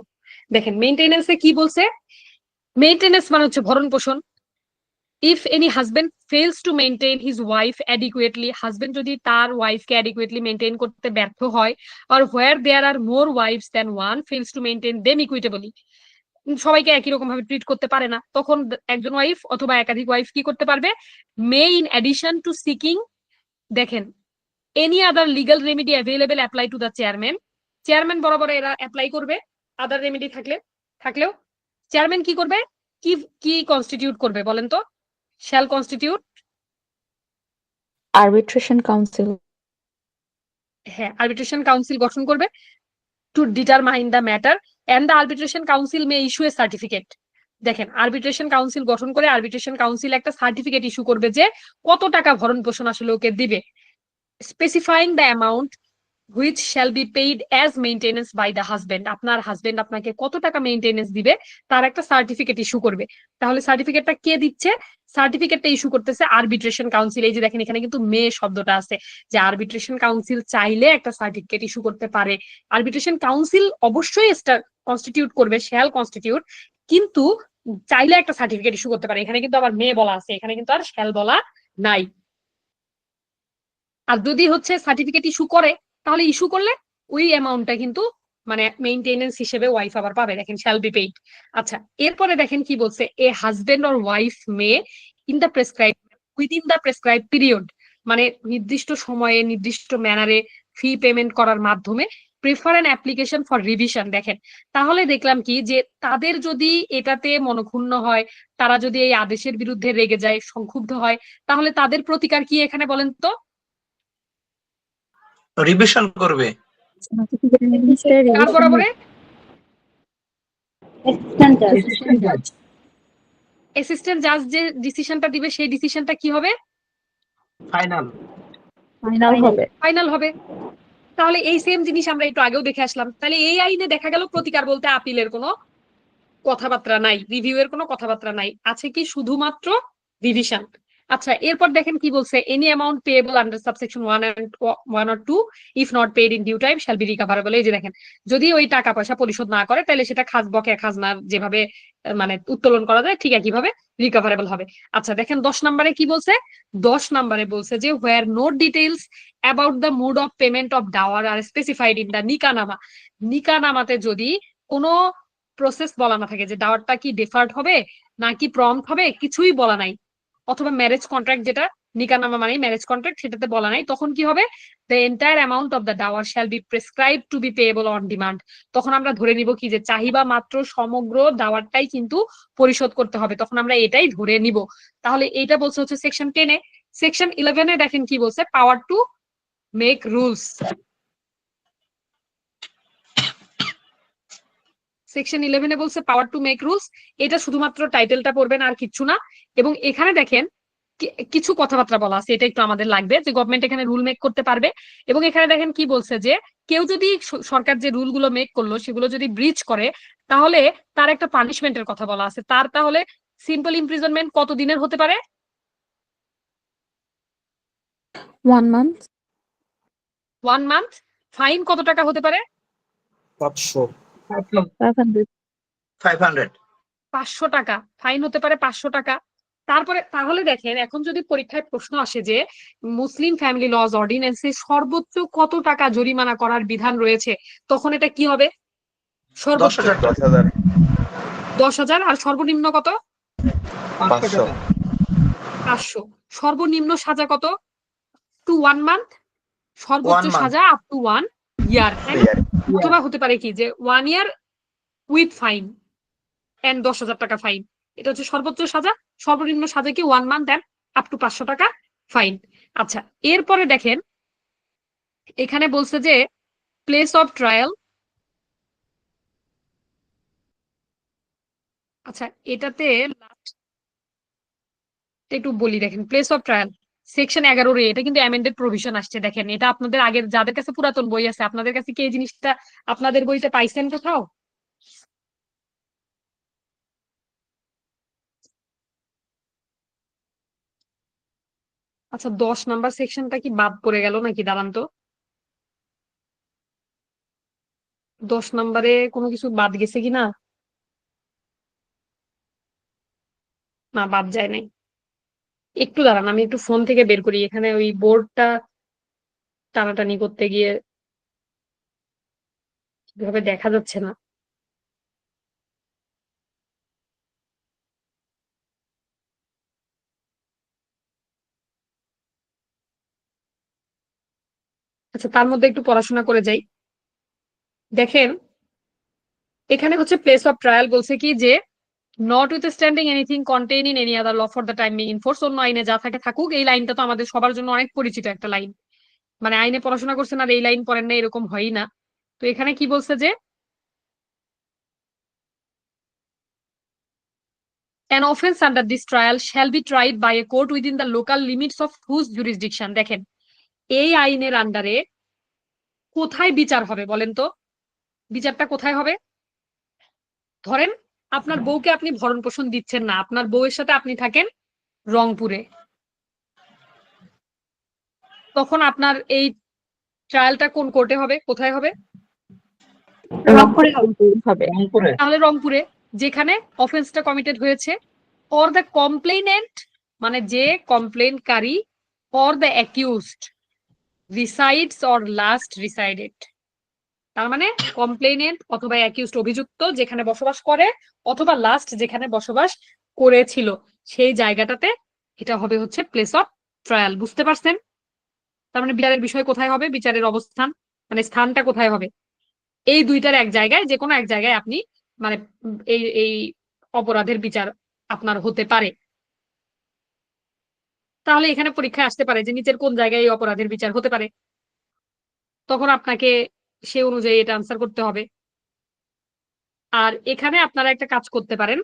Speaker 1: দেখেন মেইনটেনেন্সে কি বলছে, মেইনটেনেন্স মানে হচ্ছে ভরণ পোষণ। if any husband fails to maintain his wife adequately, husband যদি তার ওয়াইফকে adequately মেইনটেইন করতে ব্যর্থ হয়, or where there are more wives than one fails to maintain them equitably, সবাইকে একই রকম ভাবে ট্রিট করতে পারে না, তখন একজন ওয়াইফ অথবা একাধিক ওয়াইফ কি করতে পারবে, মে ইন অ্যাডিশন টু সিকিং, দেখেন any other legal remedy available apply to the chairman, chairman বরাবর এরা অ্যাপ্লাই করবে, আদার রেমেডি থাকলেও চেয়ারম্যান কি করবে, কি কি কনস্টিটিউট করবে বলেন তো? shall constitute
Speaker 2: arbitration council.
Speaker 1: হ্যাঁ, আরবিট্রেশন কাউন্সিল গঠন করবে to determine the matter, and the arbitration council may issue a certificate. দেখেন আরবিট্রেশন কাউন্সিল গঠন করে আরবিট্রেশন কাউন্সিল একটা সার্টিফিকেট ইস্যু করবে যে কত টাকা ভরণ পোষণ আসলে ওকে দিবে, specifying the amount which shall be paid as maintenance by the husband, আপনার হাজবেন্ড আপনাকে কত টাকা মেইনটেনেন্স দিবে তার একটা সার্টিফিকেট ইস্যু করবে। তাহলে সার্টিফিকেটটা কে দিচ্ছে, সার্টিফিকেটটা ইস্যু করতেছে আরবিট্রেশন কাউন্সিল। এই যে দেখেন এখানে কিন্তু মে শব্দটা আছে, যে আরবিট্রেশন কাউন্সিল চাইলে একটা সার্টিফিকেট ইস্যু করতে পারে। আরবিট্রেশন কাউন্সিল অবশ্যই কনস্টিটিউট করবে, শ্যাল কনস্টিটিউট, কিন্তু চাইলে একটা সার্টিফিকেট ইস্যু করতে পারে। এখানে কিন্তু আবার মে বলা আছে, এখানে কিন্তু আর শ্যাল বলা নাই। আর যদি হচ্ছে সার্টিফিকেট ইস্যু করে, তাহলে ইস্যু করলে ওই অ্যামাউন্টটা কিন্তু মানে মেইনটেনেন্স হিসেবে ওয়াইফ আবার পাবে, দেখেন শ্যাল বি পেইড। আচ্ছা, এরপরে দেখেন কি বলছে, a husband or wife may in the prescribe within the prescribe period, মানে নির্দিষ্ট সময়ে নির্দিষ্ট ম্যানারে ফি পেমেন্ট করার মাধ্যমে prefer an application for revision. দেখেন তাহলে দেখলাম কি, যে তাদের যদি এটাতে মনক্ষুণ্ণ হয়, তারা যদি এই আদেশের বিরুদ্ধে রেগে যায়, সংক্ষুব্ধ হয়, তাহলে তাদের প্রতিকার কি এখানে বলেন তো?
Speaker 5: রিভিশন করবে
Speaker 1: কার বরাবরে? অ্যাসিস্ট্যান্ট জাজ যে ডিসিশনটা দিবে সেই ডিসিশনটা কি হবে,
Speaker 3: ফাইনাল
Speaker 1: ফাইনাল হবে। তাহলে এই সেম জিনিস আমরা একটু আগেও দেখে আসলাম। তাহলে এই আইনে দেখা গেল প্রতিকার বলতে আপিলের কোনো কথাবার্তা নাই, রিভিউ এর কোনো কথাবার্তা নাই, আছে কি শুধুমাত্র রিভিশন। আচ্ছা, এরপর দেখেন কি বলছে, any amount payable under subsection 1 or 2 if not paid in due time shall be recoverable. এই যে দেখেন, যদি ওই টাকা পয়সা পরিশোধ না করে তাহলে সেটা বকেয়া খাজনার যেভাবে মানে উত্তোলন করা যায় ঠিক একইভাবে রিকভারেবল হবে। আচ্ছা দেখেন 10 নম্বরে কি বলছে, 10 নম্বরে বলছে যে where no details about the mode of payment of dower are specified in the nikanama, নিকানামাতে যদি কোনো প্রসেস বলা না থাকে যে ডাওয়ারটা কি ডেফার্ড হবে নাকি প্রম্পট হবে, কিছুই বলা নাই, অথবা ম্যারেজ কন্ট্রাক্ট যেটা নিকাহনামা মানে ম্যারেজ কন্ট্রাক্ট, সেটাতে বলা নাই, তখন কি হবে, the entire amount of the dower shall be prescribe to be payable on demand. তখন আমরা ধরে নিব কি যে চাহিদা মাত্র সমগ্র ডাওয়ারটাই কিন্তু পরিশোধ করতে হবে, তখন আমরা এটাই ধরে নিব। তাহলে এইটা বলছে হচ্ছে সেকশন 10-এ। সেকশন 11-এ দেখেন কি বলছে, power to make rules. Section 11-এ বলছে পাওয়ার টু মেক রুলস, এটা শুধুমাত্র টাইটেলটা পড়বেন আর কিচ্ছু না। এবং এখানে দেখেন কিছু কথাবার্তা বলা আছে, এটা একটু আমাদের লাগবে, যে গভর্নমেন্ট এখানে রুল মেক করতে পারবে। এবং এখানে দেখেন কি বলছে, যে কেউ যদি সরকার যে রুল গুলো মেক করলো সেগুলো যদি ব্রিচ করে, তাহলে তার একটা পানিশমেন্টের কথা বলা আছে। তার তাহলে সিম্পল ইমপ্রিজনমেন্ট কত দিনের হতে পারে?
Speaker 2: 1 month.
Speaker 1: 1 মান্থ। ফাইন কত টাকা হতে পারে?
Speaker 8: 500
Speaker 2: 500.
Speaker 5: 500
Speaker 1: 500 টাকা ফাইন হতে পারে, 500 টাকা। তারপরে তাহলে দেখেন, এখন যদি পরীক্ষায় প্রশ্ন আসে যে মুসলিম ফ্যামিলি লজ অর্ডিন্যান্সে সর্বোচ্চ কত টাকা জরিমানা করার বিধান রয়েছে, তখন এটা কি হবে? সর্বোচ্চ
Speaker 5: 10,000 টাকা।
Speaker 6: 10,000
Speaker 1: 10,000। আর সর্বনিম্ন কত?
Speaker 6: 500
Speaker 1: 500। সর্বনিম্ন সাজা কত? To 1 month. সর্বোচ্চ
Speaker 5: 1 month।
Speaker 1: সাজা আপ টু 1 ইয়ার।
Speaker 6: ইয়ার
Speaker 1: অথবা হতে পারে কি যে 1 ইয়ার উইথ ফাইন এন্ড 10,000 টাকা ফাইন। এটা হচ্ছে সর্বোচ্চ সাজা। সর্বনিম্ন সাজা কি 1 মান্থ এন্ড আপ টু 500 টাকা ফাইন। আচ্ছা, এরপরে দেখেন এখানে বলছে যে প্লেস অফ ট্রায়াল। আচ্ছা, এটাতে একটু বলি, দেখেন প্লেস অফ ট্রায়াল সেকশন 11-এ এটা কিন্তু অ্যামেন্ডেড প্রভিশন আসছে। দেখেন এটা আপনাদের আগের যাদের কাছে পুরাতন বই আছে, আপনাদের কাছে কি এই জিনিসটা আপনাদের বইতে পাইছেন কোথাও? আচ্ছা, 10 নাম্বার সেকশনটা কি বাদ পড়ে গেল নাকি? দাঁড়ান তো, 10 নাম্বারে কোনো কিছু বাদ গেছে কিনা। না, বাদ যায় নাই। একটু দাঁড়ান, আমি একটু ফোন থেকে বের করি, এখানে ওই বোর্ডটা টানাটানি করতে গিয়ে কিভাবে দেখা যাচ্ছে না। আচ্ছা, তার মধ্যে একটু পড়াশোনা করে যাই। দেখেন এখানে হচ্ছে প্লেস অফ ট্রায়াল বলছে কি যে notwithstanding anything contain in any other law for the time being in force. অন্য আইনে যা থাকে থাকুক। এই লাইনটা তো আমাদের সবার জন্য অনেক পরিচিত একটা লাইন, মানে আইনে পড়াশোনা করছেন আর এই লাইন পড়েন না এরকম হয়ই না। তো এখানে কি বলছে যে an offense under this trial shall be tried by a court within the local limits of whose jurisdiction। দেখেন এই আইনের আন্ডারে কোথায় বিচার হবে বলেন তো? বিচারটা কোথায় হবে? ধরেন আপনার বউকে আপনি ভরণ পোষণ দিচ্ছেন না, আপনার বউয়ের সাথে আপনি থাকেন রংপুরে, তখন আপনার এই ট্রায়ালটা কোন কোর্টে হবে, কোথায় হবে?
Speaker 2: রংপুরে হবে।
Speaker 3: রংপুরে
Speaker 1: তাহলে রংপুরে, যেখানে অফেন্সটা কমিটেড হয়েছে। অর দ্য কমপ্লেনেন্ট মানে যে কমপ্লেনকারী, or the accused resides or last resided. তার মানে কমপ্লেনেন্ট অথবা অ্যাকিউজড অভিযুক্ত যেখানে বসবাস করে, অথবা লাস্ট যেখানে বসবাস করেছিল, সেই জায়গাটাতে এটা হবে হচ্ছে প্লেস অফ ট্রায়াল। বুঝতে পারছেন? তার মানে বিচারের বিষয় কোথায় হবে, বিচারের অবস্থান মানে স্থানটা কোথায় হবে? এই দুইটার এক জায়গায়, যে কোনো এক জায়গায় আপনি মানে এই এই অপরাধের বিচার আপনার হতে পারে। তাহলে এখানে পরীক্ষায় আসতে পারে যে নিচের কোন জায়গায় এই অপরাধের বিচার হতে পারে, তখন আপনাকে সে অনুযায়ী এটা আনসার করতে হবে। আর এখানে আপনারা একটা কাজ করতে পারেন,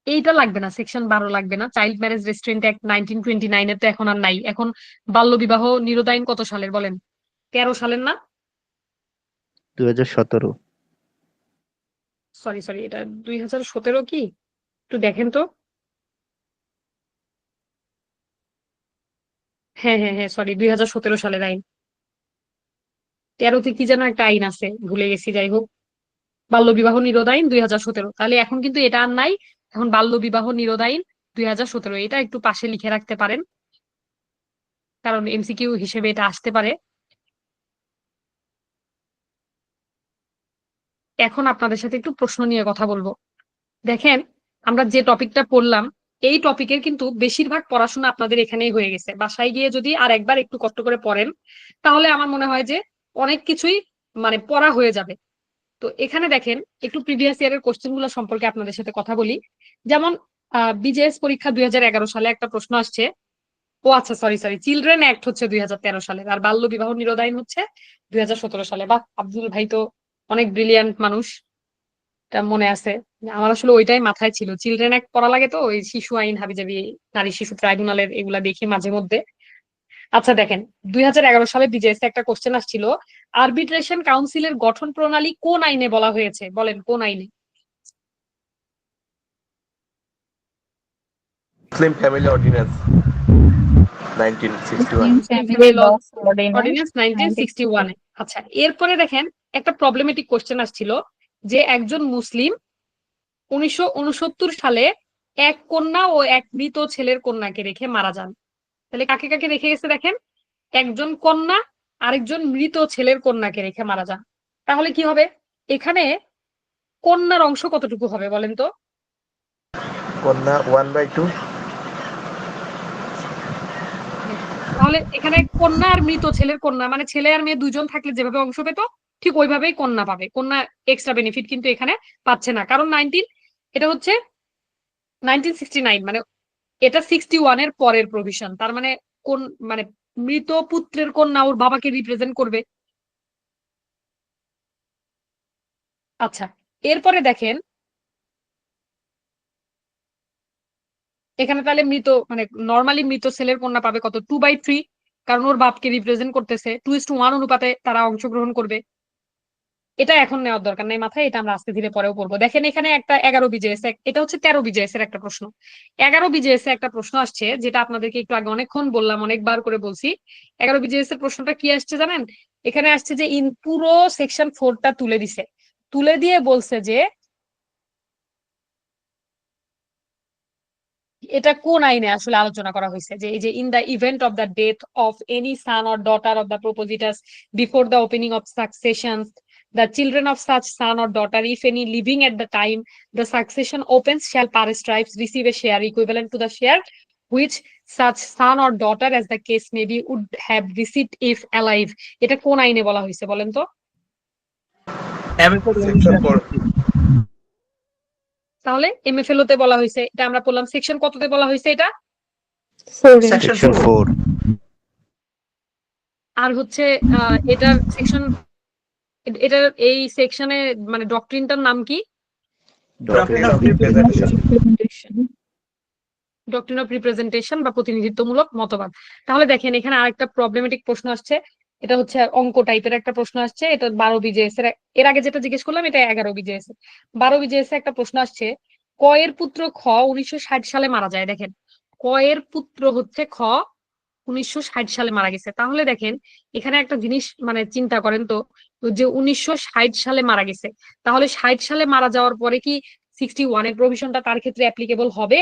Speaker 1: এইটা লাগবে না, সেকশন 12 লাগবে না। চাইল্ড ম্যারেজ রেস্ট্রিন্ট অ্যাক্ট 1929 এর তো এখন আর নাই। এখন বাল্য বিবাহ নিরোধ আইন কত সালের বলেন? 13 সালের না?
Speaker 9: 2017।
Speaker 1: সরি সরি, এটা 2017 কি? একটু দেখেন তো। হ্যাঁ হ্যাঁ হ্যাঁ, সরি, 2017 সালের আইন। 13তে কি যেন একটা আইন আছে, ভুলে গেছি। যাই হোক, বাল্য বিবাহ নিরোধ আইন 2017। তাহলে এখন কিন্তু এটা আর নাই, এখন বাল্য বিবাহ নিরোধ আইন 2017। এটা একটু পাশে লিখে রাখতে পারেন, কারণ এমসিকিউ হিসেবে এটা আসতে পারে। এখন আপনাদের সাথে একটু প্রশ্ন নিয়ে কথা বলবো। দেখেন, আমরা যে টপিকটা পড়লাম এই টপিকের কিন্তু বেশিরভাগ পড়াশোনা আপনাদের এখানেই হয়ে গেছে। বাসায় গিয়ে যদি আর একবার একটু কষ্ট করে পড়েন তাহলে আমার মনে হয় যে অনেক কিছুই মানে পড়া হয়ে যাবে। তো এখানে দেখেন, একটু প্রিভিয়াস ইয়ারের কোশ্চেন গুলো সম্পর্কে আপনাদের সাথে কথা বলি। যেমন বিজেএস পরীক্ষা 2011 সালে একটা প্রশ্ন আসছে। ও আচ্ছা, সরি সরি, চিলড্রেন অ্যাক্ট হচ্ছে 2013 সালে, আর বাল্য বিবাহ নিরোধ আইন হচ্ছে 2017 সালে। বা আব্দুল ভাই তো অনেক ব্রিলিয়ান্ট মানুষ, এটা মনে আছে। আমার আসলে ওইটাই মাথায় ছিল, চিলড্রেন অ্যাক্ট পড়া লাগে তো ওই শিশু আইন হাবিজাবি নারী শিশু ট্রাইব্যুনালের এগুলা দেখি মাঝে মধ্যে। আচ্ছা দেখেন, 2011 সালে বিজেএস একটা কোশ্চেন আসছিল, আরবিট্রেশন কাউন্সিলের গঠন প্রণালী কোন আইনে বলা হয়েছে, বলেন কোন আইনে?
Speaker 6: Muslim family ordinance 1961।
Speaker 2: Family law ordinance
Speaker 1: ordinance 1961 এ। আচ্ছা, এরপরে দেখেন একটা প্রবলেমেটিক কোশ্চেন আসছিল যে একজন মুসলিম 1969 সালে এক কন্যা ও এক মৃত ছেলের কন্যাকে রেখে মারা যান। তাহলে কাকে কাকে রেখে গেছে দেখেন, একজন কন্যা আরেকজন মৃত ছেলের কন্যাকে রেখে মারা যান। তাহলে কি হবে এখানে, কন্যার অংশ কতটুকু হবে বলেন তো?
Speaker 6: কন্যা 1/2।
Speaker 1: তাহলে এখানে কন্যা আর মৃত ছেলের কন্যা মানে ছেলে আর মেয়ে দুজন থাকলে যেভাবে অংশ পেত ঠিক ওইভাবেই কন্যা পাবে। কন্যা এক্সট্রা বেনিফিট কিন্তু এখানে পাচ্ছে না, কারণ এটা হচ্ছে 1969, মানে এটা 61 এর পরের প্রভিশন। তার মানে কোন মানে মৃত পুত্রের কন্যা ওর বাবাকে রিপ্রেজেন্ট করবে। আচ্ছা, এরপরে দেখেন এখানে তাহলে মৃত মানে নর্মালি মৃত ছেলের কন্যা পাবে কত, 2/3, কারণ ওর বাপকে রিপ্রেজেন্ট করতেছে, 2:1 অনুপাতে তারা অংশগ্রহণ করবে। এটা এখন নেওয়ার দরকার নাই মাথায়, এটা আমরা আস্তে ধীরে পরেও পড়বো। দেখেন এখানে একটা 11 বিজেএস, এটা হচ্ছে 13 বিজেএস এর একটা প্রশ্ন। 11 বিজেএস এর একটা প্রশ্ন আসছে, যেটা আপনাদেরকে একটু আগে অনেকক্ষণ বললাম, অনেকবার করে বলছি। 11 বিজেএস এর প্রশ্নটা কি আসছে জানেন? এখানে আসছে যে পুরো সেকশন 4টা তুলে দিছে, তুলে দিয়ে বলছে যে এটা কোন আইনে আসলে আলোচনা করা হয়েছে, যে এই যে in the event of the death of any son or daughter of the propositus before the opening of succession, the children of such son or daughter, if any living at the time the succession opens, shall per stripes receive a share equivalent to the share which such son or daughter, as the case may be, would have received if alive. এটা কোন আইনে বলা হয়েছে বলেন তো?
Speaker 6: Section 4।
Speaker 1: তাহলে এমএফএল তে বলা হয়েছে, এটা আমরা বললাম সেকশন কততে বলা হয়েছে এটা?
Speaker 6: সেকশন 4।
Speaker 1: আর হচ্ছে এটার সেকশন, এটার এই সেকশনে মানে ডক্ট্রিনটার নাম কি?
Speaker 6: Doctrine of representation.
Speaker 1: Doctrine of representation বা প্রতিনিধিত্বমূলক মতবাদ। তাহলে দেখেন এখানে আরেকটা প্রবলেমেটিক প্রশ্ন আসছে, এটা হচ্ছে অঙ্ক টাইপের একটা প্রশ্ন আসছে। এটা 12 বিজেএস এর, এর আগে যেটা জিজ্ঞেস করলাম এটা 11 বিজেএস। 12 বিজেএস এর একটা প্রশ্ন আসছে, ক এর পুত্র খ 1960 সালে মারা যায়। দেখেন ক এর পুত্র হচ্ছে খ 1960 সালে মারা গেছে। তাহলে দেখেন এখানে একটা জিনিস মানে চিন্তা করেন তো, যে 1960 সালে মারা গেছে, তাহলে 60 সালে মারা যাওয়ার পরে কি 61 এর প্রভিশনটা তার ক্ষেত্রে অ্যাপ্লিকেবল হবে?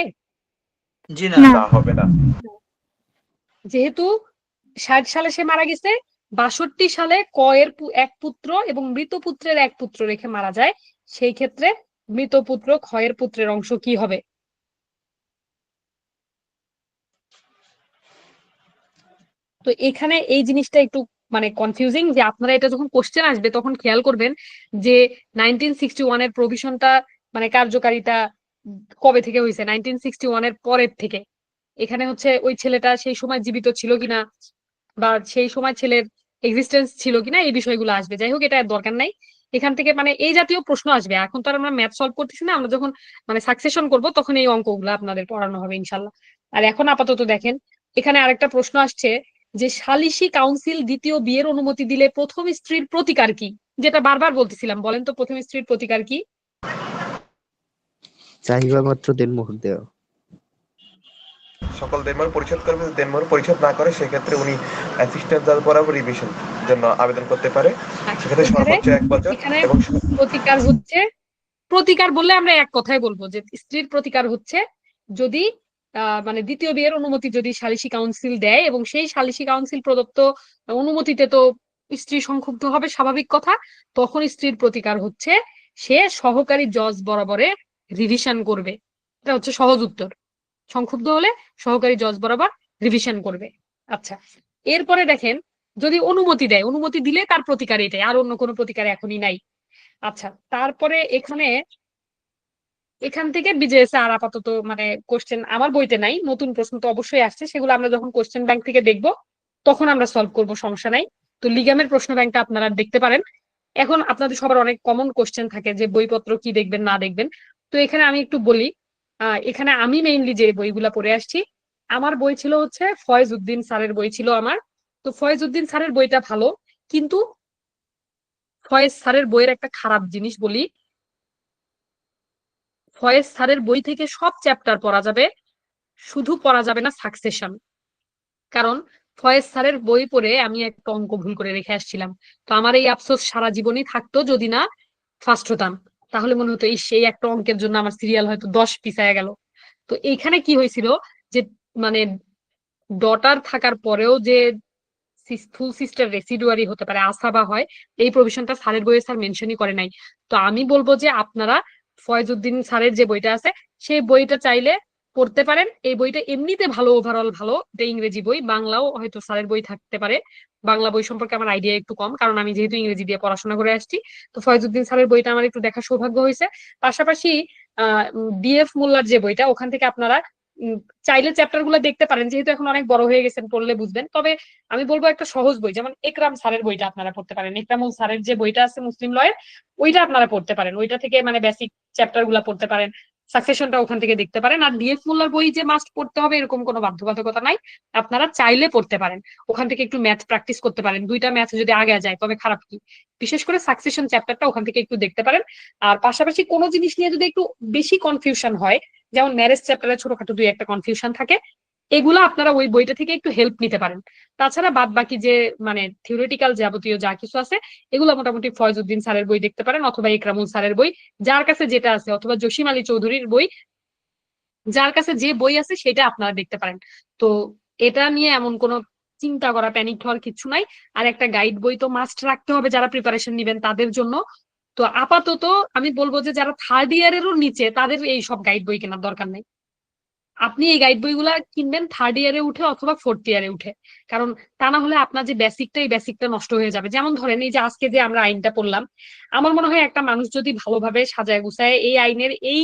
Speaker 5: জি না।
Speaker 6: না, হবে না।
Speaker 1: যেহেতু 60 সালে সে মারা গেছে, 62 সালে ক এর এক পুত্র এবং মৃত পুত্রের এক পুত্র রেখে মারা যায়, সেই ক্ষেত্রে মৃত পুত্র খ এর পুত্রের অংশ কি হবে? তো এখানে এই জিনিসটা একটু মানে কনফিউজিং, যে আপনারা এটা যখন কোশ্চেন আসবে তখন খেয়াল করবেন যে 1961 এর প্রভিশনটা মানে কার্যকারিতা কবে থেকে হয়েছে, 1961 এর পরের থেকে। এখানে হচ্ছে ওই ছেলেটা সেই সময় জীবিত ছিল কিনা বা সেই সময় ছেলের এক্সিস্টেন্স ছিল কিনা এই বিষয়গুলো আসবে। যাই হোক, এটা আর দরকার নাই। এখান থেকে মানে এই জাতীয় প্রশ্ন আসবে। এখন তো আর আমরা ম্যাথ সলভ করতেছি না, আমরা যখন মানে সাকসেশন করব তখন এই অঙ্কগুলো আপনাদের পড়ানো হবে ইনশাল্লাহ। আর এখন আপাতত দেখেন এখানে আরেকটা প্রশ্ন আসছে যে সালিসি কাউন্সিল দ্বিতীয় বিয়ের অনুমতি দিলে প্রথম স্ত্রীর প্রতিকার কি? যেটা বারবার বলতেছিলাম, বলেন তো প্রথম স্ত্রীর প্রতিকার কি?
Speaker 9: চাহিবা মাত্র দেনমোহর দেওয়া।
Speaker 6: সকল দেনমোহর পরিশোধ করবে, যদি দেনমোহর পরিশোধ না করে সেক্ষেত্রে উনি অ্যাসিস্ট্যান্ট জাজ বরাবর রিভিশন জন্য আবেদন করতে পারে। সেক্ষেত্রে সর্বোচ্চ 1 বছর।
Speaker 1: এখানে
Speaker 6: এবং
Speaker 1: প্রতিকার হচ্ছে, প্রতিকার বললে আমরা এক কথাই বলবো যে স্ত্রীর প্রতিকার হচ্ছে যদি মানে দ্বিতীয় বিয়ের অনুমতি যদি সালিসি কাউন্সিল দেয় এবং সেই সালিসি কাউন্সিল প্রদত্ত অনুমতিতে তো স্ত্রী সংক্ষুব্ধ হবে, স্বাভাবিক কথা। তখন স্ত্রীর প্রতিকার হচ্ছে সে সহকারী জজ বরাবরে রিভিশন করবে। এটা হচ্ছে সহজ উত্তর। সংক্ষুব্ধ হলে সহকারী জজ বরাবর রিভিশন করবে। আচ্ছা, এরপরে দেখেন যদি অনুমতি দেয়, অনুমতি দিলে তার প্রতিকার এটাই, আর অন্য কোনো প্রতিকার এখনই নাই। আচ্ছা, তারপরে এখান থেকে বিজেএস আর আপাতত মানে কোশ্চেন আমার বইতে নাই, নতুন প্রশ্ন তো অবশ্যই আসছে, সেগুলো আমরা যখন কোশ্চেন ব্যাংক থেকে দেখবো তখন আমরা সলভ করব, সমস্যা নাই। তো লিগামের প্রশ্ন ব্যাংকটা আপনারা দেখতে পারেন। এখন আপনাদের সবার অনেক কমন কোশ্চেন থাকে যে বইপত্র কি দেখবেন না দেখবেন। তো এখানে আমি একটু বলি, এখানে আমি মেইনলি যে বইগুলা পড়ে আসছি, আমার বই ছিল হচ্ছে ফয়েজ উদ্দিন স্যারের বই ছিল আমার। তো ফয়েজ উদ্দিন স্যারের বইটা ভালো, কিন্তু ফয়েজ স্যারের বইয়ের একটা খারাপ জিনিস বলি, ফয়েজ স্যারের বই থেকে সব চ্যাপ্টার পড়া যাবে, শুধু পড়া যাবে না সাকসেশন। কারণ ফয়েজ স্যারের বই পড়ে আমি একটা অঙ্ক ভুল করে রেখে আসছিলাম। তো আমার এই আফসোস সারা জীবনই থাকতো যদি না ফার্স্ট হতাম। তাহলে মনে হতো এই সেই একটা অঙ্কের জন্য আমার সিরিয়াল হয়তো 10 পিছায়া গেল। তো এইখানে কি হয়েছিল যে মানে ডটার থাকার পরেও যে ফুল সিস্টার রেসিডুয়ারি হতে পারে, আসাবা হয়, এই প্রভিশনটা স্যারের বইয়ে স্যার মেনশনই করে নাই। তো আমি বলবো যে আপনারা ফয়েজউদ্দিন স্যারের যে বইটা আছে সেই বইটা চাইলে পড়তে পারেন। এই বইটা এমনিতে ভালো, ওভারঅল ভালো, এটা ইংরেজি বই, বাংলাও হয়তো স্যারের বই থাকতে পারে। বাংলা বই সম্পর্কে আমার আইডিয়া একটু কম, কারণ আমি যেহেতু ইংরেজি দিয়ে পড়াশোনা করে আসছি। তো ফয়েজউদ্দিন স্যারের বইটা আমার একটু দেখার সৌভাগ্য হয়েছে। পাশাপাশি ডিএফ মোল্লার যে বইটা, ওখান থেকে আপনারা উম, চাইলে চ্যাপ্টার গুলো দেখতে পারেন, যেহেতু এখন অনেক বড় হয়ে গেছেন, পড়লে বুঝবেন। তবে আমি বলবো একটা সহজ বই, যেমন একরাম স্যারের বইটা আপনারা পড়তে পারেন, একরামুল স্যারের যে বইটা আছে মুসলিম লয়ের, ওইটা আপনারা পড়তে পারেন, ওইটা থেকে মানে বেসিক চ্যাপ্টার গুলা পড়তে পারেন, সাকসেশনটা ওখান থেকে দেখতে পারেন। আর ডিএফ মোল্লার বই যে মাস্ট পড়তে হবে এরকম কোনো বাধ্যবাধকতা নাই, আপনারা চাইলে পড়তে পারেন। ওখান থেকে একটু ম্যাথ প্র্যাকটিস করতে পারেন, দুইটা ম্যাথ যদি আগে যায় তবে খারাপ কি। বিশেষ করে সাকসেশন চ্যাপ্টারটা ওখান থেকে একটু দেখতে পারেন। আর পাশাপাশি কোনো জিনিস নিয়ে যদি একটু বেশি কনফিউশন হয়, যেমন ম্যারেজ চ্যাপ্টারে ছোটখাটো দুই একটা কনফিউশন থাকে, এগুলো আপনারা ওই বইটা থেকে একটু হেল্প নিতে পারেন। তাছাড়া বাদ বাকি যে মানে থিওরিটিক্যাল যাবতীয় যা কিছু আছে, এগুলো মোটামুটি ফয়েজউদ্দিন স্যারের বই দেখতে পারেন, অথবা ইকরামুল স্যারের বই যার কাছে যেটা আছে, অথবা জসিম আলী চৌধুরীর বই, যার কাছে যে বই আছে সেটা আপনারা দেখতে পারেন। তো এটা নিয়ে এমন কোনো চিন্তা করা, প্যানিক হওয়ার কিছু নাই। আর একটা গাইড বই তো মাস্ট রাখতে হবে যারা প্রিপারেশন নিবেন তাদের জন্য। তো আপাতত আমি বলবো যে যারা থার্ড ইয়ারেরও নিচে, তাদের এই সব গাইড বই কেনার দরকার নেই। আপনি এই গাইড বইগুলা কিনবেন থার্ড ইয়ারে উঠে অথবা ফোর্থ ইয়ারে উঠে, কারণ তা না হলে আপনার যে বেসিকটা, এই বেসিকটা নষ্ট হয়ে যাবে। যেমন ধরেন এই যে আজকে যে আমরা আইনটা পড়লাম, আমার মনে হয় একটা মানুষ যদি ভালোভাবে সাজায় গুছায় এই আইনের এই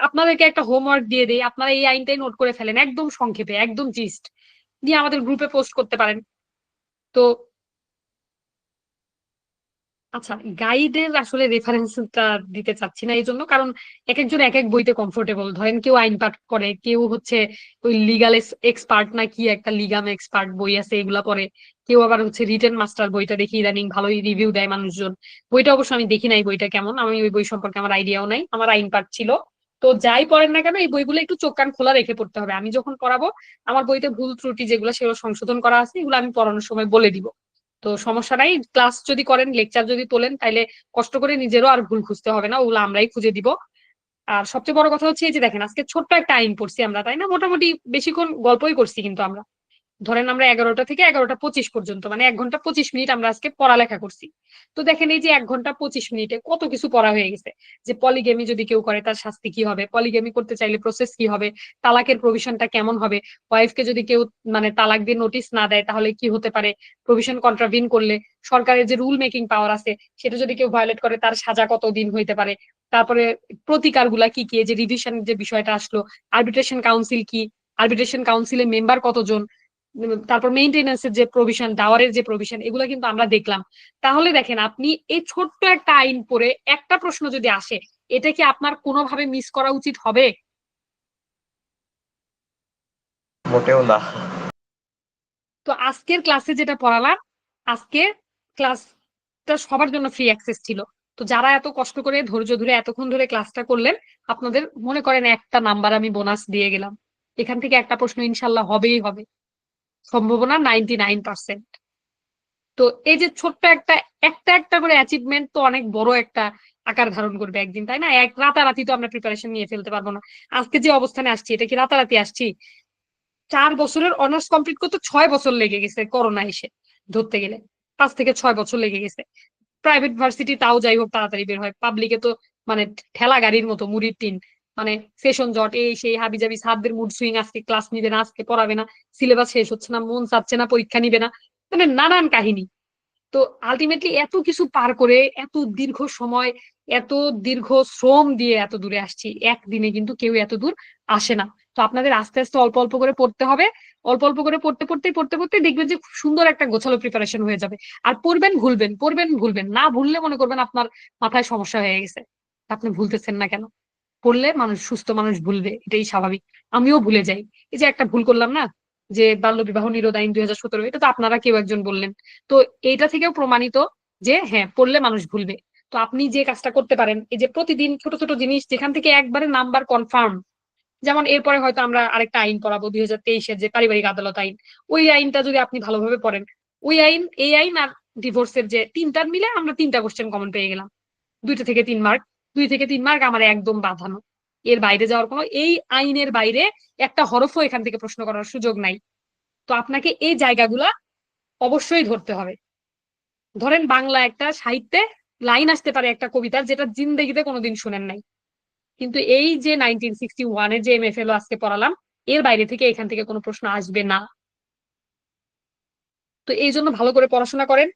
Speaker 1: আপনাদেরকে একটা হোমওয়ার্ক দিয়ে দেয়, আপনারা এই আইনটাই নোট করে ফেলেন একদম সংক্ষেপে, একদম জিস্ট দিয়ে আমাদের গ্রুপে পোস্ট করতে পারেন। তো আচ্ছা, গাইডের আসলে রেফারেন্সটা দিতে চাচ্ছি না এই জন্য, কারণ এক একজন এক এক বইতে কমফোর্টেবল। ধরেন কেউ আইন পাঠ করে, কেউ হচ্ছে ওই লিগাল এক্সপার্ট না কি একটা লিগাম এক্সপার্ট বই আছে এগুলা পড়ে, কেউ আবার হচ্ছে রিটেন মাস্টার বইটা দেখি ইদানিং ভালোই রিভিউ দেয় মানুষজন। বইটা অবশ্য আমি দেখি নাই বইটা কেমন, আমি ওই বই সম্পর্কে আমার আইডিয়াও নাই, আমার আইন পাঠ ছিল। তো যাই পড়েন না কেন এই বইগুলো একটু চোখ কান খোলা রেখে পড়তে হবে। আমি যখন পড়াবো আমার বইতে ভুল ত্রুটি যেগুলো সেগুলো সংশোধন করা আছে, এগুলো আমি পড়ানোর সময় বলে দিব। তো সমস্যা নাই, ক্লাস যদি করেন, লেকচার যদি তোলেন, তাইলে কষ্ট করে নিজেরও আর ভুল খুঁজতে হবে না, ওগুলো আমরাই খুঁজে দিব। আর সবচেয়ে বড় কথা হচ্ছে এই যে দেখেন আজকে ছোট্ট একটা আইন পড়ছি আমরা, তাই না? মোটামুটি বেশিক্ষণ গল্পই করছি, কিন্তু আমরা ধরেন আমরা 11টা থেকে 11টা 25 পর্যন্ত, মানে 1 ঘন্টা 25 মিনিট আমরা আজকে পড়ালেখা করছি। তো দেখেন এই যে 1 ঘন্টা 25 মিনিটে কত কিছু পড়া হয়ে গেছে। যে পলিগেমি যদি কেউ করে তার শাস্তি কি হবে, পলিগেমি করতে চাইলে প্রসেস কি হবে, তালাকের প্রভিশনটা কেমন হবে, ওয়াইফকে যদি কেউ মানে তালাক দিয়ে নোটিশ না দেয় তাহলে কি হতে পারে, প্রভিশন কন্ট্রাভিন করলে সরকারের যে রুল মেকিং পাওয়ার আছে সেটা যদি কেউ ভায়োলেট করে তার সাজা কত দিন হইতে পারে, তারপরে প্রতিকার গুলা কি কি, যে রিভিশন যে বিষয়টা আসলো, আরবিট্রেশন কাউন্সিল কি, আরবিট্রেশন কাউন্সিলের মেম্বার কতজন, তারপর মেইনটেনেন্সের যে প্রভিশন, ডাওয়ারের যে প্রভিশন, এগুলো কিন্তু আমরা দেখলাম। তাহলে দেখেন আপনি এই ছোট্ট একটা আইন পড়ে একটা প্রশ্ন যদি আসে, এটা কি আপনার কোনোভাবে মিস করা উচিত হবে?
Speaker 6: মোটেও না।
Speaker 1: তো আজকের ক্লাসে যেটা পড়ালাম, আজকে ক্লাসটা সবার জন্য ফ্রি অ্যাক্সেস ছিল। তো যারা এত কষ্ট করে ধৈর্য ধরে এতক্ষণ ধরে ক্লাসটা করলেন, আপনাদের মনে করেন একটা নাম্বার আমি বোনাস দিয়ে গেলাম। এখান থেকে একটা প্রশ্ন ইনশাল্লাহ হবেই হবে, সম্ভাবনা 99%। তো এই যে ছোট্ট একটা একটা একটা করে অ্যাচিভমেন্ট তো অনেক বড় একটা আকার ধারণ করবে একদিন, তাই না? এক রাতারাতি তো আমরা প্রিপারেশন নিয়ে ফেলতে পারবো না। আজকে যে অবস্থানে আসছি এটা কি রাতারাতি আসছি? 4 বছরের অনার্স কমপ্লিট করতে 6 বছর লেগে গেছে করোনা এসে, ধরতে গেলে 5 থেকে 6 বছর লেগে গেছে। প্রাইভেট ভার্সিটি তাও যাই হোক তাড়াতাড়ি বের হয়, পাবলিকে তো মানে ঠেলা গাড়ির মতো মুড়ির টিন, মানে সেশন জট এই সেই হাবিজাবি, ছাত্রদের মুড সুইং, আজকে ক্লাস নিবে না, আজকে পড়াবে না, সিলেবাস শেষ হচ্ছে না, মন চাচ্ছে না, পরীক্ষা নিবে না, মানে নানান কাহিনী। তো আলটিমেটলি এত কিছু পার করে এত দীর্ঘ সময়, এত দীর্ঘ শ্রম দিয়ে এত দূরে আসছি, একদিনে কিন্তু কেউ এত দূর আসে না। তো আপনাদের আস্তে আস্তে অল্প অল্প করে পড়তে হবে, অল্প অল্প করে পড়তে পড়তে দেখবেন যে খুব সুন্দর একটা গোছালো প্রিপারেশন হয়ে যাবে। আর পড়বেন ভুলবেন, পড়বেন ভুলবেন, না ভুললে মনে করবেন আপনার মাথায় সমস্যা হয়ে গেছে, আপনি ভুলতেছেন না কেন। পড়লে মানুষ, সুস্থ মানুষ ভুলবে, এটাই স্বাভাবিক। আমিও ভুলে যাই। এই যে একটা ভুল করলাম না, যে বাল্য বিবাহ নিরোধ আইন 2017, এটা তো আপনারা কেউ একজন বললেন। তো এইটা থেকেও প্রমাণিত যে হ্যাঁ, পড়লে মানুষ ভুলবে। তো আপনি যে কাজটা করতে পারেন, এই যে প্রতিদিন ছোট ছোট জিনিস যেখান থেকে একবারে নাম্বার কনফার্ম, যেমন এরপরে হয়তো আমরা আরেকটা আইন পড়াবো 2023-এর, যে পারিবারিক আদালত আইন, ওই আইনটা যদি আপনি ভালোভাবে পড়েন, ওই আইন, এই আইন আর ডিভোর্সের যে তিনটার মিলে আমরা 3টা কোশ্চেন কমন পেয়ে গেলাম, 2 থেকে 3 মার্ক, 2 থেকে 3 মার্ক আমার একদম বাঁধানো। এর বাইরে যাওয়ার কোনো, এই আইনের বাইরে একটা হরফও এখান থেকে প্রশ্ন করার সুযোগ নাই। তো আপনাকে এই জায়গাগুলা অবশ্যই ধরতে হবে। ধরেন বাংলা একটা সাহিত্যে লাইন আসতে পারে একটা কবিতার, যেটা জিন্দেগিতে কোনোদিন শুনেন নাই, কিন্তু এই যে 1961-এর যে MFL আজকে পড়ালাম, এর বাইরে থেকে এখান থেকে কোনো প্রশ্ন আসবে না। তো এই জন্য ভালো করে পড়াশোনা করেন।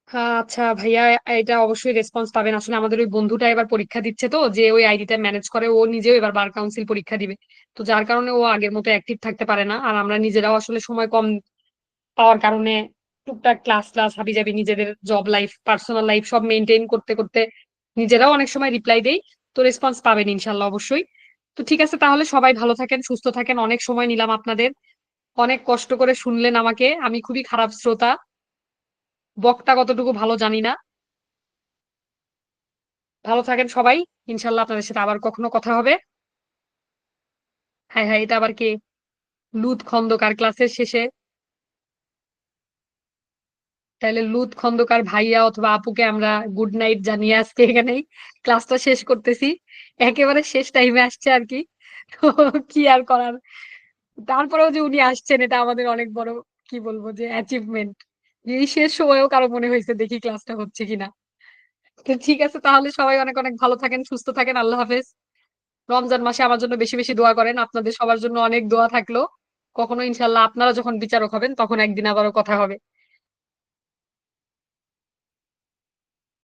Speaker 1: হ্যাঁ, আচ্ছা ভাইয়া, এটা অবশ্যই রেসপন্স পাবেন। আসলে আমাদের ওই বন্ধুটা এবার পরীক্ষা দিচ্ছে, তো যে ওই আইডিটা ম্যানেজ করে, ও নিজেও এবার বার কাউন্সিল পরীক্ষা দিবে। তো যার কারণে ও আগের মতো অ্যাক্টিভ থাকতে পারে না, আর আমরা নিজেরাও আসলে সময় কম পাওয়ার কারণে টুকটাক ক্লাস ক্লাস হাবিজাবি নিজেদের জব লাইফ, পার্সোনাল লাইফ সব মেনটেন করতে করতে নিজেরাও অনেক সময় রিপ্লাই দেই। তো রেসপন্স পাবেন ইনশাল্লাহ অবশ্যই। তো ঠিক আছে, তাহলে সবাই ভালো থাকেন, সুস্থ থাকেন। অনেক সময় নিলাম আপনাদের, অনেক কষ্ট করে শুনলেন আমাকে, আমি খুবই খারাপ শ্রোতা, বক্তা কতটুকু ভালো জানি না। ভালো থাকেন সবাই, ইনশাল্লাহ আপনাদের সাথে আবার কখনো কথা হবে। হ্যাঁ হ্যাঁ, এটা আবার কে? লুৎ খন্দকার ক্লাসের শেষে, তাহলে লুৎ খন্দকার ভাইয়া অথবা আপুকে আমরা গুড নাইট জানিয়ে আজকে এখানেই ক্লাসটা শেষ করতেছি। একেবারে শেষ টাইমে আসছে আর কি, তো কি আর করার। তারপরেও যে উনি আসছেন, এটা আমাদের অনেক বড়, কি বলবো, যে অ্যাচিভমেন্ট। এই শেষ সময়েও কারো মনে হয়েছে দেখি ক্লাসটা হচ্ছে কিনা। তো ঠিক আছে, তাহলে সবাই অনেক অনেক ভালো থাকেন, সুস্থ থাকেন, আল্লাহ হাফেজ। রমজান মাসে আমার জন্য বেশি বেশি দোয়া করেন, আপনাদের সবার জন্য অনেক দোয়া থাকলো। কখনো ইনশাল্লাহ আপনারা যখন বিচারক হবেন, তখন একদিন আবারও কথা হবে।